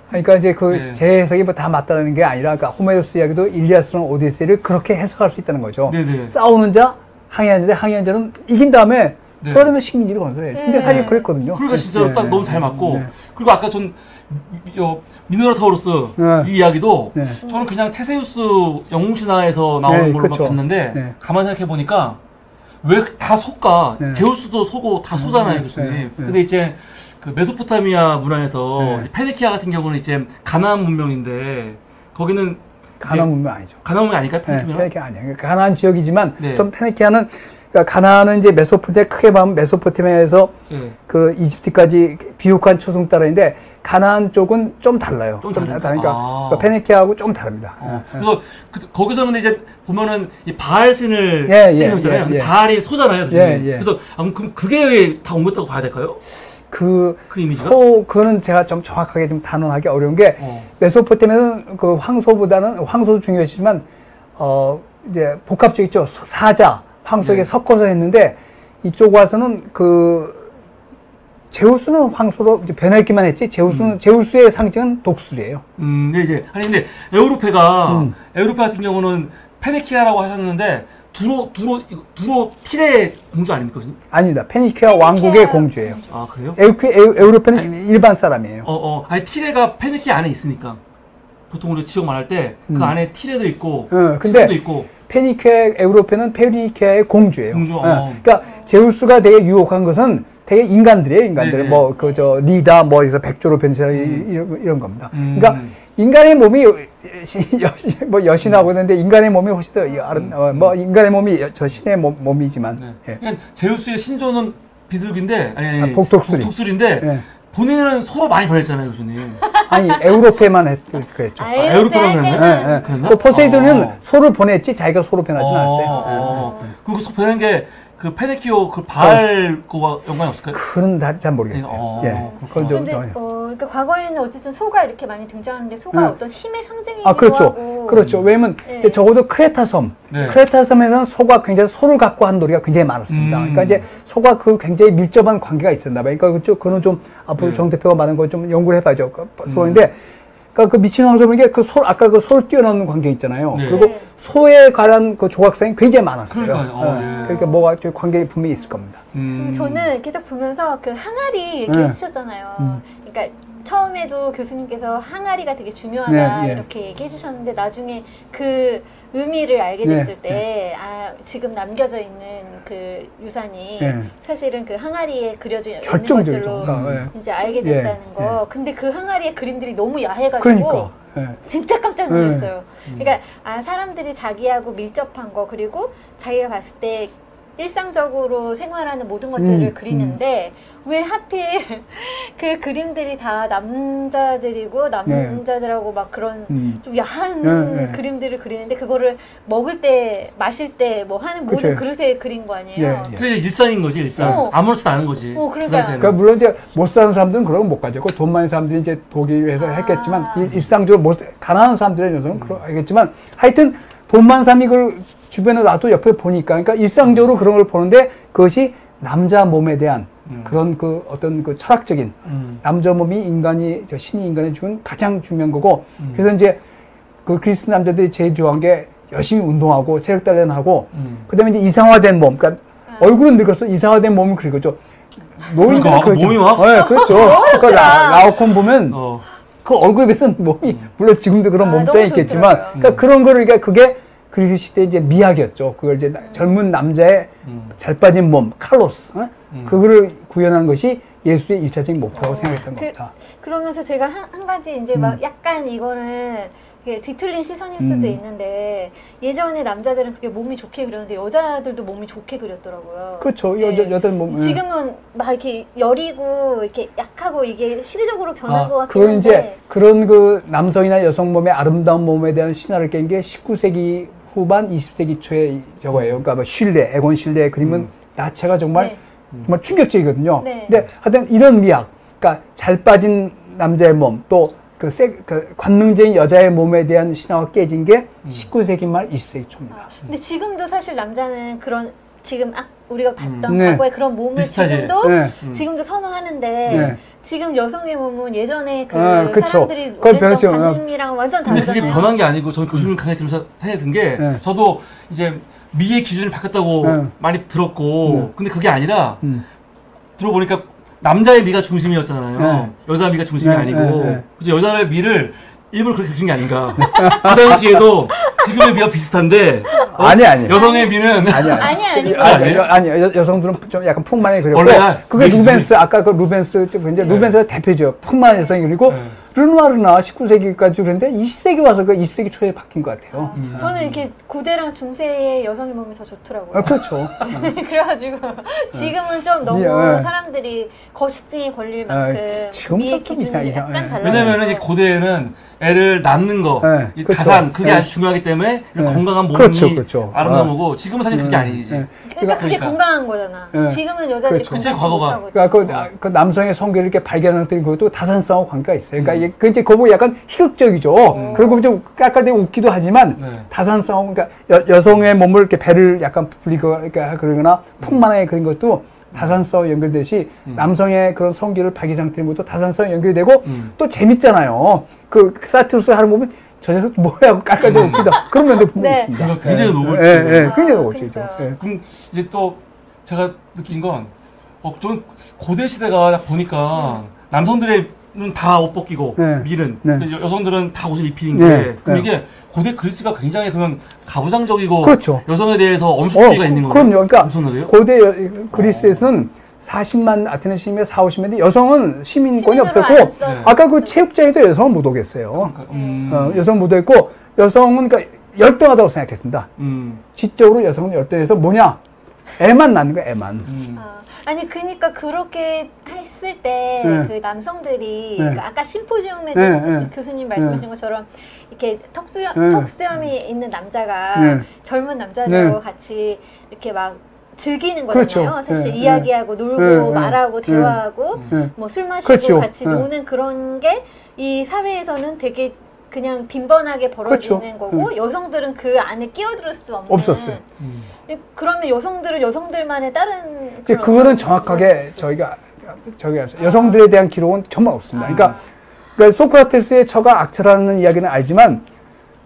그러니까 이제 그 네. 제 해석이 뭐 다 맞다는 게 아니라, 그러니까 호메로스 이야기도 일리아스랑 오디세이를 그렇게 해석할 수 있다는 거죠. 네네. 싸우는 자, 항해하는 자, 항해하는 자는 이긴 다음에 네. 돌아다니면 식민지를 건설해. 근데 사실 그랬거든요. 그러니까 진짜로 네, 딱 네, 너무 잘 맞고 네. 그리고 아까 전 미노라타우루스 이 이야기도 네. 저는 그냥 테세우스 영웅신화에서 나오는 네, 걸로 그쵸. 봤는데 네. 가만히 생각해 보니까 왜 다 속가 네. 제우스도 소고 다 소잖아요, 교수님. 네. 근데 이제 그 메소포타미아 문화에서 네. 페네키아 같은 경우는 이제 가나안 문명인데 거기는 가나안 문명 아니죠. 가나안 문명 아닐까요? 네, 페네키아? 페네키아 아니에요. 그러니까 가나안 지역이지만 네. 좀 페네키아는, 그러니까 가나안은 이제 메소포타미아, 크게 보면 메소포타미아에서 네. 그 이집트까지 비옥한 초승 따라인데 가나안 쪽은 좀 달라요. 좀 다르니까 다르니까. 그러니까 페네키아하고 좀 다릅니다. 그래서 거기서는 이제 보면은 이 바알 신을 예, 생각했잖아요. 예, 예. 바알이 소잖아요. 교수님. 예, 예. 그래서 그럼 그게 다 옮겼다고 봐야 될까요? 그 이미지가? 그거는 제가 좀 정확하게 좀 단언하기 어려운 게 메소포타미아는 그 황소보다는 황소도 중요하지만 이제 복합적이죠. 사자, 황소에게 네. 섞어서 했는데 이쪽 와서는 그 제우스는 황소로 이제 변했기만 했지 제우스의 상징은 독수리예요. 네. 아니 근데 에우로페가 에우로페 같은 경우는 페네키아라고 하셨는데 두로 티레 공주 아닙니까? 교수님? 아니다. 페니키아 왕국의 공주예요. 아 그래요? 에우로페는 일반 사람이에요. 아니 티레가 페네키아 안에 있으니까 보통 우리 지역 말할 때 그 안에 티레도 있고 근데 티레도 있고 페니키아 에우로페는 페니키아의 공주예요. 공주, 그러니까 제우스가 되게 유혹한 것은 되게 인간들이에요. 인간들. 네네. 뭐 그 저 리다 뭐에서 백조로 변신하 이런 겁니다. 그러니까 인간의 몸이 뭐 여신하고 있는데 인간의 몸이 훨씬 더 뭐 인간의 몸이 저 신의 몸이지만. 네. 그러니까 제우스의 신조는 비둘기인데 아니 독수리인데 예. 본인은 소로 많이 변했잖아요, 교수님. 아니 에우로페만 그랬죠. 에우로페만 그랬나요? 그 포세이돈은 소를 보냈지 자기가 소로 변하진 않았어요. 그럼 그 소 변한 게 그 페네키오 그 바알 거와 연관이 없을까요? 그건 잘 모르겠어요. 예. 그건 좀. 근데 그러니까 과거에는 어쨌든 소가 이렇게 많이 등장하는데 소가 어떤 힘의 상징이기도 그렇죠. 하고. 그렇죠. 왜냐면 이제 적어도 크레타 섬, 네. 크레타 섬에서는 소가 굉장히 소를 갖고 한 놀이가 굉장히 많았습니다. 그러니까 이제 소가 그 굉장히 밀접한 관계가 있었나 봐요. 그러니까 그거는 좀 앞으로 정 대표가 말한 거 좀 연구를 해봐야죠. 소인데. 그러니까 그 미친 황소에게 그 소, 아까 그 소를 뛰어넘는 관계 있잖아요. 네. 그리고 소에 관한 그 조각상이 굉장히 많았어요. 그러니까요. 그러니까 뭐가 좀 관계 분명히 있을 겁니다. 저는 이렇게 딱 보면서 그 항아리 얘기해 주셨잖아요. 그러니까 처음에도 교수님께서 항아리가 되게 중요하다 이렇게 얘기해 주셨는데 나중에 그 의미를 알게 됐을 때 지금 남겨져 있는 그 유산이 사실은 그 항아리에 그려져 있는 것들로 이제 알게 됐다는 거. 근데 그 항아리의 그림들이 너무 야해가지고 진짜 깜짝 놀랐어요. 그러니까 사람들이 자기하고 밀접한 거 그리고 자기가 봤을 때 일상적으로 생활하는 모든 것들을 그리는데 왜 하필 그 그림들이 다 남자들이고 남자들하고 막 그런 좀 야한 그림들을 그리는데 그거를 먹을 때 마실 때 뭐 하는 모든 그릇에 그린 거 아니에요. 그게 일상인 거지 일상. 아무렇지도 않은 거지. 그러니까 물론 이제 못 사는 사람들은 그런 거 못 가지고 돈 많은 사람들이 이제 독일에서 했겠지만 일상적으로 가난한 사람들의 녀석은 그러겠지만 하여튼 돈 많은 사람이 그걸 주변에 놔도 옆에 보니까 그러니까 일상적으로 그런 걸 보는데 그것이 남자 몸에 대한 그런 그 어떤 그 철학적인 남자 몸이 신이 인간에 준 가장 중요한 거고 그래서 이제 그 그리스 남자들이 제일 좋아한 게 열심히 운동하고 체력 단련하고 그다음에 이제 이상화된 몸 그러니까 얼굴은 늙었어 이상화된 몸을 그리고 노인들 그러니까 몸이 막? 네, 그렇죠. 그 라오콘 보면 그 얼굴에 비해서는 몸이 물론 지금도 그런 몸짱이 있겠지만, 그러니까 그런 거를 그게 그리스 시대 이제 미학이었죠. 그걸 이제 젊은 남자의 잘 빠진 몸, 칼로스, 그거를 구현한 것이 예술의 일차적인 목표라고 생각했던 것 같아. 그러면서 제가 한 가지 이제 막 약간 이거는 뒤틀린 시선일 수도 있는데 예전에 남자들은 그렇게 몸이 좋게 그렸는데 여자들도 몸이 좋게 그렸더라고요. 그렇죠. 네. 여자 몸. 지금은 막 이렇게 여리고 이렇게 약하고 이게 시대적으로 변한 것 같긴 그건 한데. 이제 그런 그 남성이나 여성 몸의 아름다운 몸에 대한 신화를 깬 게 19세기 후반, 20세기 초에 저거예요. 그러니까 뭐 실레, 에곤 실레의 그림은 나체가 정말 정말 충격적이거든요. 네. 근데 하여튼 이런 미학, 그러니까 잘 빠진 남자의 몸, 또 그 관능적인 여자의 몸에 대한 신화가 깨진 게 19세기 말 20세기 초입니다. 근데 지금도 사실 남자는 그런 지금 우리가 봤던 과거의 그런 몸을 비슷하지. 지금도 선호하는데 지금 여성의 몸은 예전에 그 사람들이 그건 원했던 관념이랑 완전 다르잖아요. 근데 그게 변한 게 아니고 저는 교수님 강의 들으면서 생각이 든 게 저도 이제 미의 기준이 바뀌었다고 많이 들었고 근데 그게 아니라 들어보니까 남자의 미가 중심이었잖아요. 여자 미가 중심이 아니고 그래서 여자의 미를 일부러 그렇게 그린 게 아닌가. 그 당시에도 지금의 미와 비슷한데 아니 여성의 미는 아니 여성들은 좀 약간 풍만하게 그렸고 그게 루벤스 아까 그 루벤스 이제 루벤스가 대표죠. 풍만한 여성이 그리고 르누아르나 19세기까지 그랬는데 20세기 와서 그 20세기 초에 바뀐 것 같아요. 저는 이렇게 고대랑 중세의 여성의 몸이 더 좋더라고요. 그렇죠. 그래가지고 지금은 좀 너무 사람들이 거식증이 걸릴 만큼 미의 기준이 약간 달라요. 왜냐면은 고대에는 애를 낳는 거, 이 다산 그게 아주 중요하기 때문에 건강한 몸이 아름다운 거고 지금은 사실 그게 아니지. 그러니까 그게 건강한 거잖아. 지금은 여자들이 그치, 과거가. 그러니까 그 남성의 성기를 이렇게 발견했던 것도 다산성하고 관계가 있어요. 그러니까 그 이제 그거 약간 희극적이죠. 그리고 좀 깔깔대고 웃기도 하지만 다산성, 그러니까 여성의 몸을 이렇게 배를 약간 그리거나 풍만하게 그린 것도 다산성 연결되듯이 남성의 그런 성기를 발기 상태인 것도 다산성 연결되고 또 재밌잖아요. 그 사투르스 하는 보면 저 녀석 뭐야 하고 깔깔대고 웃기다. 그런 면도 분명히 있습니다. 그거 굉장히 노골적이죠. 굉장히 노골적이죠. 그럼 이제 또 제가 느낀 건 좀 고대 시대가 보니까 남성들의 다 옷 벗기고 밀은 여성들은 다 옷을 입히는 게 그럼 이게 고대 그리스가 굉장히 그러면 가부장적이고 여성에 대해서 엄숙주의가 있는 거예요. 그럼요. 그러니까 무슨 소리예요? 고대 그리스에서는 40만 아테네 시민의 4~50만인데 여성은 시민권이 없었고 아까 그 체육장에도 여성은 못 오겠어요. 여성 못 오겠고 여성은 그러니까 열등하다고 생각했습니다. 지적으로 여성은 열등해서 뭐냐? 애만 낳는 거야, 애만. 아니 그러니까 그렇게 했을 때 그 남성들이 그러니까 아까 심포지움에 대해서 교수님 말씀하신 것처럼 이렇게 턱수염이 있는 남자가 젊은 남자들하고 같이 이렇게 막 즐기는 거잖아요. 사실 이야기하고 놀고 말하고 대화하고 뭐 술 마시고 같이 노는 그런 게 이 사회에서는 되게 그냥 빈번하게 벌어지는 거고 여성들은 그 안에 끼어들 수 없는. 그러면 여성들은 여성들만의 다른 이제 그거는 정확하게 저희가 여성들에 대한 기록은 정말 없습니다. 그러니까 소크라테스의 처가 악처라는 이야기는 알지만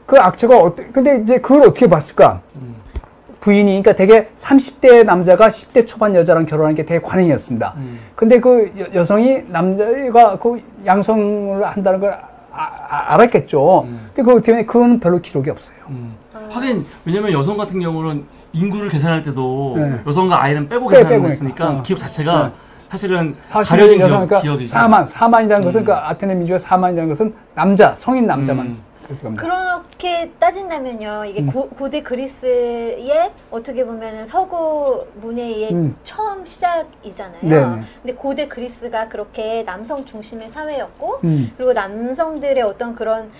그 악처가 근데 이제 그걸 어떻게 봤을까? 부인이 그러니까 되게 30대 남자가 10대 초반 여자랑 결혼하는 게 되게 관행이었습니다. 근데 그 여성이 남자가 그 양성을 한다는 걸 알았겠죠. 근데 그거 때문에 그건 별로 기록이 없어요. 하긴 왜냐면 여성 같은 경우는 인구를 계산할 때도 여성과 아이는 빼고 계산하고 있으니까 기억 자체가 사실은 가려진 기억이죠. 4만이라는 것은 그러니까 아테네 민족의 4만이라는 것은 남자, 성인 남자만. 그렇게 따진다면요, 이게 고대 그리스의 어떻게 보면 서구 문해의 처음 시작이잖아요. 근데 고대 그리스가 그렇게 남성 중심의 사회였고, 그리고 남성들의 어떤 그런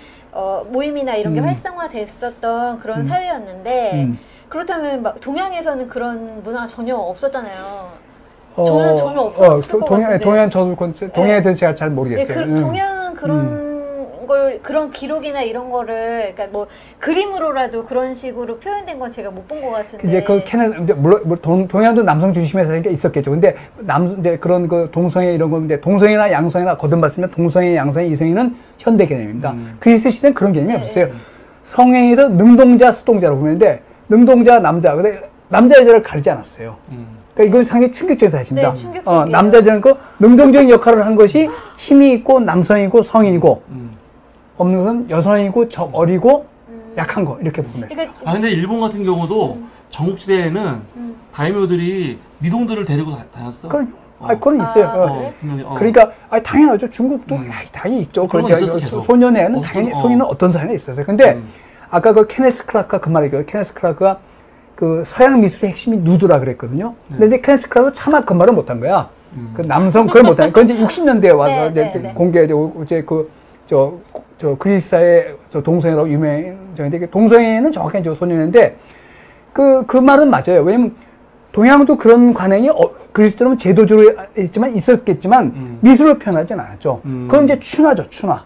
모임이나 이런 게 활성화됐었던 그런 사회였는데, 그렇다면 막 동양에서는 그런 문화가 전혀 없었잖아요. 저는 전혀 없었을 것 같은데. 동양에 대해서 제가 잘 모르겠어요. 동양은 그런 기록이나 이런 거를 그러니까 뭐 그림으로라도 그런 식으로 표현된 건 제가 못 본 것 같은데. 이제 물론 동양도 남성 중심에서 있었겠죠. 근데 이제 그런 그 동성애 이런 건데 동성애나 양성애나 거듭 말씀면 동성애, 양성애, 이성애는 현대 개념입니다. 그리스 시대는 그런 개념이 없었어요. 성행에서 능동자, 수동자라고 보는데 능동자 남자, 근데 남자 여자를 가리지 않았어요. 그러니까 이건 상당히 충격적인 사실입니다. 네, 충격적이에요. 남자들은 그 능동적인 역할을 한 것이 힘이 있고 남성이고 성인이고 없는 것은 여성이고 어리고 약한 거 이렇게 보면. 그러니까 근데 일본 같은 경우도 전국시대에는 다이묘들이 미동들을 데리고 다녔어. 그건 있어요. 분명히. 그러니까 당연하죠. 중국도 당연히 있죠. 그런 거 있었어, 계속. 소년에는 당연히 소년은 어떤 사연이 있었어요. 근데 아까 그 케네스 클라크가 그 말이에요. 케네스 클라크가 그 서양 미술의 핵심이 누드라 그랬거든요. 근데 이제 케네스 클라크가 차마 그 말을 못한 거야. 그 남성 그걸 못한. 그건 이제 60년대에 와서 이제 공개되고 이제 저 그리스사의 저 동성애라고 유명한데 동성애는 정확하게 저 소년인데 그 말은 맞아요. 왜냐면 동양도 그런 관행이 그리스처럼 제도적으로 있었겠지만 미술로 표현하진 않았죠. 그건 이제 춘화죠, 춘화.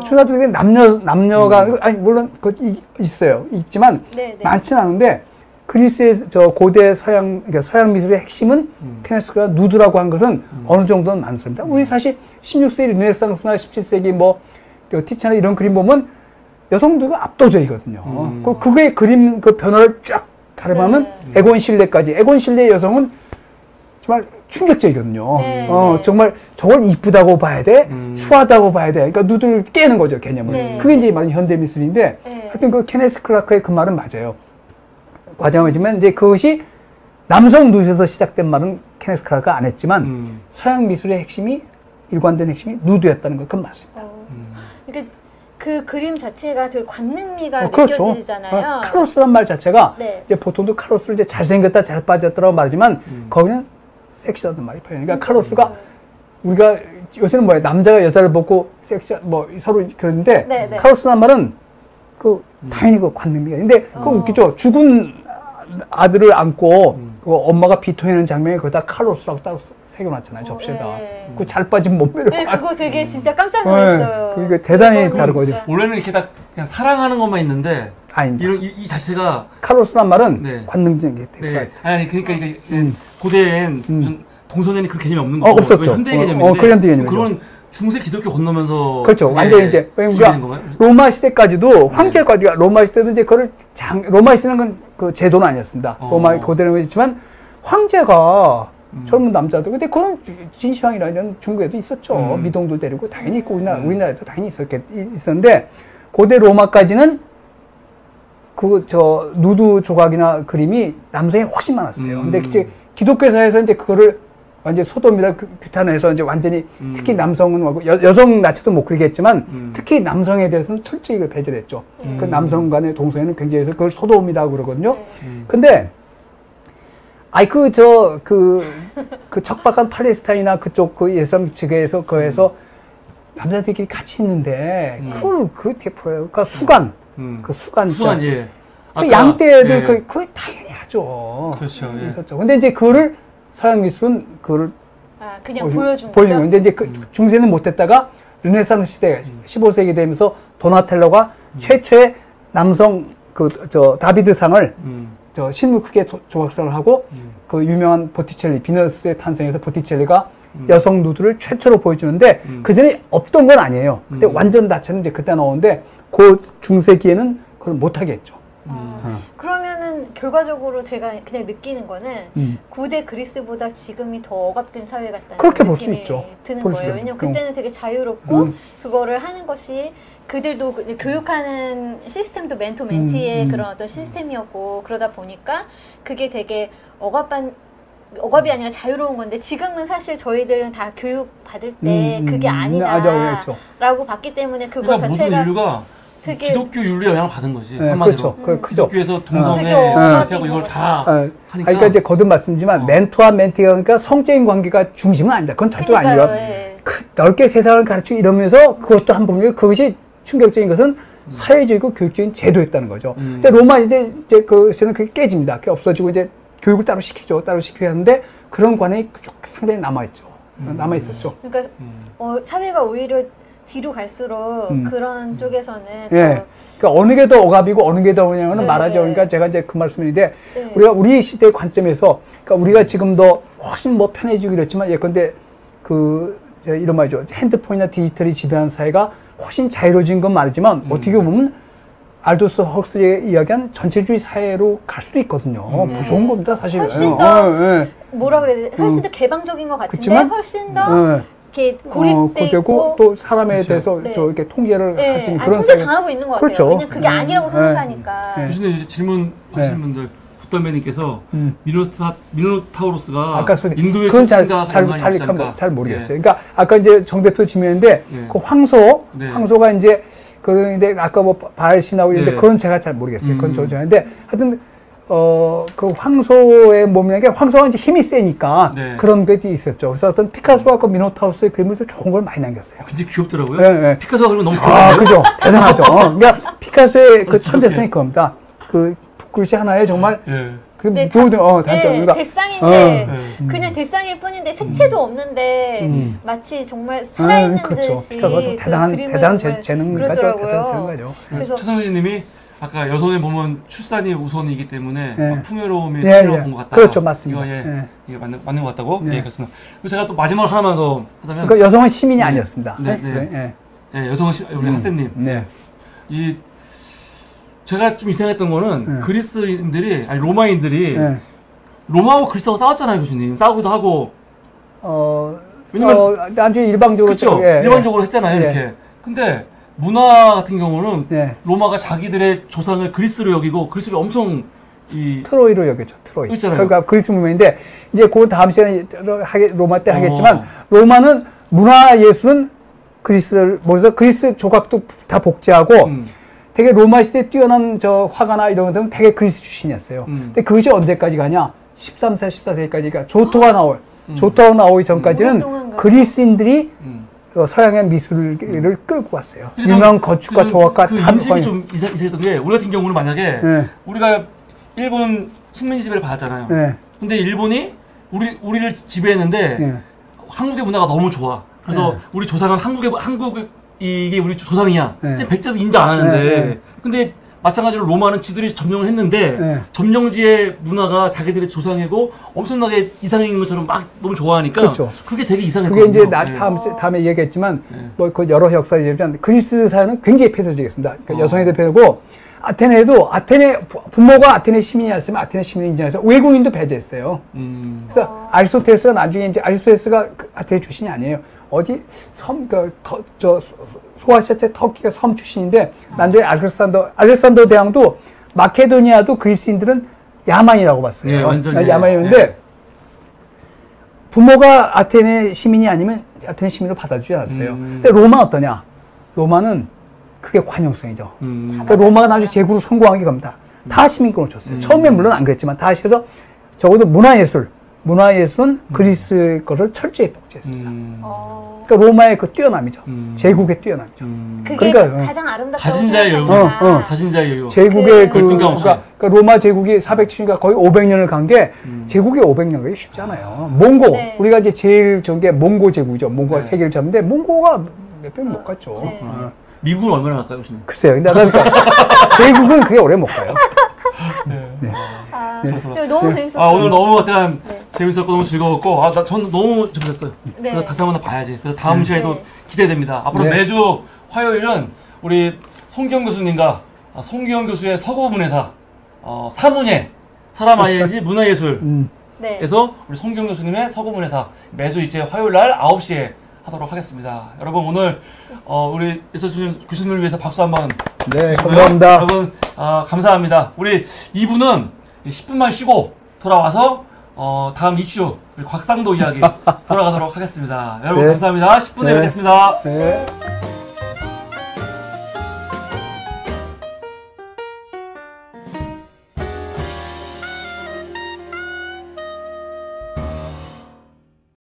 춘화도 되게 남녀가 아니 물론 있어요. 있지만 많지는 않은데 그리스의 저 고대 그러니까 서양 미술의 핵심은 케네스가 누드라고 한 것은 어느 정도는 많습니다. 우리 사실 16세기 르네상스나 17세기 뭐 티차나 이런 그림 보면 여성들가 압도적이거든요. 그거의 그림 그 변화를 쫙 가려면 에곤 실레까지. 에곤 실레의 여성은 정말 충격적이거든요. 정말 저걸 이쁘다고 봐야 돼, 추하다고 봐야 돼. 그러니까 누드를 깨는 거죠, 개념을. 그게 이제 말은 현대 미술인데, 하여튼 그 케네스 클라크의 그 말은 맞아요. 과장이지만 이제 그것이 남성 누드에서 시작된 말은 케네스 클라크가 안 했지만 서양 미술의 핵심이 일관된 핵심이 누드였다는 것 그건 맞습니다. 그러니까 그 그림 자체가 되게 관능미가 그렇죠. 느껴지잖아요. 카로스란 말 자체가 이제 보통도 카로스를 이제 잘생겼다 잘 빠졌다라고 말하지만 거기는 섹시하다는 말이 표현. 그러니까 카로스가 우리가 요새는 뭐야 남자가 여자를 보고 섹시 뭐 서로 그러는데 카로스란 말은 그 당연히 그 관능미가. 근데 그거 웃기죠. 죽은 아들을 안고 그 엄마가 비토해는 장면에 거기다 카로스라고 딱 새겨놨잖아요, 접시에다. 그 잘 빠진 몸매를. 그거 되게 진짜 깜짝 놀랐어요. 그러니까 대단히 다르거든요. 원래는 이렇게 딱 그냥 사랑하는 것만 있는데 아닙니다. 이 자체가 카로스란 말은 관능적인 게 들어가 있어요. 아니 그러니까 이게 고대엔 무슨 동성애는 그 개념이 없는 거고 없었죠. 현대 개념인데 그 현대 개념이죠. 그런 중세 기독교 건너면서 그렇죠. 완전히 이제 우리가 로마 시대까지도 황제까지가 로마 시대도 이제 그걸 로마 시대는 건 그 제도는 아니었습니다. 로마 고대는 있지만 황제가 젊은 남자들 근데 그런 진시황이라는 중국에도 있었죠. 미동들 데리고 당연히 있고 우리나라에도 당연히 있었는데 고대 로마까지는 그 누드 조각이나 그림이 남성이 훨씬 많았어요. 근데 이제 기독교 사회에서 이제 그거를 완전 소돔이나 규탄해서 이제 완전히 특히 남성은 여성 자체도 못 그리겠지만 특히 남성에 대해서는 철저히 배제됐죠. 그 남성 간의 동성애는 굉장히 해서 그걸 소돔이라고 그러거든요. 근데 그 척박한 팔레스타인이나 그쪽 그 예수님 측에서 거에서 남자들끼리 같이 있는데 그걸 그렇게 보여요. 그러니까 수간, 그 수간, 예. 그 양떼들 그걸 당연히 하죠. 그렇죠. 있었죠. 근데 이제 그거를 서양 미술은 그거를 그냥 보여준 거죠. 근데 이제 그 중세는 못했다가 르네상스 시대 15세기 되면서 도나텔로가 최초의 남성 다비드상을 실물 크게 조각상을 하고 그 유명한 보티첼리 비너스의 탄생에서 보티첼리가 여성 누드를 최초로 보여주는데 그 전에 없던 건 아니에요. 근데 완전 자체는 이제 그때 나오는데 그 중세기에는 그걸 못하게 했죠. 그러면은 결과적으로 제가 그냥 느끼는 거는 고대 그리스보다 지금이 더 억압된 사회 같다는 그렇게 볼 느낌이 수 있죠. 드는 거예요. 왜냐면 그때는 되게 자유롭고 그거를 하는 것이 그들도 교육하는 시스템도 멘토 멘티의 그런 어떤 시스템이었고 그러다 보니까 그게 되게 억압이 아니라 자유로운 건데 지금은 사실 저희들은 다 교육 받을 때 그게 아니다라고 봤기 때문에 그거 그러니까 자체가 모든 인류가 되게 기독교 윤리의 영향을 받은 거지. 네, 한마디로. 그렇죠. 기독교에서 동성애 되게 이렇게 하고 이걸 다 하니까. 그러니까 이제 거듭 말씀드리지만 멘토와 멘티가 그러니까 성적인 관계가 중심은 아니다. 그건 절대 아니에요. 넓게 세상을 가르치고 이러면서 그것도 한 부분이고 그것이 충격적인 것은 사회적이고 교육적인 제도였다는 거죠. 근데 로마 이제 그는 그게 깨집니다. 그게 없어지고 이제 교육을 따로 시키죠. 따로 시키게 하는데 그런 관행이 상당히 남아있죠. 남아있었죠. 그러니까 사회가 오히려 뒤로 갈수록 그런 쪽에서는 그러니까 어느 게 더 억압이고 어느 게 더 그냐고는 말하죠. 그러니까 제가 이제 그 말씀인데 우리 시대의 관점에서 그러니까 우리가 지금 더 훨씬 뭐 편해지고 이랬지만 예컨대 이런 말이죠. 핸드폰이나 디지털이 지배한 사회가 훨씬 자유로워진 건 말이지만 어떻게 보면 알도스 헉슬리의 이야기한 전체주의 사회로 갈 수도 있거든요. 무서운 겁니다, 사실. 훨씬 더 뭐라 그래야 돼? 훨씬 더 개방적인 것 같은데 그치만, 훨씬 더 이렇게 고립돼 있고 또 사람에 그렇죠. 대해서 네. 저 이렇게 통제를 네. 할 수 있는 아니, 그런 통제 사회. 당하고 있는 것 같아요. 그렇죠. 왜냐면 그게 아니라고 생각하니까. 교수님 이제 질문 하시는 분들 붓담배님께서 미노타우로스가 아까 소리 인도의 그건 신과 연관이 없잖아요. 잘 모르겠어요. 그러니까 아까 이제 정 대표 질문인데 그 황소가 이제 근데 아까 뭐 바알신하고 있는데 그건 제가 잘 모르겠어요. 그건 저는데 하여튼 그 황소의 몸이라는 게 황소가 이제 힘이 세니까 그런 것이 있었죠. 그래서 어떤 피카소와 그 미노타우스의 그림에서 좋은 걸 많이 남겼어요. 굉장히 귀엽더라고요. 네. 피카소가 그리면 너무 귀여워요. 그죠. 대단하죠. 그러니까 피카소의 그 천재성이 그겁니다. 그 글씨 하나에 정말 그 모든 단점. 그러니까 대쌍인데 그냥 대쌍일 뿐인데 색채도 없는데 마치 정말 살아있는 그렇죠. 듯이 피카소가 좀 대단한 재능가죠. 대단한 재능가죠. 그래서 최성희님이 아까 여성의 몸은 출산이 우선이기 때문에 풍요로움이 예, 필요한 것 같다. 그렇죠, 맞습니다. 이게 맞는 것 같다고 얘기했습니다. 그리고 제가 또 마지막으로 하나만 더 하자면, 그러니까 여성은 시민이 아니었습니다. 여성은 우리 하쌤님, 제가 좀 이상했던 거는 그리스인들이 아니 로마인들이 로마하고 그리스하고 싸웠잖아요, 교수님. 싸우기도 하고. 왜냐면 나중에 일방적으로 그렇죠. 일방적으로 했잖아요, 이렇게. 근데 문화 같은 경우는 로마가 자기들의 조상을 그리스로 여기고 그리스를 엄청 트로이로 여겼죠. 트로이. 있잖아요. 그러니까 그리스 문명인데 이제 그 다음 시간에 로마 때 하겠지만 로마는 문화 예술은 그리스를 뭐래서 그리스 조각도 다 복제하고 되게 로마 시대에 뛰어난 저 화가나 이런 것들은 되게 그리스 출신이었어요. 근데 그것이 언제까지 가냐? 13세, 14세까지 그러니까 조토가 나오기 전까지는 그리스인들이 서양의 미술을 끌고 왔어요. 유명한 건축가, 조각가 그 인식이 좀 이상했던 게 우리 같은 경우는 만약에 우리가 일본 식민 지배를 받았잖아요. 근데 일본이 우리를 지배했는데 한국의 문화가 너무 좋아. 그래서 우리 조상은 한국의 이게 우리 조상이야. 백제도 인정 안 하는데 근데 마찬가지로 로마는 지들이 점령을 했는데 점령지의 문화가 자기들의 조상이고 엄청나게 이상인 것처럼 막 너무 좋아하니까 그렇죠. 그게 되게 이상했거든요. 그게 이제 다음에 얘기했지만 뭐 그 여러 역사지만 그리스 사회는 굉장히 폐쇄적이었습니다. 그러니까 여성의 대표고 아테네도 부모가 아테네 시민이었으면 아테네 시민을 인정해서 외국인도 배제했어요. 그래서 아리스토텔레스가 나중에 이제 아리스토텔레스가 아테네 출신이 아니에요. 어디 소아시아 터키가 섬 출신인데 나중에 알렉산더 대왕도 마케도니아도 그리스인들은 야만이라고 봤어요. 완전히 야만이었는데 부모가 아테네 시민이 아니면 아테네 시민으로 받아주지 않았어요. 근데 로마 어떠냐? 로마는 그게 관용성이죠. 그러니까 로마가 나중에 제국으로 성공한 게 겁니다. 다 시민권을 줬어요. 처음에 물론 안 그랬지만 다 하셔서 적어도 문화예술은 그리스 것을 철저히 복제했습니다. 그러니까 로마의 그 뛰어남이죠. 제국의 뛰어남이죠. 그게 그러니까, 가장 아름답다고 가진자의 여유. 가진자의 여유. 제국의 그러니까 로마 제국이 470년 거의 500년을 간 게 제국이 500년 가기 쉽지 않아요. 몽고 우리가 이제 제일 좋은 게 몽고 제국이죠. 몽고가 세계를 잡는데 몽고가 몇 번 못 갔죠. 미국은 얼마나 갈까요, 교수님? 글쎄요. 근데 그러니까 제국은 그게 오래 못 가요. 너무 재밌었어요. 오늘 너무 재밌었고 너무 즐거웠고 저는 너무 재밌었어요. 그래서 다시 한번 봐야지. 그래서 다음 시간에도 기대됩니다. 앞으로 매주 화요일은 우리 송기영 교수님과 송기영 교수의 서구문예사 사문예 사람 ING 문화예술에서 우리 송기영 교수님의 서구문예사 매주 이제 화요일 날 9시에 하도록 하겠습니다. 여러분 오늘 우리 예서준 교수님을 위해서 박수 한번 감사합니다. 여러분 감사합니다. 우리 2부는 10분만 쉬고 돌아와서 다음 이슈 곽상도 이야기 돌아가도록 하겠습니다. 여러분 감사합니다. 10분에 뵙겠습니다.